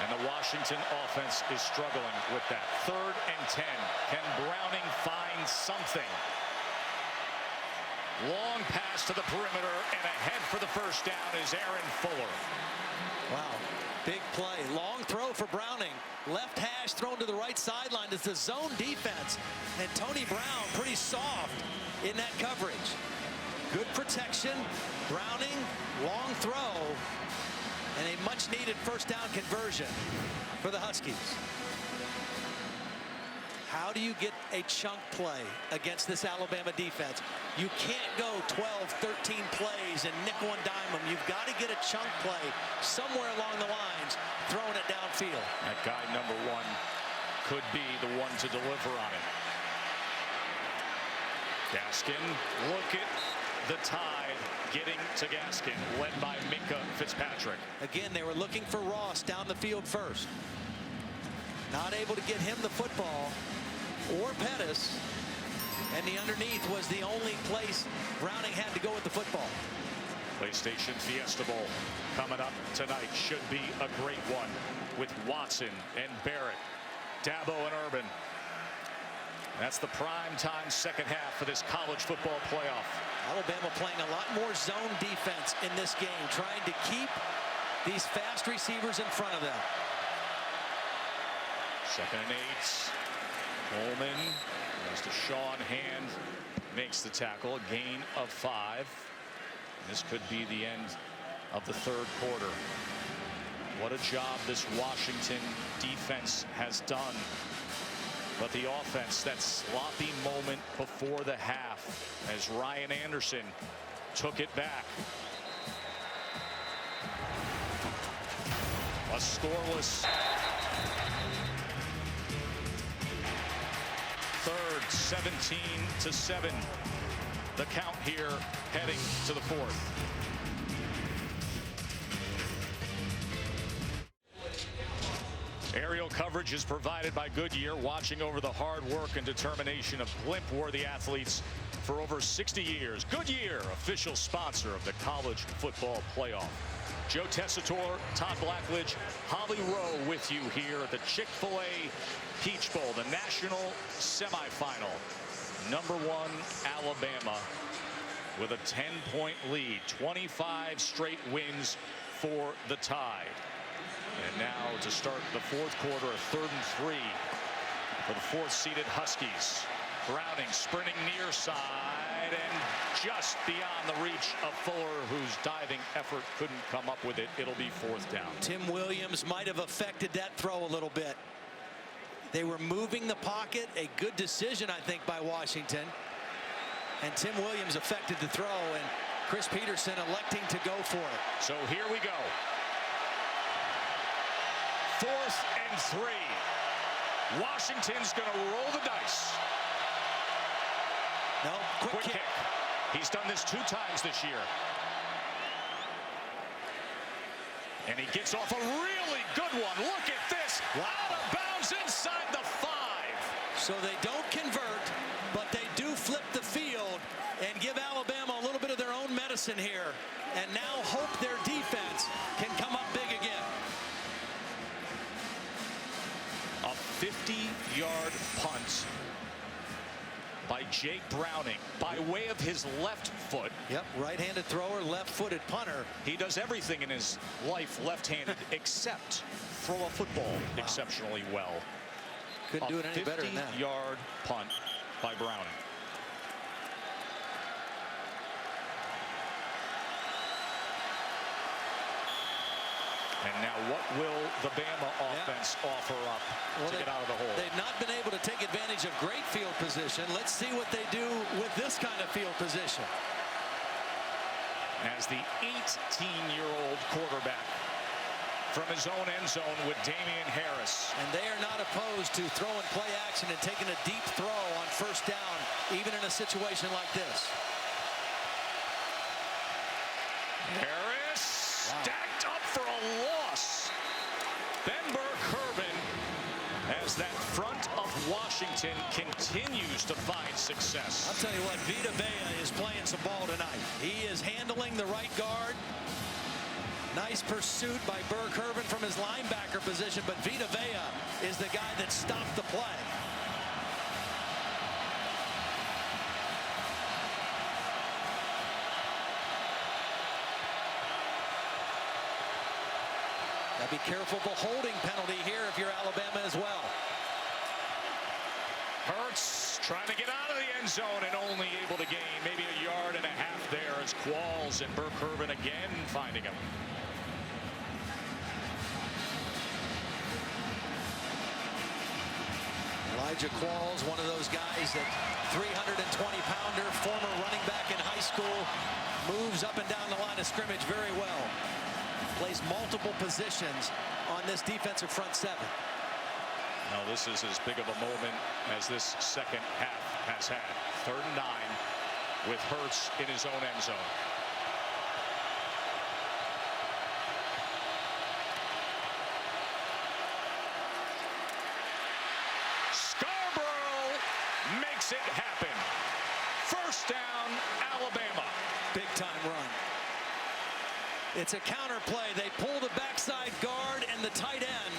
And the Washington offense is struggling with that. 3rd and 10. Can Browning find something? Long pass to the perimeter, and ahead for the first down is Aaron Fuller. Wow, big play. Long throw for Browning. Left hash thrown to the right sideline. It's the zone defense. And Tony Brown pretty soft in that coverage. Good protection. Browning, long throw. And a much-needed first down conversion for the Huskies. How do you get a chunk play against this Alabama defense? You can't go 12, 13 plays and nickel and dime them. You've got to get a chunk play somewhere along the lines, throwing it downfield. That guy number 1 could be the one to deliver on it. Gaskin, look at the Tide getting to Gaskin, led by Minka Fitzpatrick. Again, they were looking for Ross down the field first. Not able to get him the football or Pettis, and the underneath was the only place Browning had to go with the football. PlayStation Fiesta Bowl coming up tonight. Should be a great one with Watson and Barrett, Dabo and Urban. That's the prime time second half for this college football playoff. Alabama playing a lot more zone defense in this game, trying to keep these fast receivers in front of them. 2nd and 8. Coleman goes to Sean Hand, makes the tackle, a gain of 5. This could be the end of the 3rd quarter. What a job this Washington defense has done. But the offense, that sloppy moment before the half as Ryan Anderson took it back. A scoreless 3rd, 17-7. The count here heading to the 4th. Aerial coverage is provided by Goodyear, watching over the hard work and determination of blimp-worthy athletes for over 60 years. Goodyear, official sponsor of the college football playoff. Joe Tessitore, Todd Blackledge, Holly Rowe with you here at the Chik Fil-A Peach Bowl, the national semifinal. Number 1 Alabama with a 10-point lead, 25 straight wins for the Tide. And now to start the 4th quarter, a 3rd and 3 for the 4th-seeded Huskies. Browning sprinting near side and just beyond the reach of Fuller, whose diving effort couldn't come up with it. It'll be 4th down. Tim Williams might have affected that throw a little bit. They were moving the pocket, a good decision, I think, by Washington. And Tim Williams affected the throw, and Chris Peterson electing to go for it. So here we go. 4th and 3. Washington's going to roll the dice. No, quick kick. He's done this 2 times this year. And he gets off a really good one. Look at this. Wow. Out of bounds inside the 5. So they don't convert, but they do flip the field and give Alabama a little bit of their own medicine here, and now hope their defense can come up big again. A 50-yard punt by Jake Browning by way of his left foot. Yep, right-handed thrower, left-footed punter. He does everything in his life left-handed except throw a football exceptionally well. Couldn't do it any better than that. 50-yard punt by Browning. And now what will the Bama offense offer up to get out of the hole? They've not been able to take advantage of great field position. Let's see what they do with this kind of field position. As the 18-year-old quarterback from his own end zone with Damian Harris. And they are not opposed to throwing play action and taking a deep throw on 1st down, even in a situation like this. Harris stacked up for a loss. Ben Burke-Herbin, as that front of Washington continues to find success. I'll tell you what, Vita Vea is playing some ball tonight. He is handling the right guard. Nice pursuit by Burke-Herbin from his linebacker position, but Vita Vea is the guy that stopped the play. Now be careful of a holding penalty here if you're Alabama as well. Hurts trying to get out of the end zone and only able to gain maybe a yard and a half there as Qualls and Burke-Herbin again finding him. Elijah Qualls, one of those guys that 320-pounder, former running back in high school, moves up and down the line of scrimmage very well. Plays multiple positions on this defensive front seven. Now this is as big of a moment as this second half has had. 3rd and 9 with Hurts in his own end zone. Makes it happen. 1st down, Alabama. Big time run. It's a counter play. They pull the backside guard and the tight end.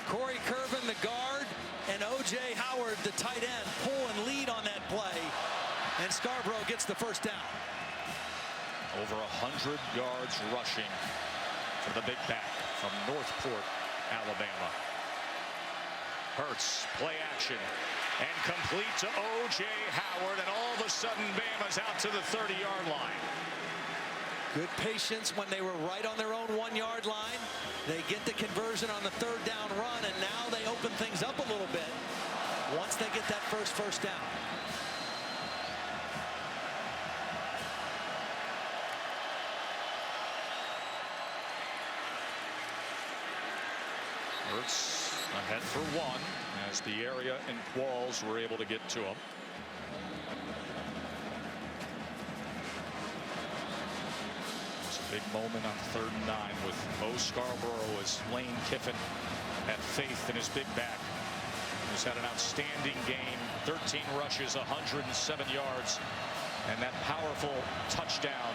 Corey Curvin, the guard, and O.J. Howard, the tight end, pull and lead on that play. And Scarborough gets the 1st down. Over 100 yards rushing for the big back from Northport, Alabama. Hurts, play action. And complete to O.J. Howard, and all of a sudden Bama's out to the 30-yard line. Good patience when they were right on their own 1-yard line. They get the conversion on the 3rd down run, and now they open things up a little bit once they get that first down. Hurts ahead for 1 as the area and Qualls were able to get to him. It's a big moment on 3rd and 9 with Bo Scarborough as Lane Kiffin had faith in his big back. He's had an outstanding game, 13 rushes, 107 yards, and that powerful touchdown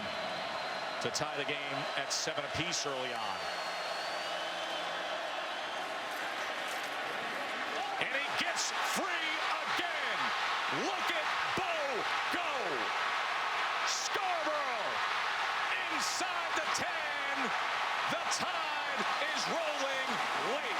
to tie the game at 7 apiece early on. And he gets free again. Look at Bo go. Scarborough inside the 10. The tide is rolling late.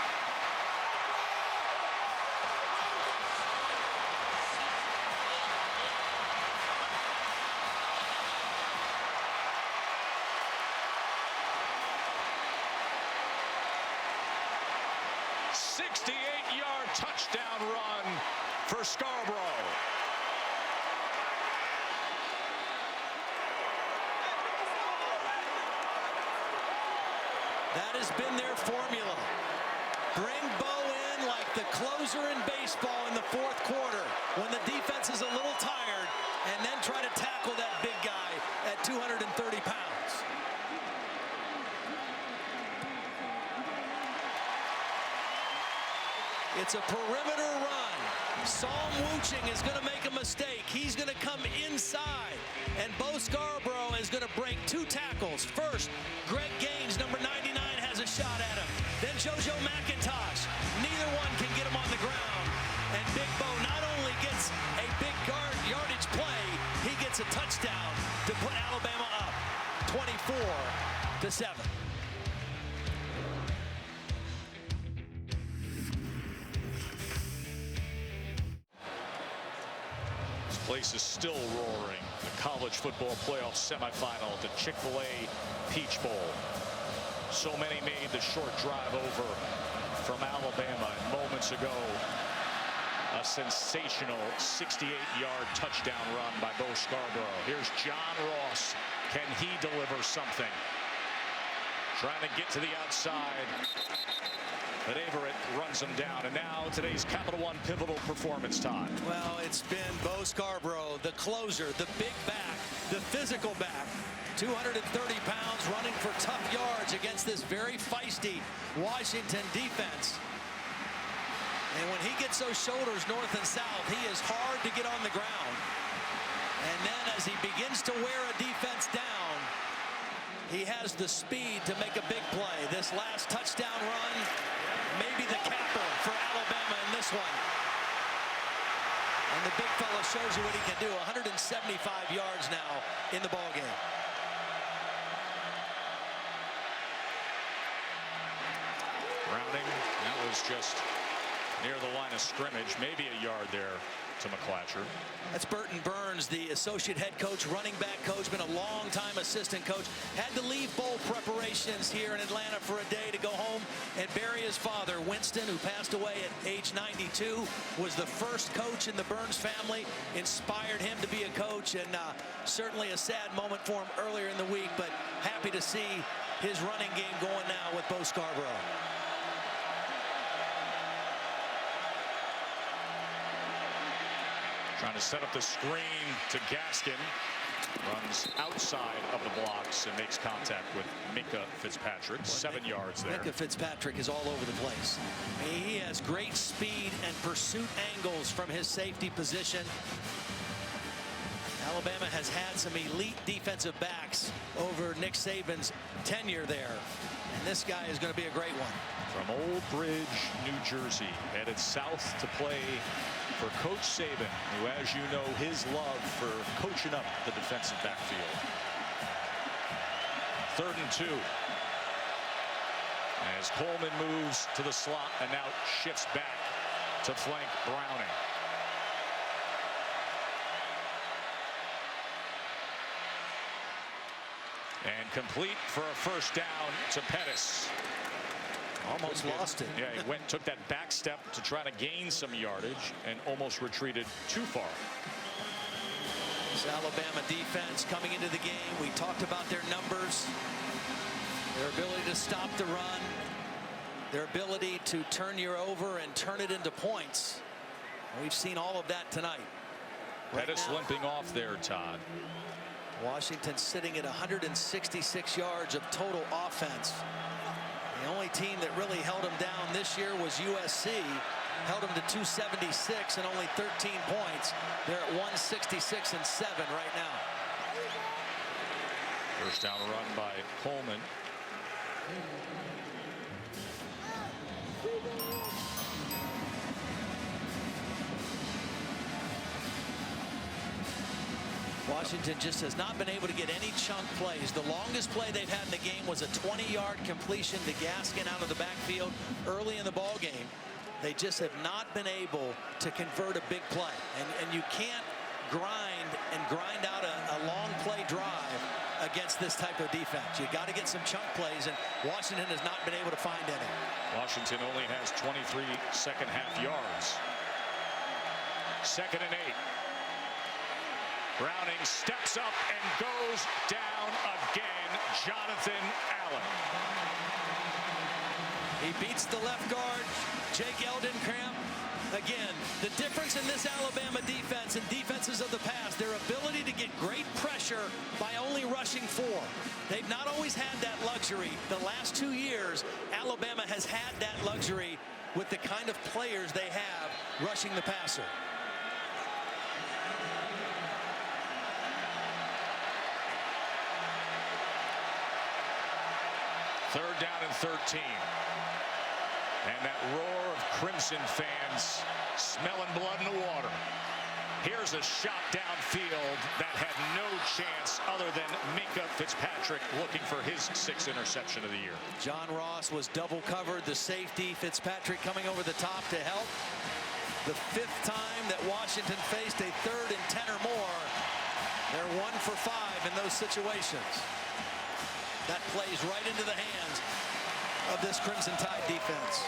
Touchdown run for Scarborough. That has been their formula. Bring Bo in like the closer in baseball in the 4th quarter when the defense is a little tired, and then try to tackle that big guy at 230 pounds. It's a perimeter run. Psalm Wuching is going to make a mistake. He's going to come inside. And Bo Scarborough is going to break 2 tackles. First, Greg Gaines, number 99, has a shot at him. Then JoJo McIntosh. Neither one can get him on the ground. And Big Bo not only gets a big yardage play, he gets a touchdown to put Alabama up 24-7. Place is still roaring. The college football playoff semifinal, the Chik Fil-A Peach Bowl. So many made the short drive over from Alabama, and moments ago, a sensational 68-yard touchdown run by Bo Scarborough. Here's John Ross. Can he deliver something? Trying to get to the outside, but Averett runs him down. And now today's Capital One pivotal performance time. Well, it's been Bo Scarborough, the closer, the big back, the physical back. 230 pounds, running for tough yards against this very feisty Washington defense. And when he gets those shoulders north and south, he is hard to get on the ground. And then as he begins to wear a defense down, he has the speed to make a big play. This last touchdown run, maybe the capper for Alabama in this one. And the big fella shows you what he can do. 175 yards now in the ball game. Browning, that was just near the line of scrimmage, maybe a yard there. to McClatcher. That's Burton Burns, the associate head coach, running back coach, been a long-time assistant coach. Had to leave bowl preparations here in Atlanta for a day to go home and bury his father, Winston, who passed away at age 92, was the first coach in the Burns family, inspired him to be a coach, and certainly a sad moment for him earlier in the week, but happy to see his running game going now with Bo Scarborough. Trying to set up the screen to Gaskin. Runs outside of the blocks and makes contact with Minka Fitzpatrick. 7 yards there. Minka Fitzpatrick is all over the place. He has great speed and pursuit angles from his safety position. Alabama has had some elite defensive backs over Nick Saban's tenure there. And this guy is going to be a great one. From Old Bridge, New Jersey, headed south to play for Coach Saban, who, as you know, his love for coaching up the defensive backfield. 3rd and 2. As Coleman moves to the slot and now shifts back to flank Browning. And complete for a first down to Pettis. Almost lost it. Yeah, he took that back step to try to gain some yardage and almost retreated too far. This Alabama defense coming into the game. We talked about their numbers, their ability to stop the run, their ability to turn you over and turn it into points. We've seen all of that tonight. Pettis limping off there, Todd. Washington sitting at 166 yards of total offense. The only team that really held them down this year was USC. Held them to 276 and only 13 points. They're at 166 and 7 right now. First down run by Coleman. Washington just has not been able to get any chunk plays. The longest play they've had in the game was a 20-yard completion to Gaskin out of the backfield early in the ball game. They just have not been able to convert a big play. And you can't grind out a long play drive against this type of defense. You got to get some chunk plays, and Washington has not been able to find any. Washington only has 23 second half yards. 2nd and 8. Browning steps up and goes down again. Jonathan Allen. He beats the left guard, Jake Eldencramp. Again, the difference in this Alabama defense and defenses of the past, their ability to get great pressure by only rushing 4. They've not always had that luxury. The last 2 years, Alabama has had that luxury with the kind of players they have rushing the passer. Third down and 13. And that roar of Crimson fans smelling blood in the water. Here's a shot downfield that had no chance other than Minka Fitzpatrick looking for his 6th interception of the year. John Ross was double covered. The safety, Fitzpatrick coming over the top to help. The 5th time that Washington faced a 3rd and 10 or more. They're 1 for 5 in those situations. That plays right into the hands of this Crimson Tide defense.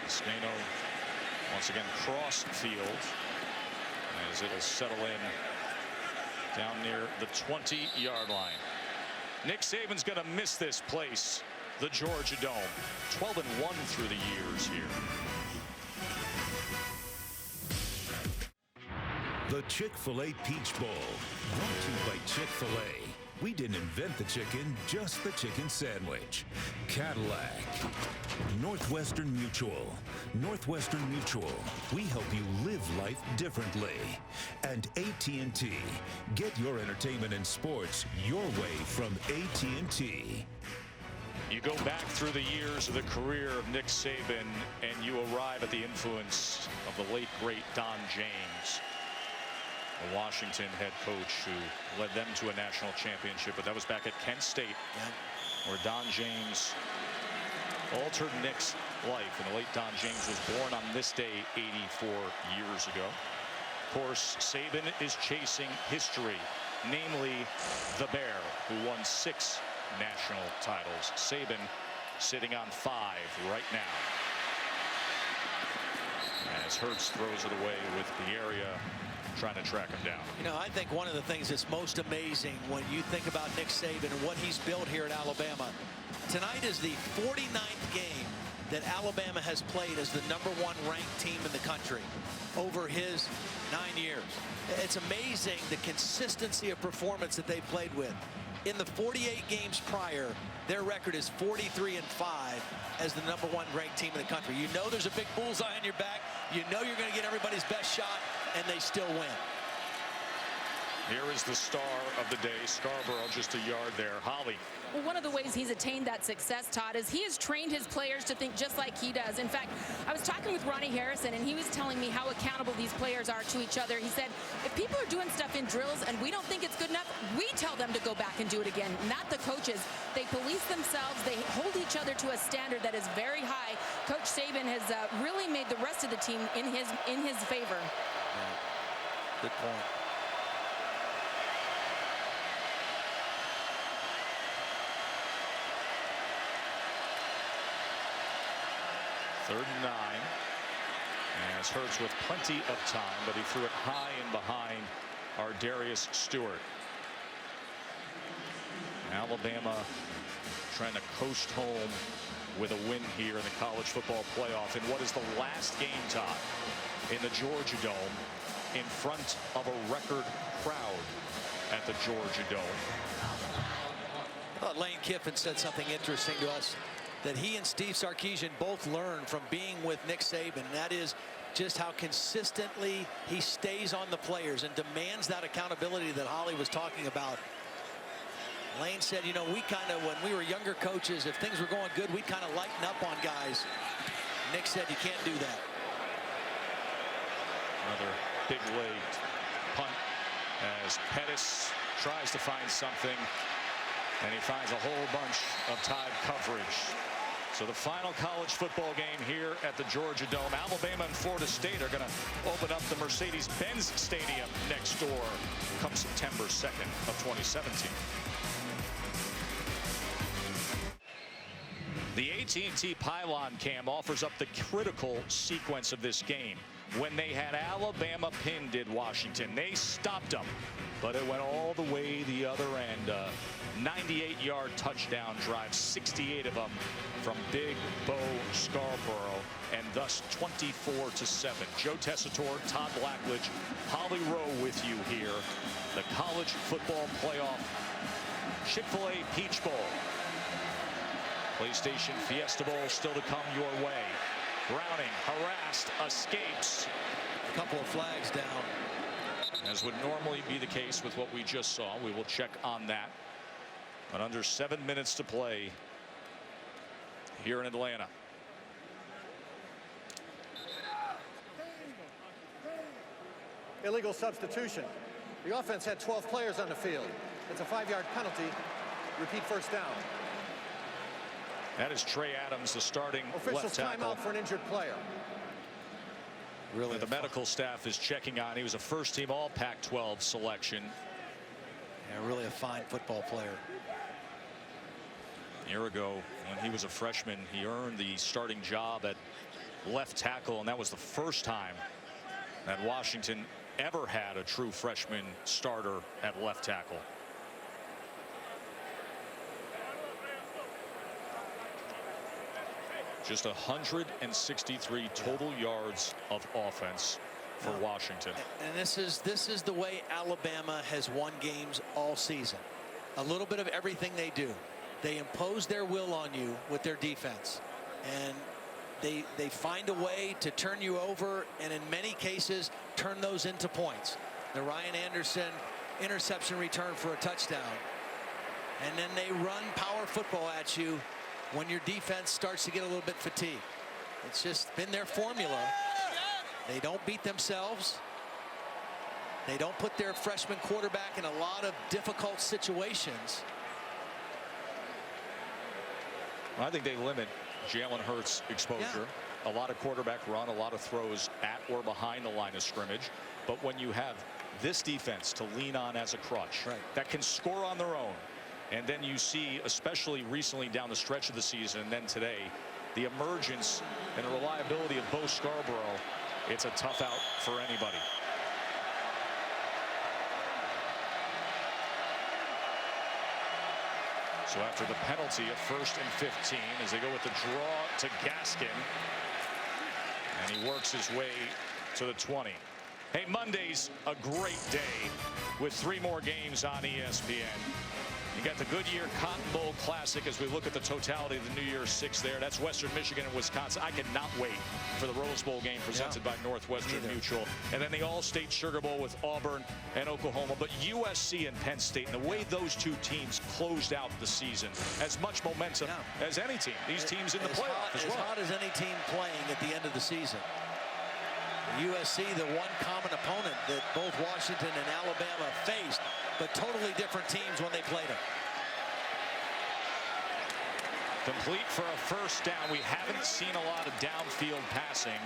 Scano once again cross field as it'll settle in down near the 20-yard line. Nick Saban's going to miss this place, the Georgia Dome. 12-1 through the years here. The Chick-fil-A Peach Bowl, brought to you by Chick-fil-A. We didn't invent the chicken, just the chicken sandwich. Cadillac. Northwestern Mutual. Northwestern Mutual. We help you live life differently. And AT&T. Get your entertainment and sports your way from AT&T. You go back through the years of the career of Nick Saban, and you arrive at the influence of the late, great Don James, the Washington head coach who led them to a national championship. But that was back at Kent State, where Don James altered Nick's life. And the late Don James was born on this day 84 years ago. Of course, Saban is chasing history, namely the Bear, who won 6 national titles. Saban sitting on 5 right now, as Hurts throws it away with the area trying to track him down. You know, I think one of the things that's most amazing when you think about Nick Saban and what he's built here at Alabama, tonight is the 49th game that Alabama has played as the #1 ranked team in the country over his 9 years. It's amazing the consistency of performance that they played with. In the 48 games prior, their record is 43-5 as the #1 ranked team in the country. You know there's a big bullseye on your back. You know you're going to get everybody's best shot, and they still win. Here is the star of the day, Scarborough, just a yard there. Holly. Well, one of the ways he's attained that success, Todd, is he has trained his players to think just like he does. In fact, I was talking with Ronnie Harrison, and he was telling me how accountable these players are to each other. He said, if people are doing stuff in drills and we don't think it's good enough, we tell them to go back and do it again, not the coaches. They police themselves. They hold each other to a standard that is very high. Coach Saban has really made the rest of the team in his favor. Yeah. Good point. Third and 9. As Hurts with plenty of time, but he threw it high and behind our Darius Stewart. Alabama trying to coast home with a win here in the college football playoff in what is the last game, Todd, in the Georgia Dome in front of a record crowd at the Georgia Dome. I thought Lane Kiffin said something interesting to us that he and Steve Sarkisian both learned from being with Nick Saban, and that is just how consistently he stays on the players and demands that accountability that Holly was talking about. Lane said, you know, we kind of, when we were younger coaches, if things were going good, we'd kind of lighten up on guys. Nick said you can't do that. Another big-legged punt as Pettis tries to find something, and he finds a whole bunch of tied coverage. So the final college football game here at the Georgia Dome. Alabama and Florida State are going to open up the Mercedes-Benz Stadium next door come September 2nd of 2017. The AT&T Pylon Cam offers up the critical sequence of this game. When they had Alabama pinned, did Washington. They stopped them, but it went all the way the other end. 98-yard touchdown drive, 68 of them from Big Bo Scarborough, and thus 24-7. Joe Tessitore, Todd Blackledge, Holly Rowe with you here. The college football playoff Chik Fil-A Peach Bowl. PlayStation Fiesta Bowl still to come your way. Browning harassed, escapes. A couple of flags down. As would normally be the case with what we just saw. We will check on that. But under 7 minutes to play here in Atlanta. Illegal substitution. The offense had 12 players on the field. It's a 5-yard penalty. Repeat first down. That is Trey Adams, the starting Officials left tackle. timeout for an injured player. Really, the medical staff is checking on. He was a first-team All Pac-12 selection. Yeah, really a fine football player. A year ago, when he was a freshman, he earned the starting job at left tackle, and that was the first time that Washington ever had a true freshman starter at left tackle. Just 163 total yards of offense for Washington. And this is the way Alabama has won games all season. A little bit of everything they do. They impose their will on you with their defense, and they find a way to turn you over, and in many cases turn those into points. The Ryan Anderson interception return for a touchdown, and then they run power football at you when your defense starts to get a little bit fatigued. It's just been their formula. They don't beat themselves. They don't put their freshman quarterback in a lot of difficult situations. I think they limit Jalen Hurts' exposure. A lot of quarterback run, a lot of throws at or behind the line of scrimmage. But when you have this defense to lean on as a crutch that can score on their own, and then you see, especially recently down the stretch of the season and then today, the emergence and the reliability of Bo Scarborough, it's a tough out for anybody. So after the penalty of 1st and 15, as they go with the draw to Gaskin, and he works his way to the 20. Hey, Monday's a great day with 3 more games on ESPN. You got the Goodyear Cotton Bowl Classic as we look at the totality of the New Year's Six there. That's Western Michigan and Wisconsin. I cannot wait for the Rose Bowl game presented by Northwestern Mutual. And then the All-State Sugar Bowl with Auburn and Oklahoma. But USC and Penn State, and the way those two teams closed out the season, as much momentum as any team. These teams in the playoff as well. As hot as any team playing at the end of the season. USC, the one common opponent that both Washington and Alabama faced, but totally different teams when they played them. Complete for a first down. We haven't seen a lot of downfield passing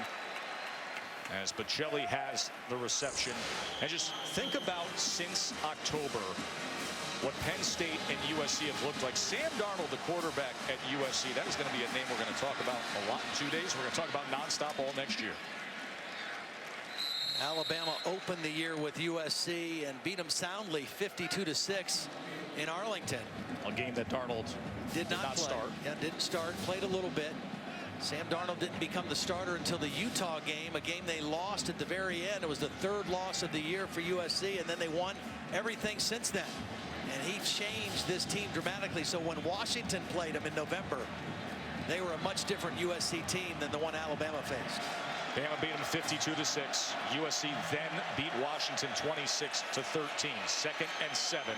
as Bocelli has the reception. And just think about since October what Penn State and USC have looked like. Sam Darnold, the quarterback at USC, that is going to be a name we're going to talk about a lot in 2 days. We're going to talk about nonstop all next year. Alabama opened the year with USC and beat them soundly 52-6 in Arlington. A game that Darnold did not start. Yeah, didn't start, played a little bit. Sam Darnold didn't become the starter until the Utah game, a game they lost at the very end. It was the 3rd loss of the year for USC, and then they won everything since then. And he changed this team dramatically. So when Washington played him in November, they were a much different USC team than the one Alabama faced. Bama beat them 52-6. USC then beat Washington 26-13. 2nd and 7.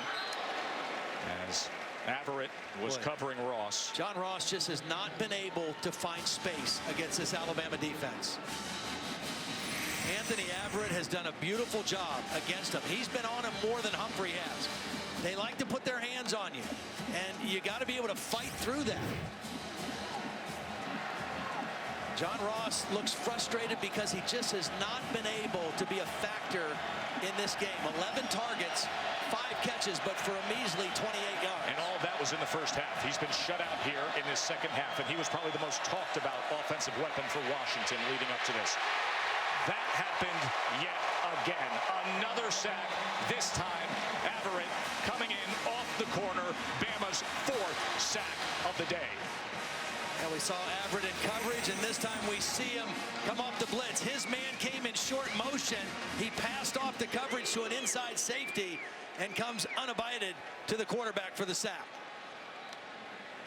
As Averett was covering Ross. John Ross just has not been able to find space against this Alabama defense. Anthony Averett has done a beautiful job against him. He's been on him more than Humphrey has. They like to put their hands on you, and you got to be able to fight through that. John Ross looks frustrated because he just has not been able to be a factor in this game. 11 targets, 5 catches, but for a measly 28 yards. And all of that was in the first half. He's been shut out here in this second half, and he was probably the most talked about offensive weapon for Washington leading up to this. That happened yet again. Another sack. This time, Averett coming in off the corner. Bama's 4th sack of the day. And we saw Averett in coverage, and this time we see him come off the blitz. His man came in short motion. He passed off the coverage to an inside safety and comes unabated to the quarterback for the sack.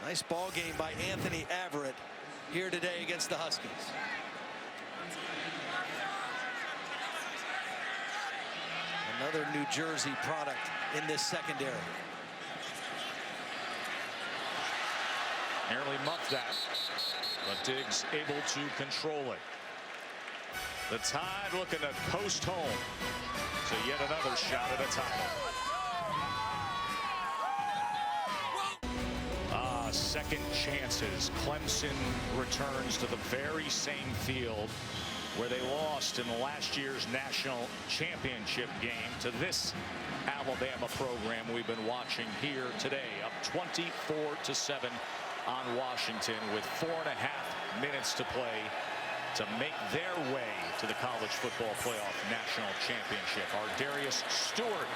Nice ball game by Anthony Averett here today against the Huskies. Another New Jersey product in this secondary. Nearly muffed that, but Diggs able to control it. The Tide looking to coast home to yet another shot at a title. Second chances. Clemson returns to the very same field where they lost in last year's national championship game to this Alabama program we've been watching here today. Up 24-7 on Washington with 4.5 minutes to play to make their way to the college football playoff national championship. Ardarius Stewart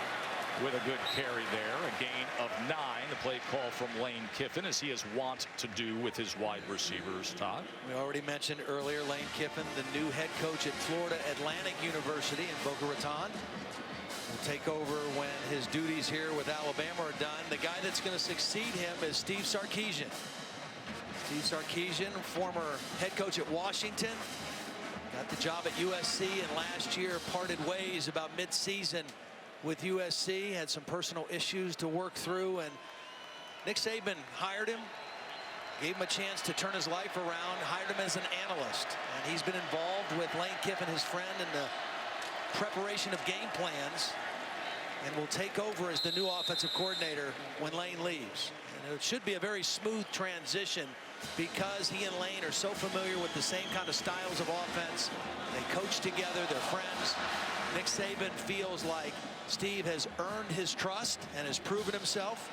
with a good carry there, a gain of 9. The play call from Lane Kiffin, as he is wont to do with his wide receivers. Todd? We already mentioned earlier Lane Kiffin, the new head coach at Florida Atlantic University in Boca Raton. Will take over when his duties here with Alabama are done. The guy that's going to succeed him is Steve Sarkisian. Steve Sarkisian, former head coach at Washington, got the job at USC, and last year parted ways about mid-season with USC, had some personal issues to work through, and Nick Saban hired him, gave him a chance to turn his life around, hired him as an analyst. And he's been involved with Lane Kiffin, his friend, in the preparation of game plans, and will take over as the new offensive coordinator when Lane leaves. And it should be a very smooth transition because he and Lane are so familiar with the same kind of styles of offense. They coach together, they're friends. Nick Saban feels like Steve has earned his trust and has proven himself.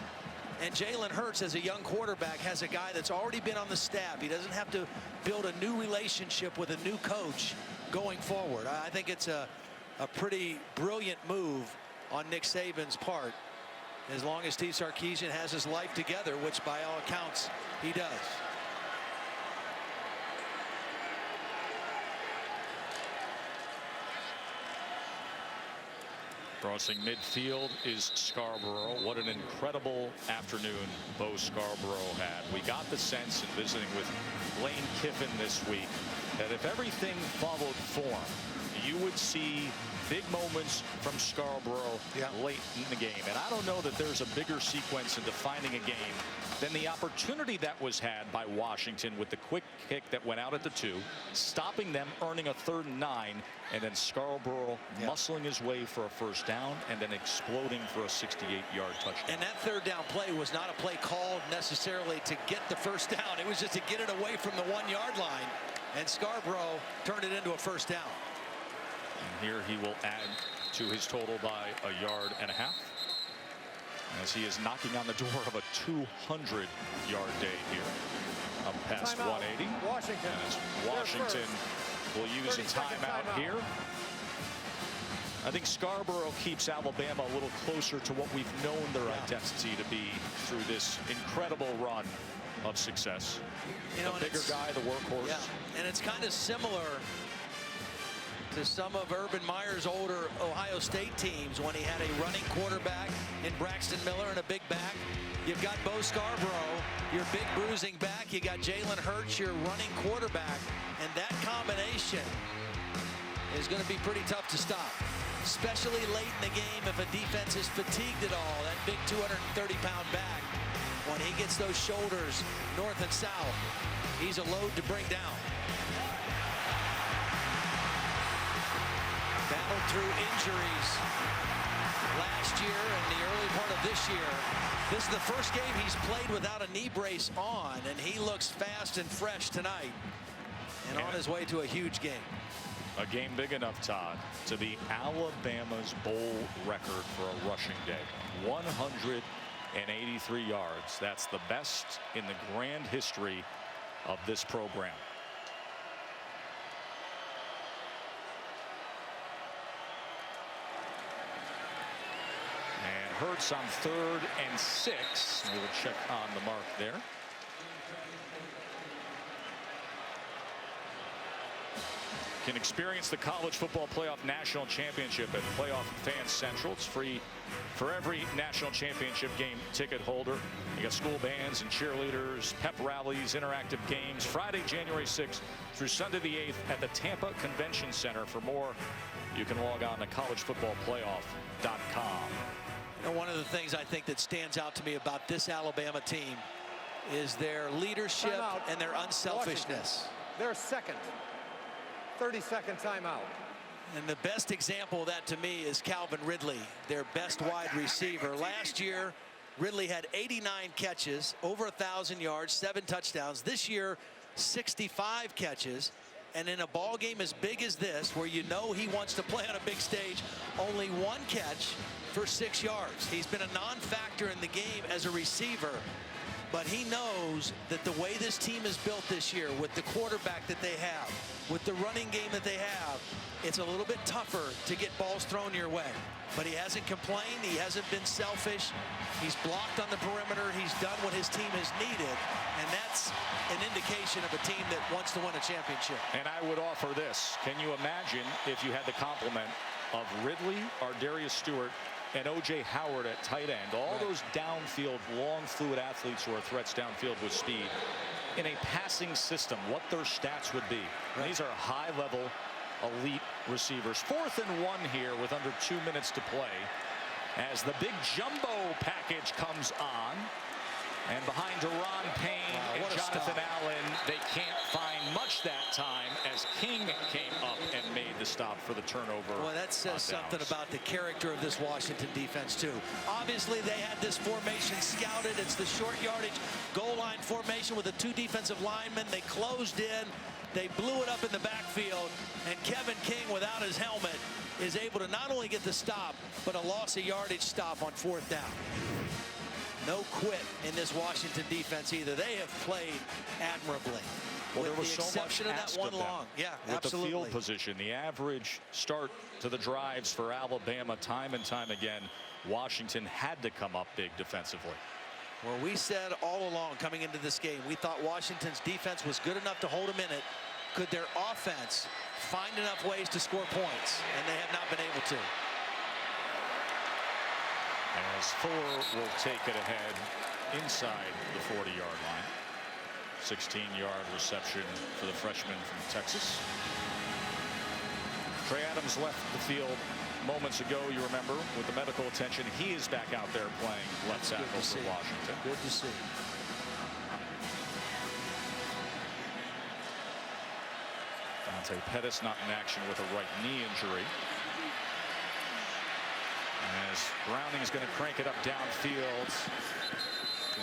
And Jalen Hurts, as a young quarterback, has a guy that's already been on the staff. He doesn't have to build a new relationship with a new coach going forward. I think it's a pretty brilliant move on Nick Saban's part, as long as Steve Sarkisian has his life together, which by all accounts he does. Crossing midfield is Scarborough. What an incredible afternoon Bo Scarborough had. We got the sense in visiting with Lane Kiffin this week that if everything followed form, you would see big moments from Scarborough late in the game. And I don't know that there's a bigger sequence in defining a game than the opportunity that was had by Washington with the quick kick that went out at the 2, stopping them, earning a 3rd and 9, and then Scarborough muscling his way for a first down and then exploding for a 68-yard touchdown. And that 3rd down play was not a play called necessarily to get the first down. It was just to get it away from the 1-yard line, and Scarborough turned it into a first down. And here he will add to his total by 1.5 yards, as he is knocking on the door of a 200-yard day here. Up past 180. Washington. As Washington will use a timeout here. I think Scarborough keeps Alabama a little closer to what we've known their identity to be through this incredible run of success. The bigger guy, the workhorse. Yeah, and it's kind of similar to some of Urban Meyer's older Ohio State teams when he had a running quarterback in Braxton Miller and a big back. You've got Bo Scarborough, your big bruising back. You got Jalen Hurts, your running quarterback. And that combination is going to be pretty tough to stop, especially late in the game if a defense is fatigued at all. That big 230-pound back, when he gets those shoulders north and south, he's a load to bring down. Battled through injuries last year and the early part of this year. This is the first game he's played without a knee brace on, and he looks fast and fresh tonight and on his way to a huge game. A game big enough, Todd, to be Alabama's bowl record for a rushing day. 183 yards. That's the best in the grand history of this program. Hurts on 3rd and 6. We will check on the mark there. Can experience the College Football Playoff National Championship at Playoff Fan Central. It's free for every national championship game ticket holder. You got school bands and cheerleaders, pep rallies, interactive games. Friday, January 6th through Sunday the 8th at the Tampa Convention Center. For more, you can log on to collegefootballplayoff.com. And one of the things I think that stands out to me about this Alabama team is their leadership and their unselfishness. They're second. 30-second timeout. And the best example of that to me is Calvin Ridley, their best wide receiver. Last year, Ridley had 89 catches, over 1,000 yards, 7 touchdowns. This year, 65 catches. And in a ball game as big as this, where you know he wants to play on a big stage, only 1 catch for 6 yards. He's been a non-factor in the game as a receiver, but he knows that the way this team is built this year, with the quarterback that they have, with the running game that they have, it's a little bit tougher to get balls thrown your way. But he hasn't complained. He hasn't been selfish. He's blocked on the perimeter. He's done what his team has needed. And that's an indication of a team that wants to win a championship. And I would offer this. Can you imagine if you had the complement of Ridley, Ardarius Stewart, and O.J. Howard at tight end? All those downfield, long, fluid athletes who are threats downfield with speed. In a passing system, what their stats would be. These are high-level, elite receivers. 4th and 1 here with under 2 minutes to play as the big jumbo package comes on. And behind Deron Payne and Jonathan Allen, they can't find much that time as King came up and made the stop for the turnover. Well, that says something about the character of this Washington defense, too. Obviously, they had this formation scouted. It's the short yardage goal line formation with the 2 defensive linemen. They closed in. They blew it up in the backfield. And Kevin King, without his helmet, is able to not only get the stop, but a loss of yardage stop on 4th down. No quit in this Washington defense either. They have played admirably. Well, there with was the so much exception of that one long. Yeah, with absolutely. the field position, the average start to the drives for Alabama time and time again, Washington had to come up big defensively. Well, we said all along coming into this game, we thought Washington's defense was good enough to hold them in it. Could their offense find enough ways to score points? And they have not been able to. As Fuller will take it ahead inside the 40-yard line. 16-yard reception for the freshman from Texas. Trey Adams left the field moments ago, you remember, with the medical attention. He is back out there playing left tackle for Washington. Good to see. Dante Pettis not in action with a right knee injury. As Browning is going to crank it up downfield,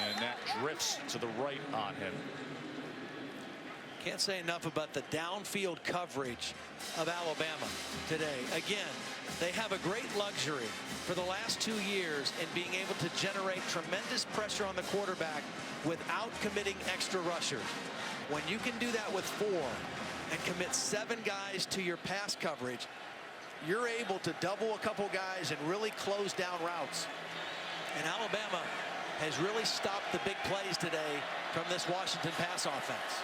and that drifts to the right on him. Can't say enough about the downfield coverage of Alabama today. Again, they have a great luxury for the last 2 years in being able to generate tremendous pressure on the quarterback without committing extra rushers. When you can do that with 4 and commit 7 guys to your pass coverage, you're able to double a couple guys and really close down routes. And Alabama has really stopped the big plays today from this Washington pass offense.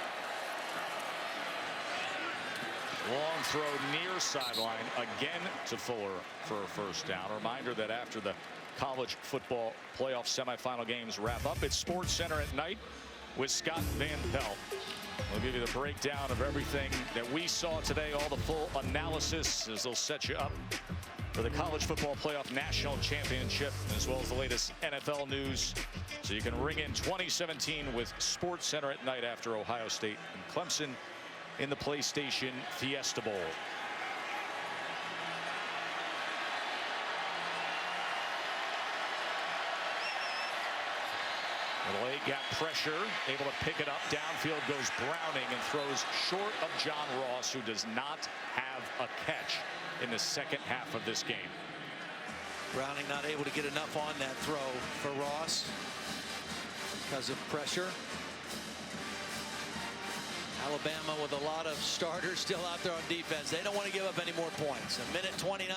Long throw near sideline again to Fuller for a first down. A reminder that after the college football playoff semifinal games wrap up, it's Sports Center at night with Scott Van Pelt. We'll give you the breakdown of everything that we saw today, all the full analysis as they'll set you up for the college football playoff national championship, as well as the latest NFL news. So you can ring in 2017 with Sports Center at night after Ohio State and Clemson in the PlayStation Fiesta Bowl. Little A-gap pressure, able to pick it up. Downfield goes Browning and throws short of John Ross, who does not have a catch in the second half of this game. Browning not able to get enough on that throw for Ross because of pressure. Alabama with a lot of starters still out there on defense. They don't want to give up any more points. A minute 29,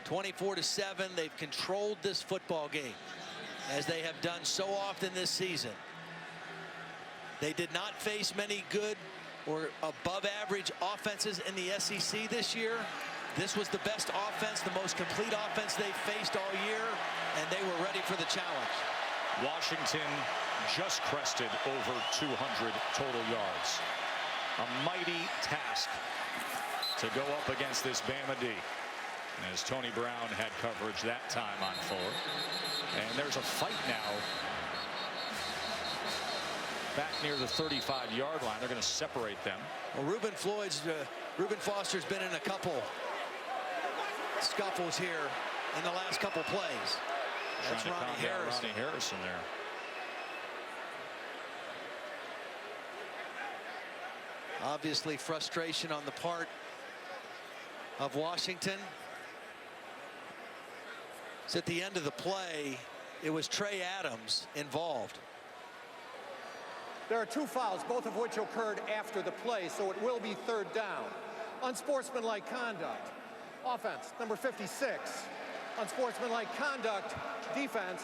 24-7. They've controlled this football game, as they have done so often this season. They did not face many good or above average offenses in the SEC this year. This was the best offense, the most complete offense they've faced all year, and they were ready for the challenge. Washington just crested over 200 total yards. A mighty task to go up against this Bama D, as Tony Brown had coverage that time on Fuller. And there's a fight now back near the 35-yard line. They're going to separate them. Well, Reuben Foster's been in a couple scuffles here in the last couple plays. That's Ronnie Harrison. Ronnie Harrison there. Obviously frustration on the part of Washington. So at the end of the play, it was Trey Adams involved. There are 2 fouls, both of which occurred after the play, so it will be 3rd down. Unsportsmanlike conduct. Offense, number 56. Unsportsmanlike conduct. Defense,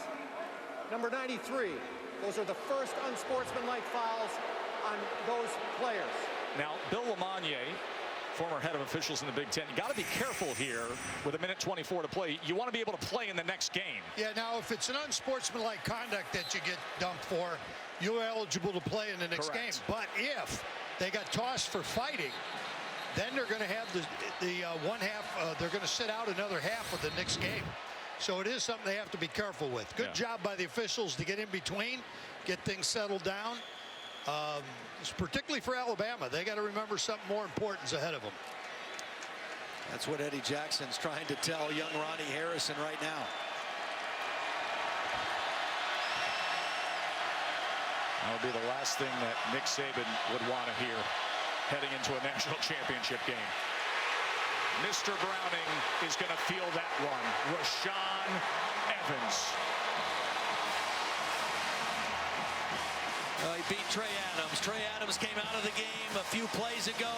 number 93. Those are the first unsportsmanlike fouls on those players. Now, Bill Lamagna, former head of officials in the Big Ten, you got to be careful here with a minute 24 to play. You want to be able to play in the next game. Yeah, now if it's an unsportsmanlike conduct that you get dumped for, you're eligible to play in the next game. But if they got tossed for fighting, then they're going to have the one half, they're going to sit out another half of the next game. So it is something they have to be careful with. Good job by the officials to get in between, get things settled down. Particularly for Alabama, they got to remember something more important is ahead of them. That's what Eddie Jackson's trying to tell young Ronnie Harrison right now. That would be the last thing that Nick Saban would want to hear heading into a national championship game. Mr. Browning is going to feel that one. Rashaan Evans. He beat Trey Adams. Trey Adams came out of the game a few plays ago,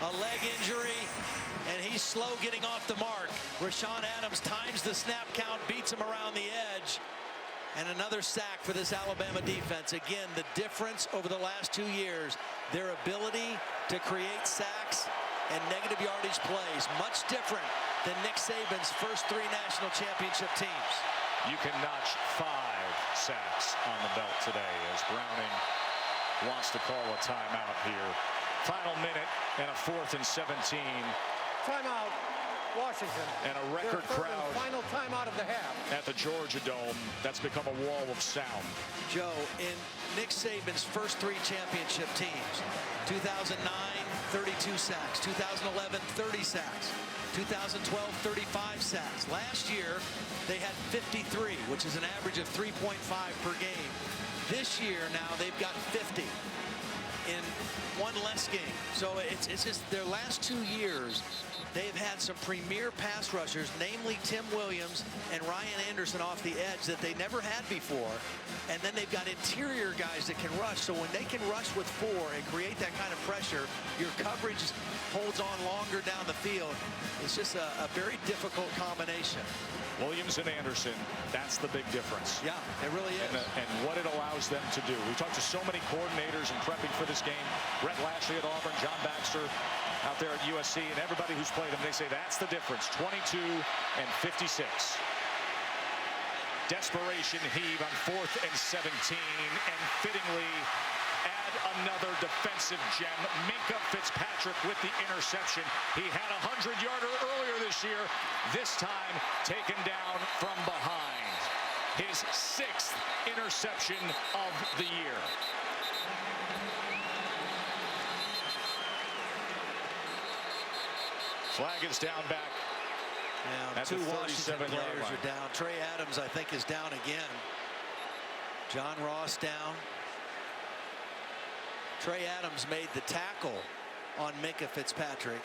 a leg injury, and he's slow getting off the mark. Rashaan Adams times the snap count, beats him around the edge, and another sack for this Alabama defense. Again, the difference over the last 2 years, their ability to create sacks and negative yardage plays, much different than Nick Saban's first 3 national championship teams. You can notch 5 sacks on the belt today as Browning wants to call a timeout here. Final minute and a 4th and 17. Timeout, Washington. And a record crowd. Final timeout of the half. At the Georgia Dome. That's become a wall of sound. Joe, in Nick Saban's first 3 championship teams, 2009, 32 sacks. 2011, 30 sacks. 2012, 35 sacks. Last year, they had 53, which is an average of 3.5 per game. This year, now, they've got 50 in 1 less game. So it's just their last 2 years, they've had some premier pass rushers, namely Tim Williams and Ryan Anderson off the edge that they never had before. And then they've got interior guys that can rush. So when they can rush with 4 and create that kind of pressure, your coverage holds on longer down the field. It's just a very difficult combination. Williams and Anderson, that's the big difference. Yeah, it really is. And what it allows them to do. We talked to so many coordinators in prepping for this game. Brett Lashley at Auburn, John Baxter out there at USC, and everybody who's played them, they say that's the difference, 22 and 56. Desperation heave on 4th and 17, and fittingly add another defensive gem. Minkah Fitzpatrick with the interception. He had a 100-yarder earlier this year, this time taken down from behind. His 6th interception of the year. Flag is down back. Now, at 2 the Washington 37-yard players line. are down. Trey Adams, I think, is down again. John Ross down. Trey Adams made the tackle on Minkah Fitzpatrick.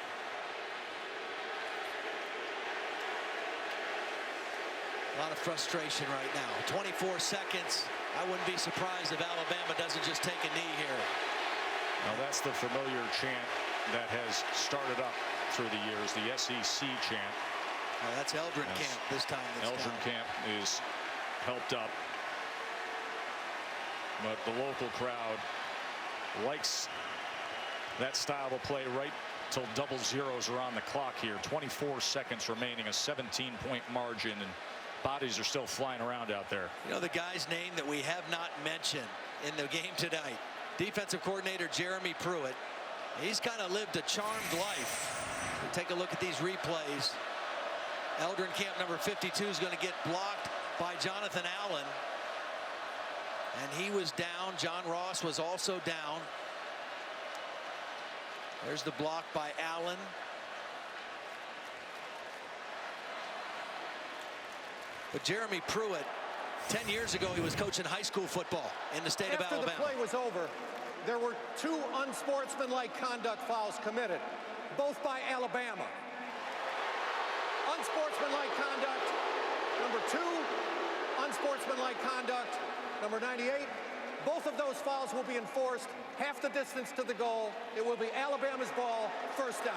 A lot of frustration right now. 24 seconds. I wouldn't be surprised if Alabama doesn't just take a knee here. Now that's the familiar chant that has started up through the years, the SEC chant. Now that's Eldrin Camp this time. Eldrin Camp is helped up. But the local crowd likes that style of play right till double zeros are on the clock here. 24 seconds remaining, a 17-point margin, and bodies are still flying around out there. You know the guy's name that we have not mentioned in the game tonight, defensive coordinator Jeremy Pruitt. He's kind of lived a charmed life. We'll take a look at these replays. Eldrin Camp number 52 is going to get blocked by Jonathan Allen. And he was down. John Ross was also down. There's the block by Allen. But Jeremy Pruitt, 10 years ago, he was coaching high school football in the state of Alabama. After the play was over, there were 2 unsportsmanlike conduct fouls committed, both by Alabama. Unsportsmanlike conduct, number 2. Unsportsmanlike conduct, number 98. Both of those fouls will be enforced half the distance to the goal. It will be Alabama's ball, first down.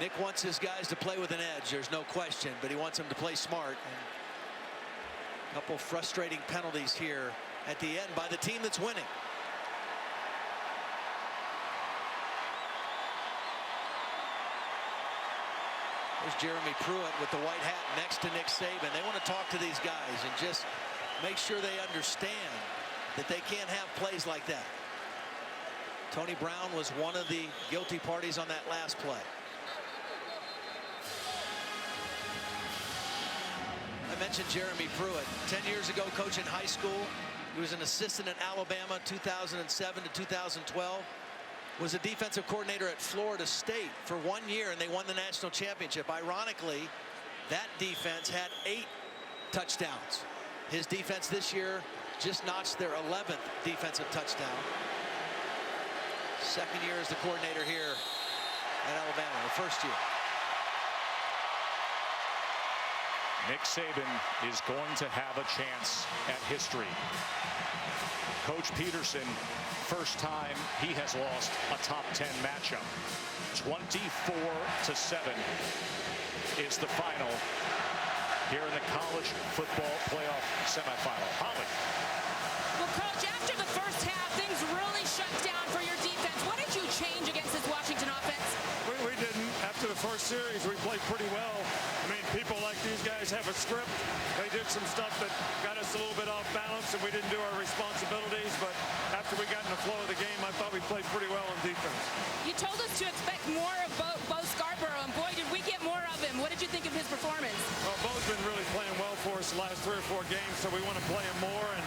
Nick wants his guys to play with an edge, there's no question, but he wants them to play smart. And a couple frustrating penalties here at the end by the team that's winning. There's Jeremy Pruitt with the white hat next to Nick Saban. They want to talk to these guys and just make sure they understand that they can't have plays like that. Tony Brown was one of the guilty parties on that last play. I mentioned Jeremy Pruitt. 10 years ago, coaching high school. He was an assistant at Alabama 2007 to 2012. Was a defensive coordinator at Florida State for 1 year, and they won the national championship. Ironically, that defense had 8 touchdowns. His defense this year just notched their 11th defensive touchdown. Second year as the coordinator here at Alabama, the first year. Nick Saban is going to have a chance at history. Coach Peterson, first time he has lost a top 10 matchup. 24-7 is the final here in the college football playoff semifinal. Holly. Well, Coach, after the first half, things really shut down for your defense. What did you change against this Washington offense? We didn't. After the first series, we played pretty well. I mean, people like these guys have a script. They did some stuff that got us a little bit off balance, and we didn't do our responsibilities. But after we got in the flow of the game, I thought we played pretty well on defense. You told us to expect more of Bo Scarborough, and boy, did we get more of him. What did you think of his performance? Well, Bo's been really playing well for us the last 3 or 4 games, so we want to play him more. And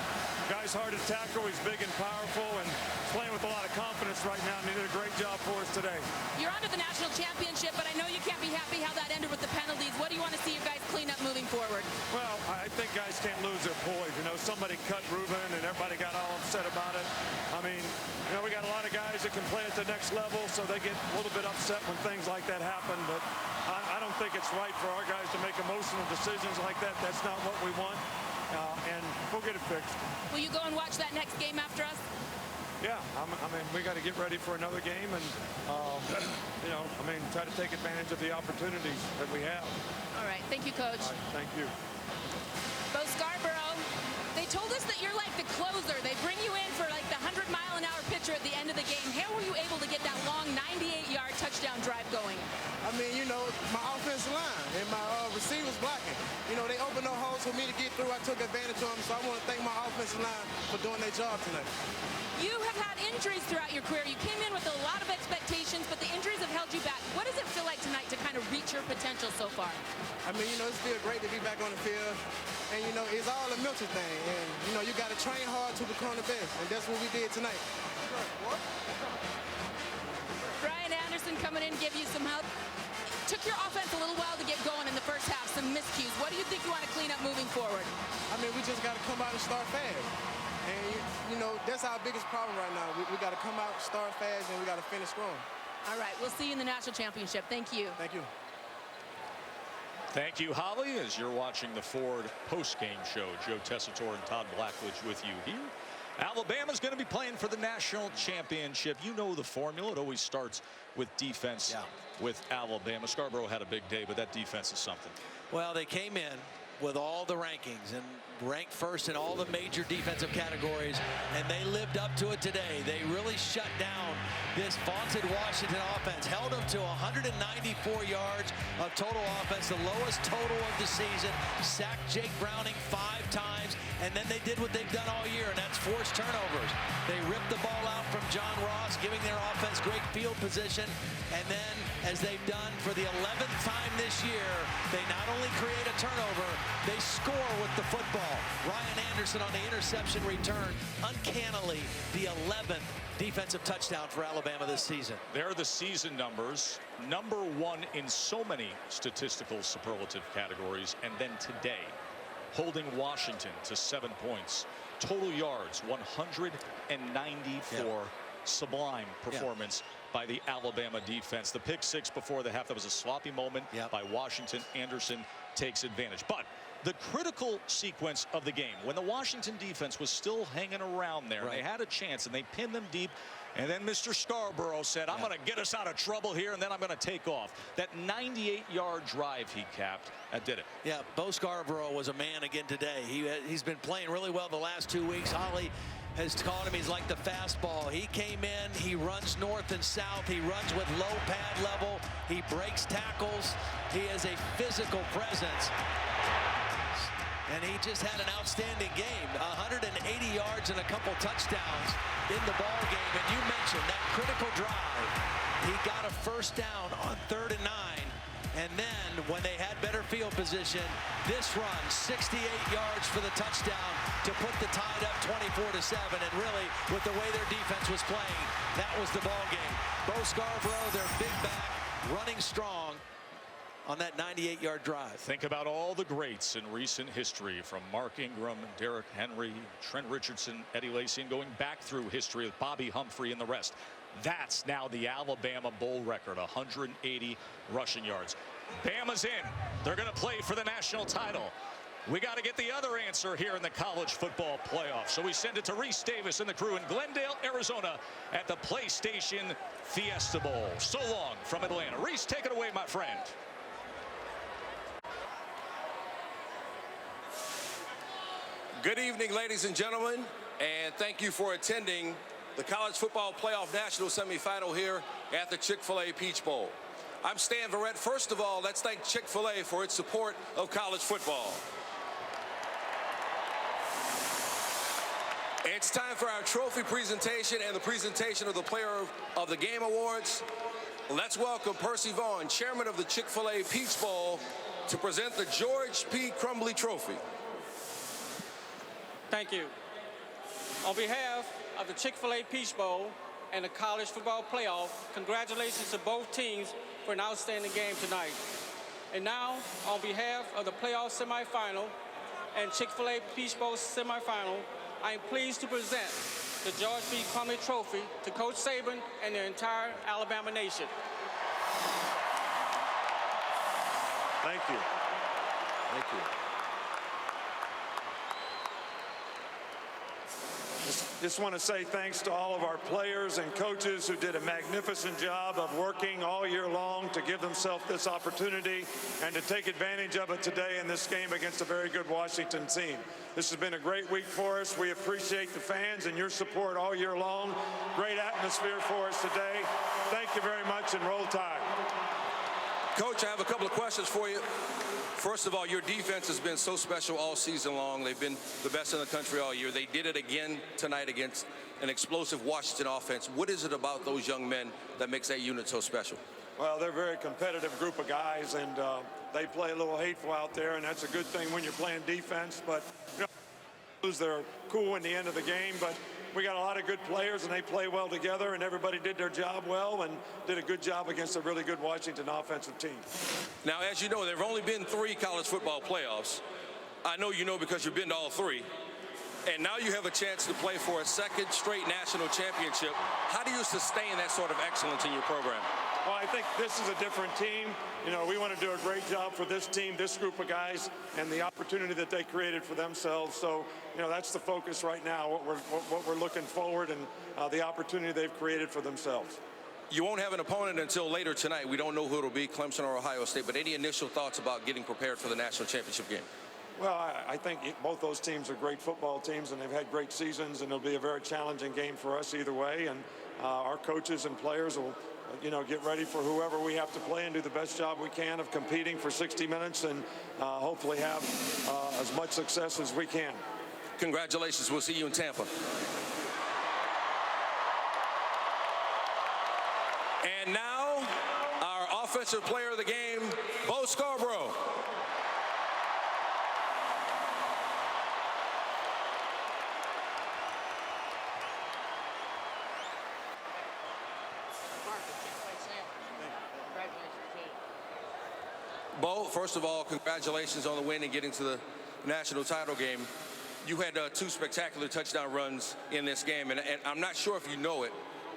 guy's hard to tackle. He's big and powerful, and playing with a lot of confidence right now. And he did a great job for us today. You're on to the national championship, but I know you can't be happy how that ended with the penalties. What do you want to see you guys clean up moving forward? Well, I think guys can't lose their poise. You know, somebody cut Ruben, and everybody got all upset about it. I mean, you know, we got a lot of guys that can play at the next level, so they get a little bit upset when things like that happen. But I don't think it's right for our guys to make emotional decisions like that. That's not what we want, and we'll get it fixed. Will you go and watch that next game after us? Yeah, I mean, we got to get ready for another game, and you know, I mean, try to take advantage of the opportunities that we have. All right, thank you, Coach. All right, thank you. Bo Scarborough, they told us that you're like the closer. They bring you in for like the 100-mile-an-hour pitcher at the end of the game. How were you able to get that long 98-yard touchdown drive going? I mean, you know, my offensive line and my receivers blocking. You know, they opened no holes for me to get through. I took advantage of them, so I want to thank my offensive line for doing their job tonight. You have had injuries throughout your career. You came in with a lot of expectations, but the injuries have held you back. What does it feel like tonight to kind of reach your potential so far? I mean, you know, it's feel great to be back on the field. And, you know, it's all a mental thing. And, you know, you got to train hard to become the best. And that's what we did tonight. Brian Anderson coming in, give you some help. Took your offense a little while to get going in the first half, some miscues. What do you think you want to clean up moving forward? I mean, we just got to come out and start fast. And, you know, that's our biggest problem right now. We got to come out, start fast, and we got to finish strong. All right, we'll see you in the national championship. Thank you. Thank you. Thank you, Holly, as you're watching the Ford post-game show. Joe Tessitore and Todd Blackledge with you here. Alabama's going to be playing for the national championship. You know the formula. It always starts with defense with Alabama. Scarborough had a big day, but that defense is something. Well, they came in with all the rankings and ranked first in all the major defensive categories, and they lived up to it today. They really shut down this vaunted Washington offense, held them to 194 yards of total offense, the lowest total of the season, sacked Jake Browning 5 times, and then they did what they've done all year, and that's forced turnovers. They ripped the ball out from John Ross, giving their offense great field position, and then, as they've done for the 11th time this year, they not only create a turnover, they score with the football. Ryan Anderson on the interception return, uncannily the 11th defensive touchdown for Alabama this season. There are the season numbers. Number 1 in so many statistical superlative categories, and then today, holding Washington to 7 points. Total yards, 194. Sublime performance by the Alabama defense. The pick 6 before the half, that was a sloppy moment by Washington. Anderson takes advantage. But the critical sequence of the game, when the Washington defense was still hanging around there, they had a chance and they pinned them deep, and then Mr. Scarborough said, I'm going to get us out of trouble here, and then I'm going to take off. That 98-yard drive he capped, that did it. Yeah, Bo Scarborough was a man again today. He's been playing really well the last 2 weeks. Holly has called him, he's like the fastball. He came in, he runs north and south, he runs with low pad level, he breaks tackles, he is a physical presence. And he just had an outstanding game. 180 yards and a couple touchdowns in the ball game. And you mentioned that critical drive. He got a first down on 3rd and 9. And then when they had better field position, this run, 68 yards for the touchdown to put the Tide up 24-7. And really, with the way their defense was playing, that was the ball game. Bo Scarborough, their big back, running strong on that 98-yard drive. Think about all the greats in recent history, from Mark Ingram, Derrick Henry, Trent Richardson, Eddie Lacy, and going back through history with Bobby Humphrey and the rest. That's now the Alabama Bowl record, 180 rushing yards. Bama's in. They're going to play for the national title. We got to get the other answer here in the college football playoff. So we send it to Reese Davis and the crew in Glendale, Arizona at the PlayStation Fiesta Bowl. So long from Atlanta. Reese, take it away, my friend. Good evening, ladies and gentlemen, and thank you for attending the College Football Playoff National Semifinal here at the Chik Fil-A Peach Bowl. I'm Stan Verrett. First of all, let's thank Chick-fil-A for its support of college football. It's time for our trophy presentation and the presentation of the Player of the Game Awards. Let's welcome Percy Vaughn, chairman of the Chik Fil-A Peach Bowl, to present the George P. Crumbly Trophy. Thank you. On behalf of the Chik Fil-A Peach Bowl and the College Football Playoff, congratulations to both teams for an outstanding game tonight. And now, on behalf of the playoff semifinal and Chik Fil-A Peach Bowl semifinal, I am pleased to present the George P. Crumbly Trophy to Coach Saban and the entire Alabama nation. Thank you. Thank you. Just want to say thanks to all of our players and coaches who did a magnificent job of working all year long to give themselves this opportunity and to take advantage of it today in this game against a very good Washington team. This has been a great week for us. We appreciate the fans and your support all year long. Great atmosphere for us today. Thank you very much, and roll Tide. Coach, I have a couple of questions for you. First of all, your defense has been so special all season long. They've been the best in the country all year. They did it again tonight against an explosive Washington offense. What is it about those young men that makes that unit so special? Well, they're a very competitive group of guys, and they play a little hateful out there, and that's a good thing when you're playing defense. But you know, they're cool in the end of the game, but we got a lot of good players, and they play well together, and everybody did their job well and did a good job against a really good Washington offensive team. Now, as you know, there have only been 3 college football playoffs. I know you know because you've been to all 3. And now you have a chance to play for a second straight national championship. How do you sustain that sort of excellence in your program? Well, I think this is a different team. You know, we want to do a great job for this team, this group of guys, and the opportunity that they created for themselves. So, you know, that's the focus right now, what we're looking forward, and the opportunity they've created for themselves. You won't have an opponent until later tonight. We don't know who it'll be, Clemson or Ohio State, but any initial thoughts about getting prepared for the national championship game? Well, I think both those teams are great football teams, and they've had great seasons, and it'll be a very challenging game for us either way. And our coaches and players will, you know, get ready for whoever we have to play and do the best job we can of competing for 60 minutes and hopefully have as much success as we can. Congratulations. We'll see you in Tampa. And now, our offensive player of the game, Bo Scarborough. Bo, first of all, congratulations on the win and getting to the national title game. You had 2 spectacular touchdown runs in this game, and I'm not sure if you know it,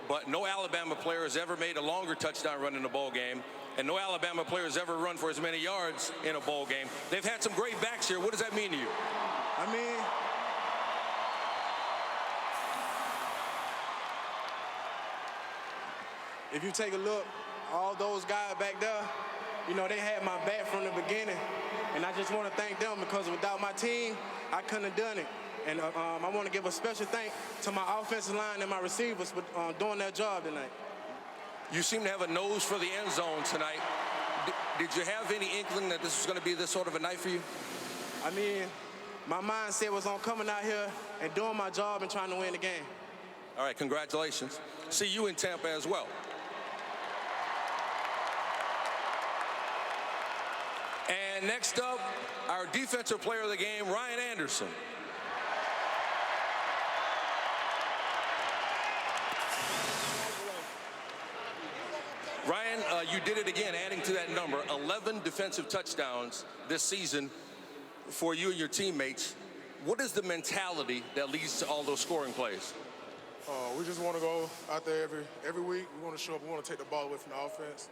but no Alabama player has ever made a longer touchdown run in a bowl game, and no Alabama player has ever run for as many yards in a bowl game. They've had some great backs here. What does that mean to you? I mean, if you take a look, all those guys back there, you know, they had my back from the beginning, and I just want to thank them because without my team, I couldn't have done it. And I want to give a special thanks to my offensive line and my receivers for doing their job tonight. You seem to have a nose for the end zone tonight. Did you have any inkling that this was going to be this sort of a night for you? I mean, my mindset was on coming out here and doing my job and trying to win the game. All right, congratulations. See you in Tampa as well. And next up, our defensive player of the game, Ryan Anderson. Ryan, you did it again, adding to that number, 11 defensive touchdowns this season for you and your teammates. What is the mentality that leads to all those scoring plays? We just want to go out there every week. We want to show up. We want to take the ball away from the offense,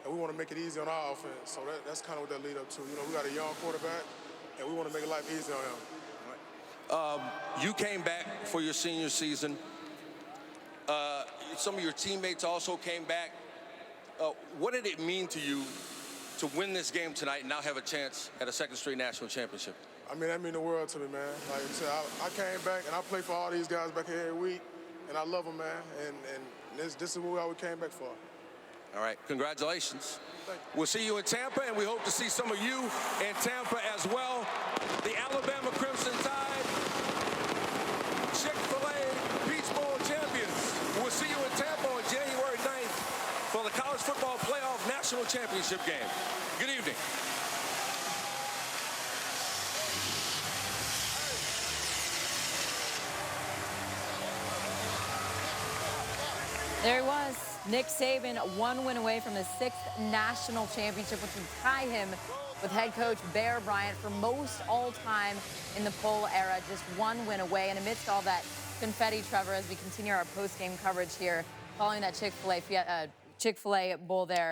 and we want to make it easy on our offense. So that's kind of what that lead up to. You know, we got a young quarterback, and we want to make life easy on him. You came back for your senior season. Some of your teammates also came back. What did it mean to you to win this game tonight and now have a chance at a second straight national championship? I mean, that means the world to me, man. Like I said, I came back, and I play for all these guys back here every week, and I love them, man. And this is what we came back for. All right, congratulations. We'll see you in Tampa, and we hope to see some of you in Tampa as well. The Alabama Crimson Tide, Chik Fil-A Peach Bowl champions. We'll see you in Tampa on January 9th for the College Football Playoff National Championship game. Good evening. There he was, Nick Saban, one win away from the 6th national championship, which would tie him with head coach Bear Bryant for most all-time in the poll era. Just one win away. And amidst all that confetti, Trevor, as we continue our post-game coverage here, following that Chik-fil-A Bowl there,